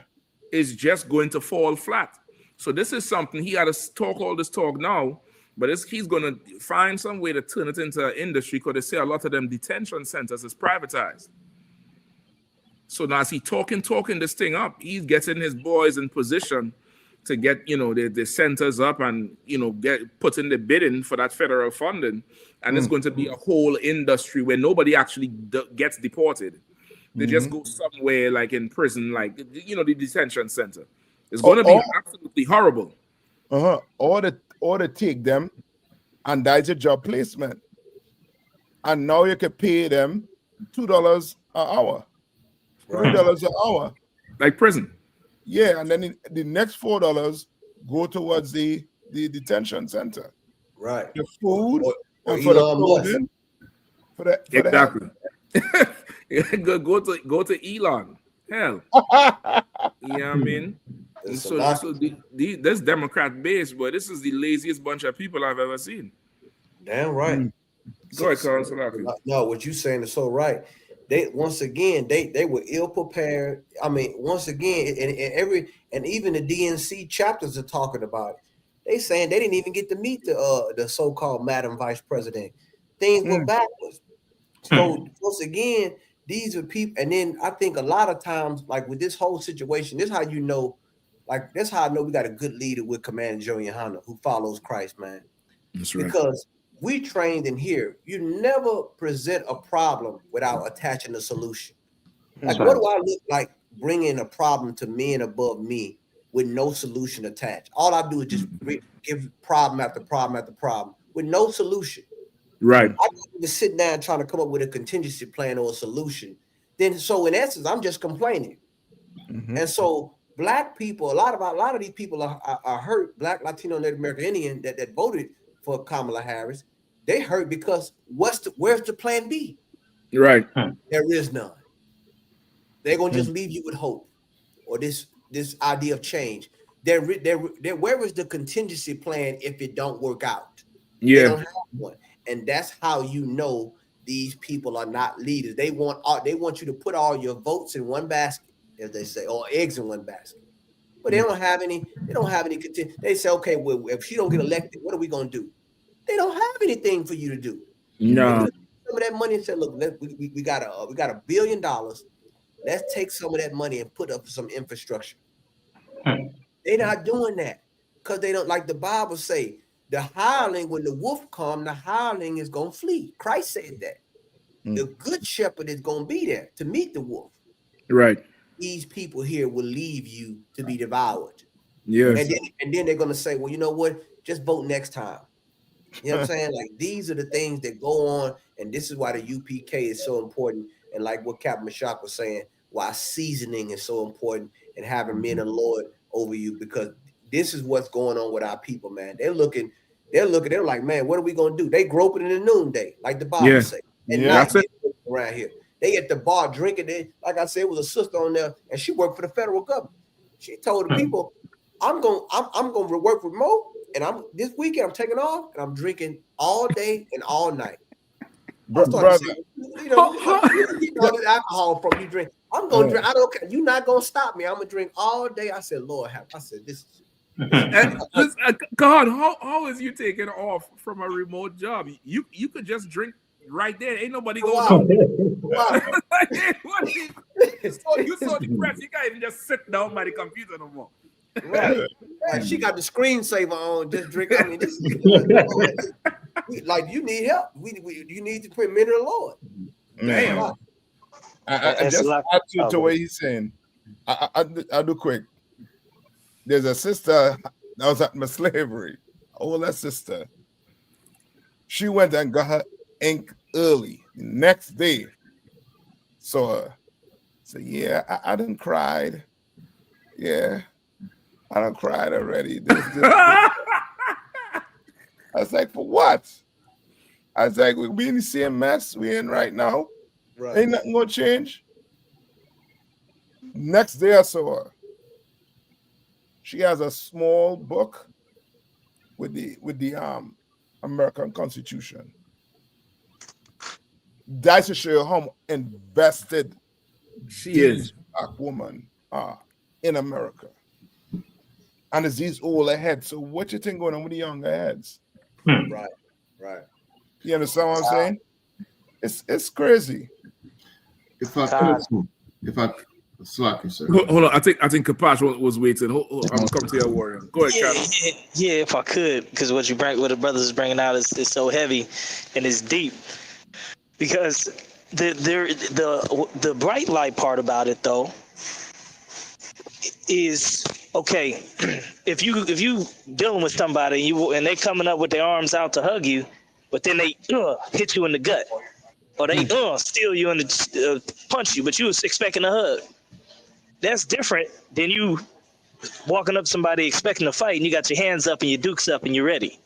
It's just going to fall flat. So this is something he got to talk all this talk now, but he's going to find some way to turn it into an industry because they say a lot of them detention centers is privatized. So now as he talking this thing up, he's getting his boys in position to get, the centers up and, get put in the bidding for that federal funding. And it's going to be a whole industry where nobody actually gets deported. They just go somewhere like in prison, like, the detention center. It's going to be absolutely horrible. Or to take them and that's a job placement. And now you can pay them $2 an hour, $3 an hour. Like prison. Yeah, and then the next $4 go towards the detention center. Right. The food or and for the Elon Musk. clothing. For Exactly. go to Elon. Hell. You know what I mean? So this Democrat base, but this is the laziest bunch of people I've ever seen. Damn right. Go ahead, Carl. No, what you're saying is so right. They once again they were ill prepared. I mean, once again, and even the DNC chapters are talking about it. They saying they didn't even get to meet the so-called Madam Vice President. Things were backwards. So once again, these are people, and then I think a lot of times, like with this whole situation, this is how you know, like that's how I know we got a good leader with Commander Joe Yahanna who follows Christ, man. That's right. Because we trained in here, you never present a problem without attaching a solution. Like, what do I look like bringing a problem to men above me with no solution attached? All I do is just give problem after problem after problem with no solution. Right. I don't even sit down trying to come up with a contingency plan or a solution. Then, so in essence, I'm just complaining. And so, black people, a lot of these people are hurt. Black, Latino, Native American, Indian that voted for Kamala Harris, they hurt because where's the plan B? Right. There is none. They're gonna just leave you with hope or this idea of change. Where is the contingency plan if it don't work out? Yeah. They don't have one. And that's how you know these people are not leaders. They want you to put all your votes in one basket, as they say, or eggs in one basket. But they don't have any. They don't have any. They say, okay, well, if she don't get elected, what are we gonna do? They don't have anything for you to do. No. Some of that money and say, look, we got $1 billion. Let's take some of that money and put up some infrastructure. They're not doing that because they don't, like the Bible say, the hireling, when the wolf come, the hireling is going to flee. Christ said that. The good shepherd is going to be there to meet the wolf. Right. These people here will leave you to be devoured. Yes. And then they're going to say, well, you know what? Just vote next time. You know what I'm saying? Like, these are the things that go on, and this is why the UPK is so important. And like what Captain Mashak was saying, why seasoning is so important and having men and Lord over you, because this is what's going on with our people, man. They're like, man, what are we gonna do? They groping in the noonday, like the Bible say. And that's it. Around here, they at the bar drinking. Like I said, it was a sister on there, and she worked for the federal government. She told the people, I'm gonna work remote, and this weekend I'm taking off, and I'm drinking all day and all night. Brother, You know this alcohol from you drink. I'm gonna drink. I don't care. You're not gonna stop me. I'm gonna drink all day. I said, Lord, I said this. God, how is you taking off from a remote job? You could just drink right there. Ain't nobody going. You so depressed. You can't even just sit down by the computer no more. Right. Like she got the screensaver on. Just drink. I mean, this is like you need help. You need to put men in the Lord. Damn. I just add to what he's saying. I'll do quick. There's a sister that was at my slavery, older sister. She went and got her ink early, next day. So yeah, I done cried. Yeah, I done cried already. This. I was like, for what? I was like, we in the same mess we in right now. Right. Ain't nothing gonna change. Next day I saw her. She has a small book with the American Constitution. That's to show you how invested she these is. black women are in America. And it's these older heads. So what you think going on with the younger heads? Right. You understand what I'm saying? It's crazy. If I could, slack you, sir. Hold on, I think Kapash was waiting. Hold, I'm gonna come to your warrior. Go ahead, Captain. Yeah, if I could, because what the brothers is bringing out is so heavy and it's deep. Because the bright light part about it though is okay. If you dealing with somebody and they coming up with their arms out to hug you, but then they hit you in the gut, or they steal you and punch you, but you was expecting a hug. That's different than you walking up to somebody expecting a fight and you got your hands up and your dukes up and you're ready.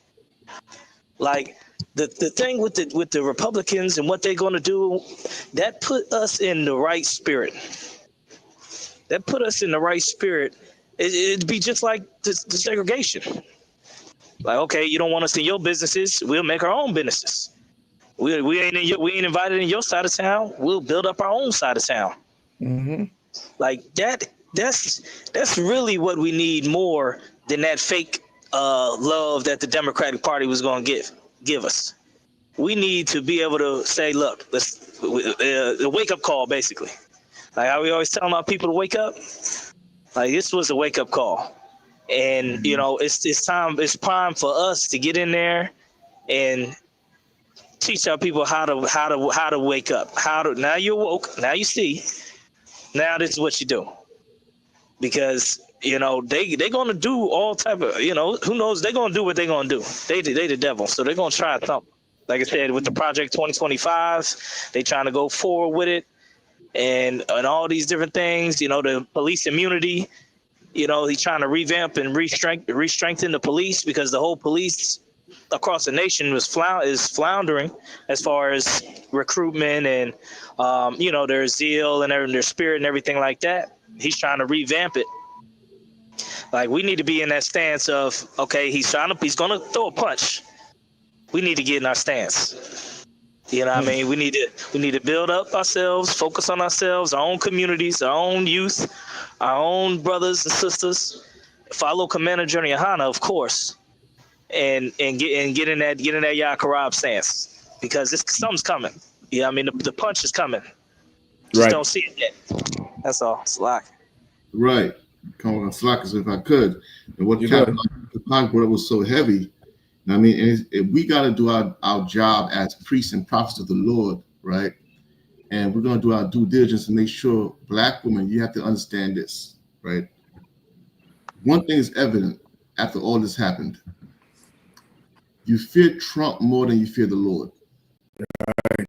Like the thing with the Republicans and what they're going to do, that put us in the right spirit. It'd be just like the segregation. Like, okay, you don't want us in your businesses, we'll make our own businesses. We ain't invited in your side of town, we'll build up our own side of town. Mm-hmm. Like that's really what we need more than that fake love that the Democratic Party was going to give us. We need to be able to say, look, let's the wake up call, basically. Like how we always tell our people to wake up. Like this was a wake up call, and it's prime for us to get in there and teach our people how to wake up. Now you're woke, now you see, now this is what you do. Because they're gonna do all type of who knows, they're gonna do what they're gonna do. They the devil, so they're gonna try something. Like I said, with the Project 2025, they trying to go forward with it, and all these different things. The police immunity. He's trying to revamp and re-strengthen the police, because the whole police across the nation is floundering as far as recruitment and their zeal and their spirit and everything like that. He's trying to revamp it. Like we need to be in that stance of, okay, he's gonna throw a punch. We need to get in our stance. What I mean? We need to build up ourselves, focus on ourselves, our own communities, our own youth, our own brothers and sisters. Follow Commander General Yahanna, of course, and get in that Yakarab stance, because something's coming. The punch is coming. Just don't see it yet. That's all. Slack. Right. Come on, slack us if I could. And what Captain brought was so heavy. I mean, we got to do our job as priests and prophets of the Lord, right? And we're going to do our due diligence to make sure black women, you have to understand this, right? One thing is evident after all this happened. You fear Trump more than you fear the Lord. Right.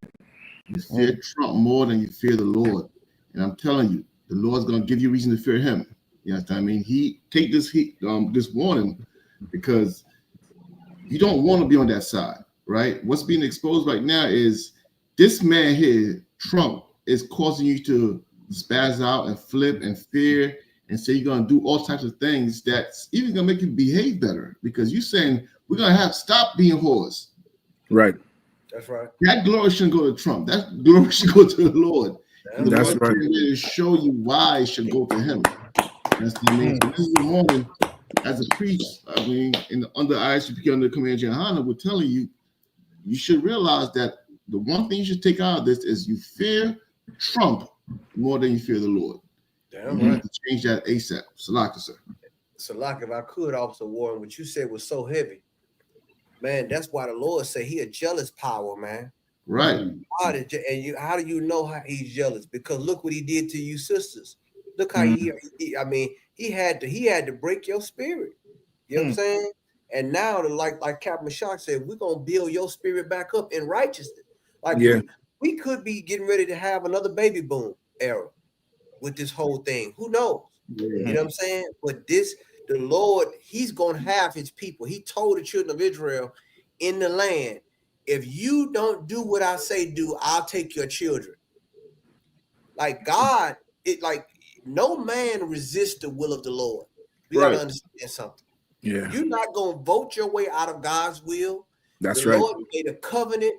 You fear Trump more than you fear the Lord. And I'm telling you, the Lord's going to give you reason to fear him. You know what I mean? Take this warning, because you don't want to be on that side, right? What's being exposed right now is this man here, Trump, is causing you to spaz out and flip and fear and say you're going to do all types of things that's even going to make you behave better, because you're saying we're going to stop being whores. Right. That's right. That glory shouldn't go to Trump. That glory should go to the Lord. And the That's Lord right. to show you why it should go to him. That's what I mean. So this is the morning, as a priest, under ISUPK, under Commander Yahanna, we're telling you, you should realize that the one thing you should take out of this is you fear Trump more than you fear the Lord. Damn You right. need to change that ASAP. Salaka, sir. Salaka, if I could, Officer Warren, what you said was so heavy. Man, that's why the Lord said he a jealous power, man. Right. How do you know how he's jealous? Because look what he did to you sisters. Look how he had to break your spirit. You know what I'm saying? And now, like Captain Shock said, we're gonna build your spirit back up in righteousness. Like we could be getting ready to have another baby boom era with this whole thing. Who knows? You know what I'm saying? But the Lord, he's gonna have his people. He told the children of Israel in the land, if you don't do what I say do, I'll take your children. Like God, no man resists the will of the Lord. We got to understand something. Yeah. You're not going to vote your way out of God's will. That's the right. Lord made a covenant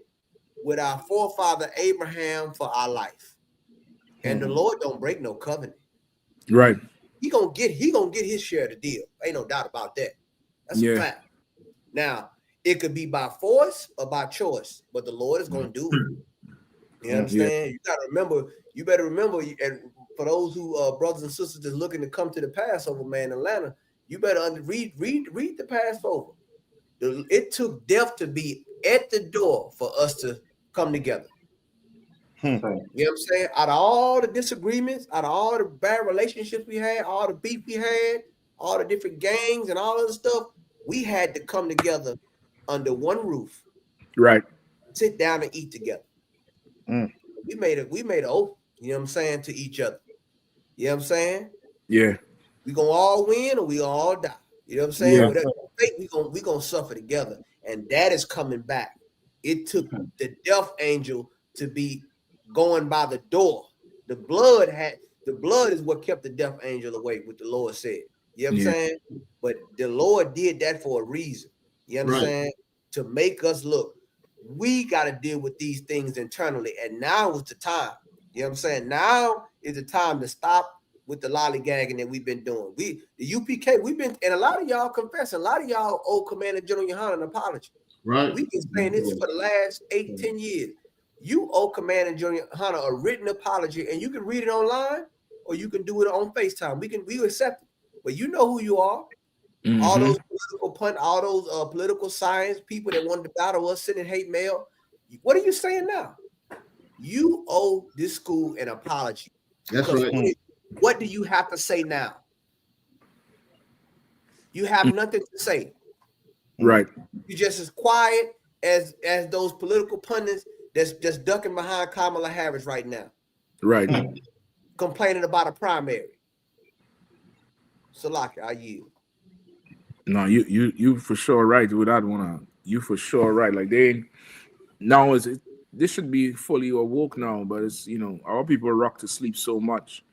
with our forefather Abraham for our life. And the Lord don't break no covenant. Right. He gonna get his share of the deal. Ain't no doubt about that. That's a fact. Now, it could be by force or by choice, but the Lord is gonna do it. You understand? You gotta remember, you better remember, and for those who brothers and sisters that's looking to come to the Passover, man, Atlanta, you better read the Passover. It took death to be at the door for us to come together. You know what I'm saying? Out of all the disagreements, out of all the bad relationships we had, all the beef we had, all the different gangs and all of the stuff, we had to come together under one roof. Right. Sit down and eat together. We made an oath, you know what I'm saying, to each other. You know what I'm saying? Yeah. We gonna all win or we gonna all die. You know what I'm saying? Whatever we gonna suffer together. And that is coming back. It took the death angel to be going by the door. The blood is what kept the death angel away, what the Lord said. You know what I'm saying? But the Lord did that for a reason. You understand? To make us look. We got to deal with these things internally. And now is the time. You know what I'm saying? Now is the time to stop with the lollygagging that we've been doing. The UPK, we've been, and a lot of y'all confess, a lot of y'all owe Commander General Yahanna an apology. Right. We've been saying this for the last 8-10 years. You owe Commander General Yahanna a written apology, and you can read it online or you can do it on FaceTime. We accept it. But you know who you are. All those political science people that wanted to battle us, sending hate mail. What are you saying now? You owe this school an apology. That's right. What do you have to say now? You have nothing to say. Right. You're just as quiet as those political pundits that's just ducking behind Kamala Harris right now. Right. Complaining about a primary. Salaki, I yield. No, you for sure right with that one. You for sure right. Like this should be fully awoke now, but it's our people rock to sleep so much.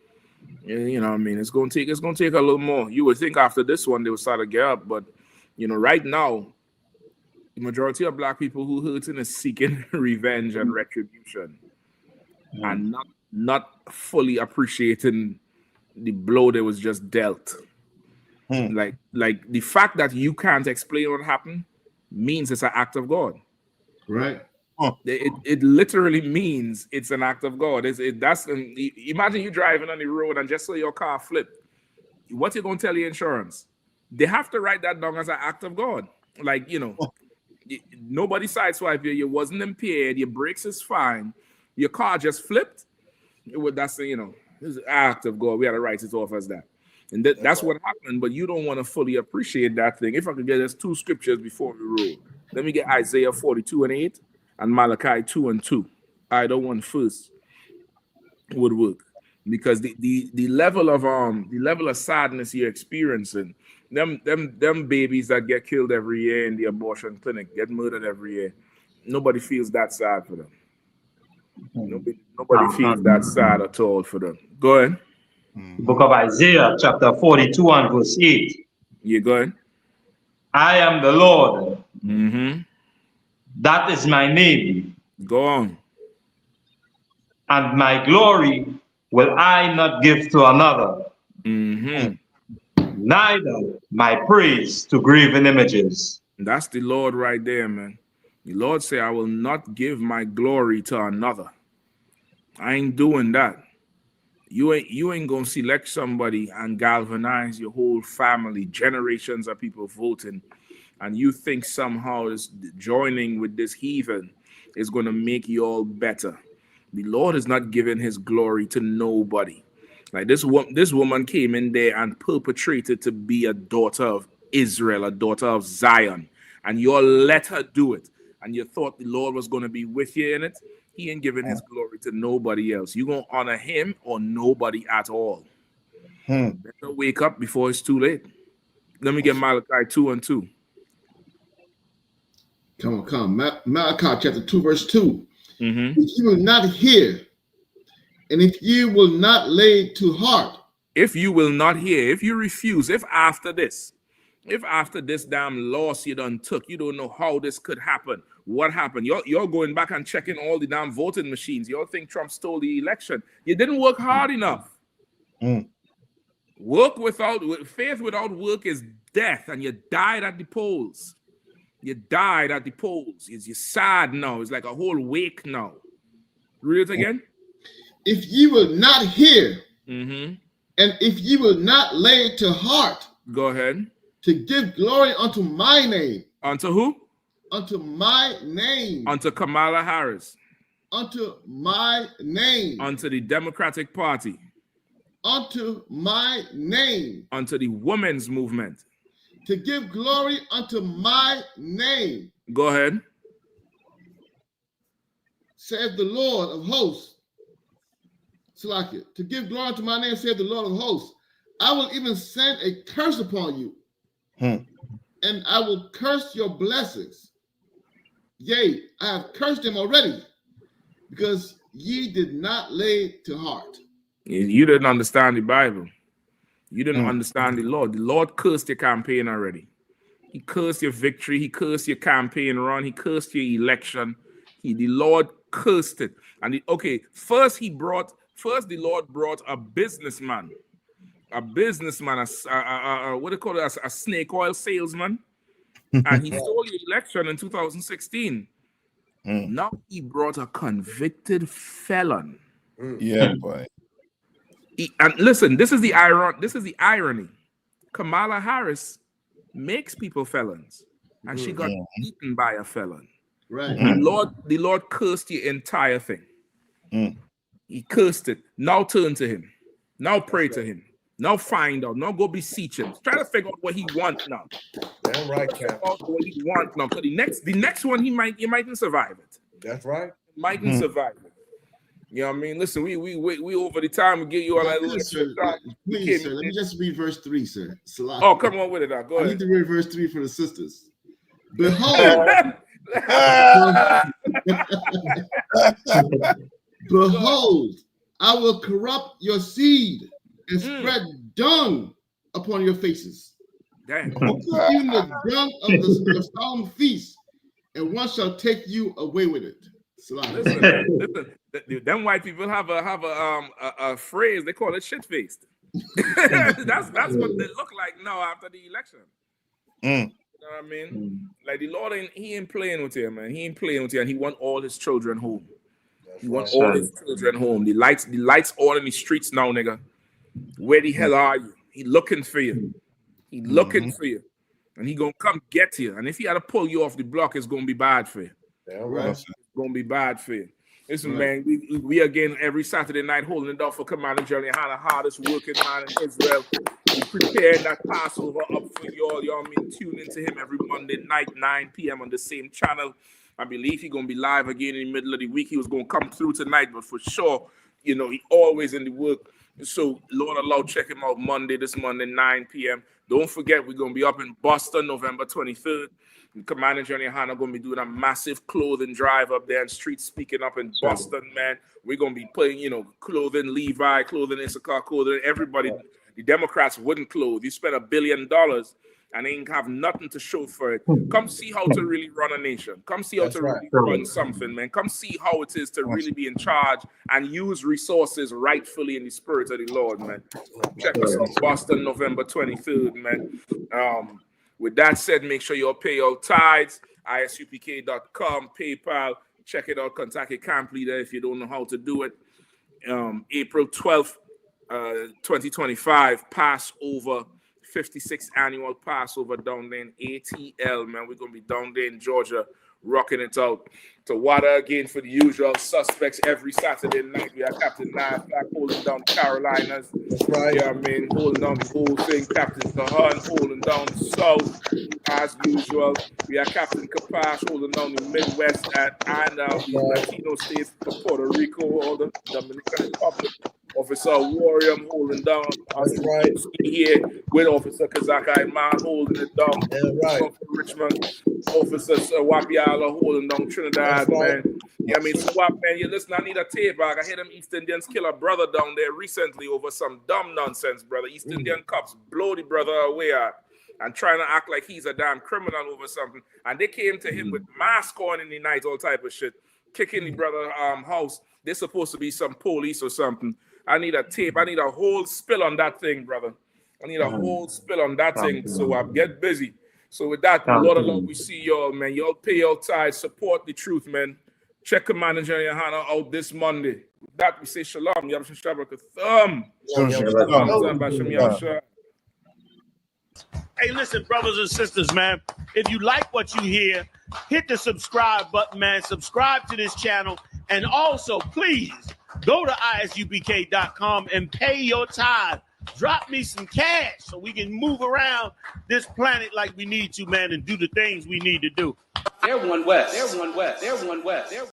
You know what I mean? It's gonna take a little more. You would think after this one they would start to get up, but right now, the majority of black people who hurting is seeking revenge and retribution, and not fully appreciating the blow that was just dealt. Like the fact that you can't explain what happened means it's an act of God. Right. It literally means it's an act of God. Imagine you driving on the road and just so your car flipped. What you gonna tell your insurance? They have to write that down as an act of God. Like nobody sideswiped you. You wasn't impaired. Your brakes is fine. Your car just flipped. That's it's an act of God. We had to write it off as that. And that's what happened, but you don't want to fully appreciate that thing. If I could get us 2 scriptures before we roll. Let me get Isaiah 42:8 and Malachi 2:2. Either one first would work. Because the level of sadness you're experiencing, them babies that get killed every year in the abortion clinic, get murdered every year, nobody feels that sad for them. Nobody feels that sad at all for them. Go ahead. Book of Isaiah, chapter 42 and verse 8. You go ahead. I am the Lord. Mm-hmm. That is my name. Go on. And my glory will I not give to another. Mm-hmm. Neither my praise to graven images. That's the Lord right there, man. The Lord say, I will not give my glory to another. I ain't doing that. You ain't gonna select somebody and galvanize your whole family, generations of people voting, and you think somehow is joining with this heathen is gonna make you all better. The Lord is not giving his glory to nobody. Like this woman came in there and perpetrated to be a daughter of Israel, a daughter of Zion, and you all let her do it. And you thought the Lord was going to be with you in it. He ain't giving his glory to nobody else. You're going to honor him or nobody at all. Better wake up before it's too late. Let me get Malachi 2:2. Come on. Malachi chapter 2, verse 2. Mm-hmm. If you will not hear, and if you will not lay to heart If you will not hear, if you refuse, if after this damn loss you done took, you don't know how this could happen, what happened, you're going back and checking all the damn voting machines. You all think Trump stole the election. You didn't work hard enough. Faith without work is death, and you died at the polls. You're sad now. It's like a whole wake now. Read it again. If you will not hear, and if you will not lay it to heart, go ahead, to give glory unto my name. Unto who? Unto my name. Unto Kamala Harris. Unto my name. Unto the Democratic Party. Unto my name. Unto the women's movement. To give glory unto my name. Go ahead. Saith the Lord of hosts. Salakia. To give glory unto my name, saith the Lord of hosts. I will even send a curse upon you. And I will curse your blessings. Yea, I have cursed them already, because ye did not lay it to heart. You didn't understand the Bible. You didn't understand the Lord. The Lord cursed your campaign already. He cursed your victory. He cursed your campaign run. He cursed your election. The Lord cursed it. And first the Lord brought a businessman. What do you call it? A snake oil salesman. And he stole the election in 2016. Now he brought a convicted felon. Yeah, boy. And listen, this is the irony. Kamala Harris makes people felons, and she got eaten by a felon. Right. The Lord cursed the entire thing. He cursed it. Now turn to him. Now pray to him. Now find out. Now go beseech him. Try to figure out what he wants now. Damn right, Cap. What he wants now. Because the next one you mightn't survive it. That's right. Mightn't survive it. You know what I mean? Listen, we over the time. We give you all that. Please, sir, let me just read verse 3, sir. Salakia. Oh, come on with it. Go ahead. I need to read verse 3 for the sisters. Behold, behold, I will corrupt your seed and spread dung upon your faces. Damn. Even the dung of the solemn feast, and one shall take you away with it. Listen. Them white people have a phrase. They call it shit faced. that's what they look like now after the election. You know what I mean? Like the Lord he ain't playing with you, man. He ain't playing with you, and he want all his children home. He want all his children home. The lights all in the streets now, nigga. Where the hell are you? He looking for you. He looking for you, and he gonna come get you. And if he had to pull you off the block, it's gonna be bad for you. It's gonna be bad for you. Listen, man, we again every Saturday night holding it up for Commander General Yahanna, hardest working man in Israel. We preparing that Passover up for y'all. Y'all tune into him every Monday night, 9 p.m. on the same channel. I believe he's gonna be live again in the middle of the week. He was gonna come through tonight, but for sure, he always in the work. So Lord allow, check him out this Monday, 9 p.m. Don't forget, we're gonna be up in Boston November 23rd. Commander General Yahanna going to be doing a massive clothing drive up there and street speaking up in Boston, man. We're going to be putting, clothing Levi, clothing Issachar, clothing everybody. The Democrats wouldn't clothe. You spend $1 billion and they ain't have nothing to show for it. Come see how to really run a nation. Come see how to really run something, man. Come see how it is to really be in charge and use resources rightfully in the spirit of the Lord, man. Check us out, Boston, November 23rd, man. With that said, make sure you pay your tithes, isupk.com, PayPal. Check it out. Contact your camp leader if you don't know how to do it. April 12th, 2025, Passover, 56th annual Passover down there in ATL, man. We're going to be down there in Georgia, rocking it out. To water again for the usual suspects every Saturday night. We have Captain Knife Black holding down the Carolinas. That's right. Yeah, holding down the whole thing. Captain Kahan holding down the South as usual. We have Captain Kapash holding down the Midwest and the Latino states, Puerto Rico, all the Dominican Republic. Officer Warrior holding down. That's right. Here with Officer Kazaka Man holding it down. That's right. Richmond. Officer Wapiala holding down Trinidad, man. Yeah, I mean, so what, man? You listen, I need a tape back. I heard them East Indians kill a brother down there recently over some dumb nonsense, brother. East Indian cops blow the brother away and trying to act like he's a damn criminal over something. And they came to him with mask on in the night, all type of shit, kicking the brother house. They're supposed to be some police or something. I need a tape. I need a whole spill on that thing, brother. I need a whole spill on that thing. So I get busy. So with that, Lord of Lord, we see y'all, man. Y'all pay your tithes, support the truth, man. Check Commander General Yahanna out this Monday. With that, we say shalom. Yabashim Shabbat Thumb. Hey, listen, brothers and sisters, man. If you like what you hear, hit the subscribe button, man. Subscribe to this channel. And also, please, go to isubk.com and pay your tithe. Drop me some cash so we can move around this planet like we need to, man, and do the things we need to do. They're one west. They're one west. They're one west. They're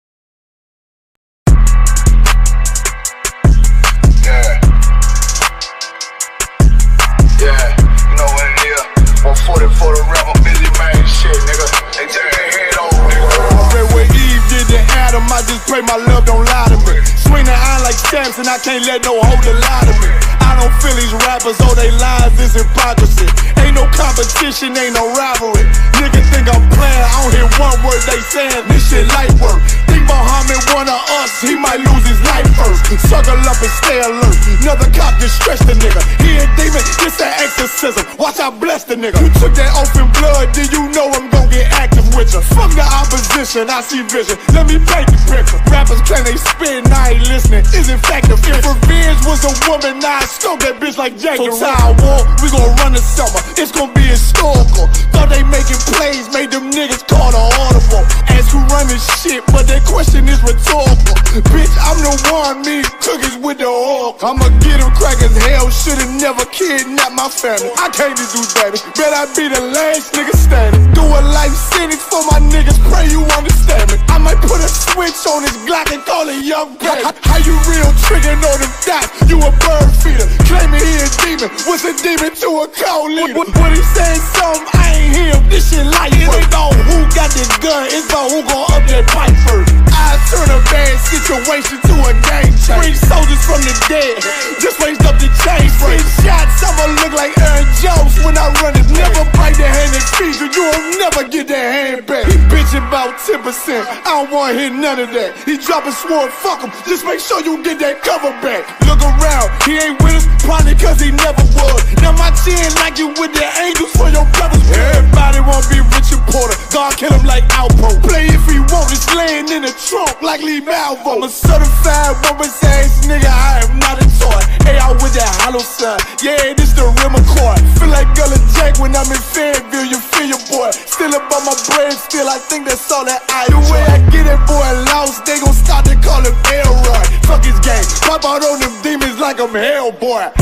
Yeah, you know what it is. 140 for the rebel, busy man shit, nigga. They take their head over, nigga. I pray where Eve did to Adam, I just pray my love don't lie to me. Swing the iron like Samson, I can't let no holder lie to me. I don't feel these rappers, oh they lies, this hypocrisy. Ain't no competition, ain't no rivalry. Niggas think I'm playing, I don't hear one word they saying, this shit light work. Think Muhammad one of us, he might lose his life first. Suckle up and stay alert, another cop just stress the nigga. He a demon, this an exorcism, watch I bless the nigga. You took that oath in blood, then you know I'm gon' get active with you. From the opposition, I see vision, let me paint the picture. Rappers claim they spin, I ain't listening, is effective. If revenge was a woman, now I scope that bitch like Jacob. So Tower War, we gon' run the summer, it's gon' be historical. Thought they making plays, made them niggas call the audible. Ask who run this shit, but that question is rhetorical. Bitch, I'm the one, me cookies with the oil. I'ma get them crackers, hell should've never kidnapped my family. I can't just do that, bet I be the last nigga standing. Do a life sentence for my niggas, pray you understand me. I might put a switch on this Glock and call it young baby. How you real trigger know them dots, you a bird feeder. Claiming he a demon, what's a demon to a cold leader? When he saying something, I ain't hear him, this shit light work. It ain't about who got this gun, it's about who gon' up that pipe first. I turn a bad situation to a game changer. Bring soldiers from the dead, just raised up the chain. 6 shots, I'ma look like Aaron Jones when I run it. Never bite the hand and feed you, you won't never get that hand back. He bitchin' about 10%, I don't wanna hear none of that. He dropping sword, fuck him, just make sure you get that cover back. Look around, he ain't with us, probably cause he never was. Now my chin like you with the angels for your brothers. Everybody wanna be Richard Porter, God kill him like Alpo. Play if he want, it's laying in the trunk like Lee Malvo. I'm a certified woman's ass nigga, I am not a toy. Hey, I with that hollow sign, yeah, this the rim accord. Feel like Gullah Jack when I'm in Fayetteville, you feel your boy. Still about my brain, still I think that's all that I do. The way I get that boy lost, they gon' start to call him Elroy. Fuck his game, pop out on them demons like I'm Hellboy.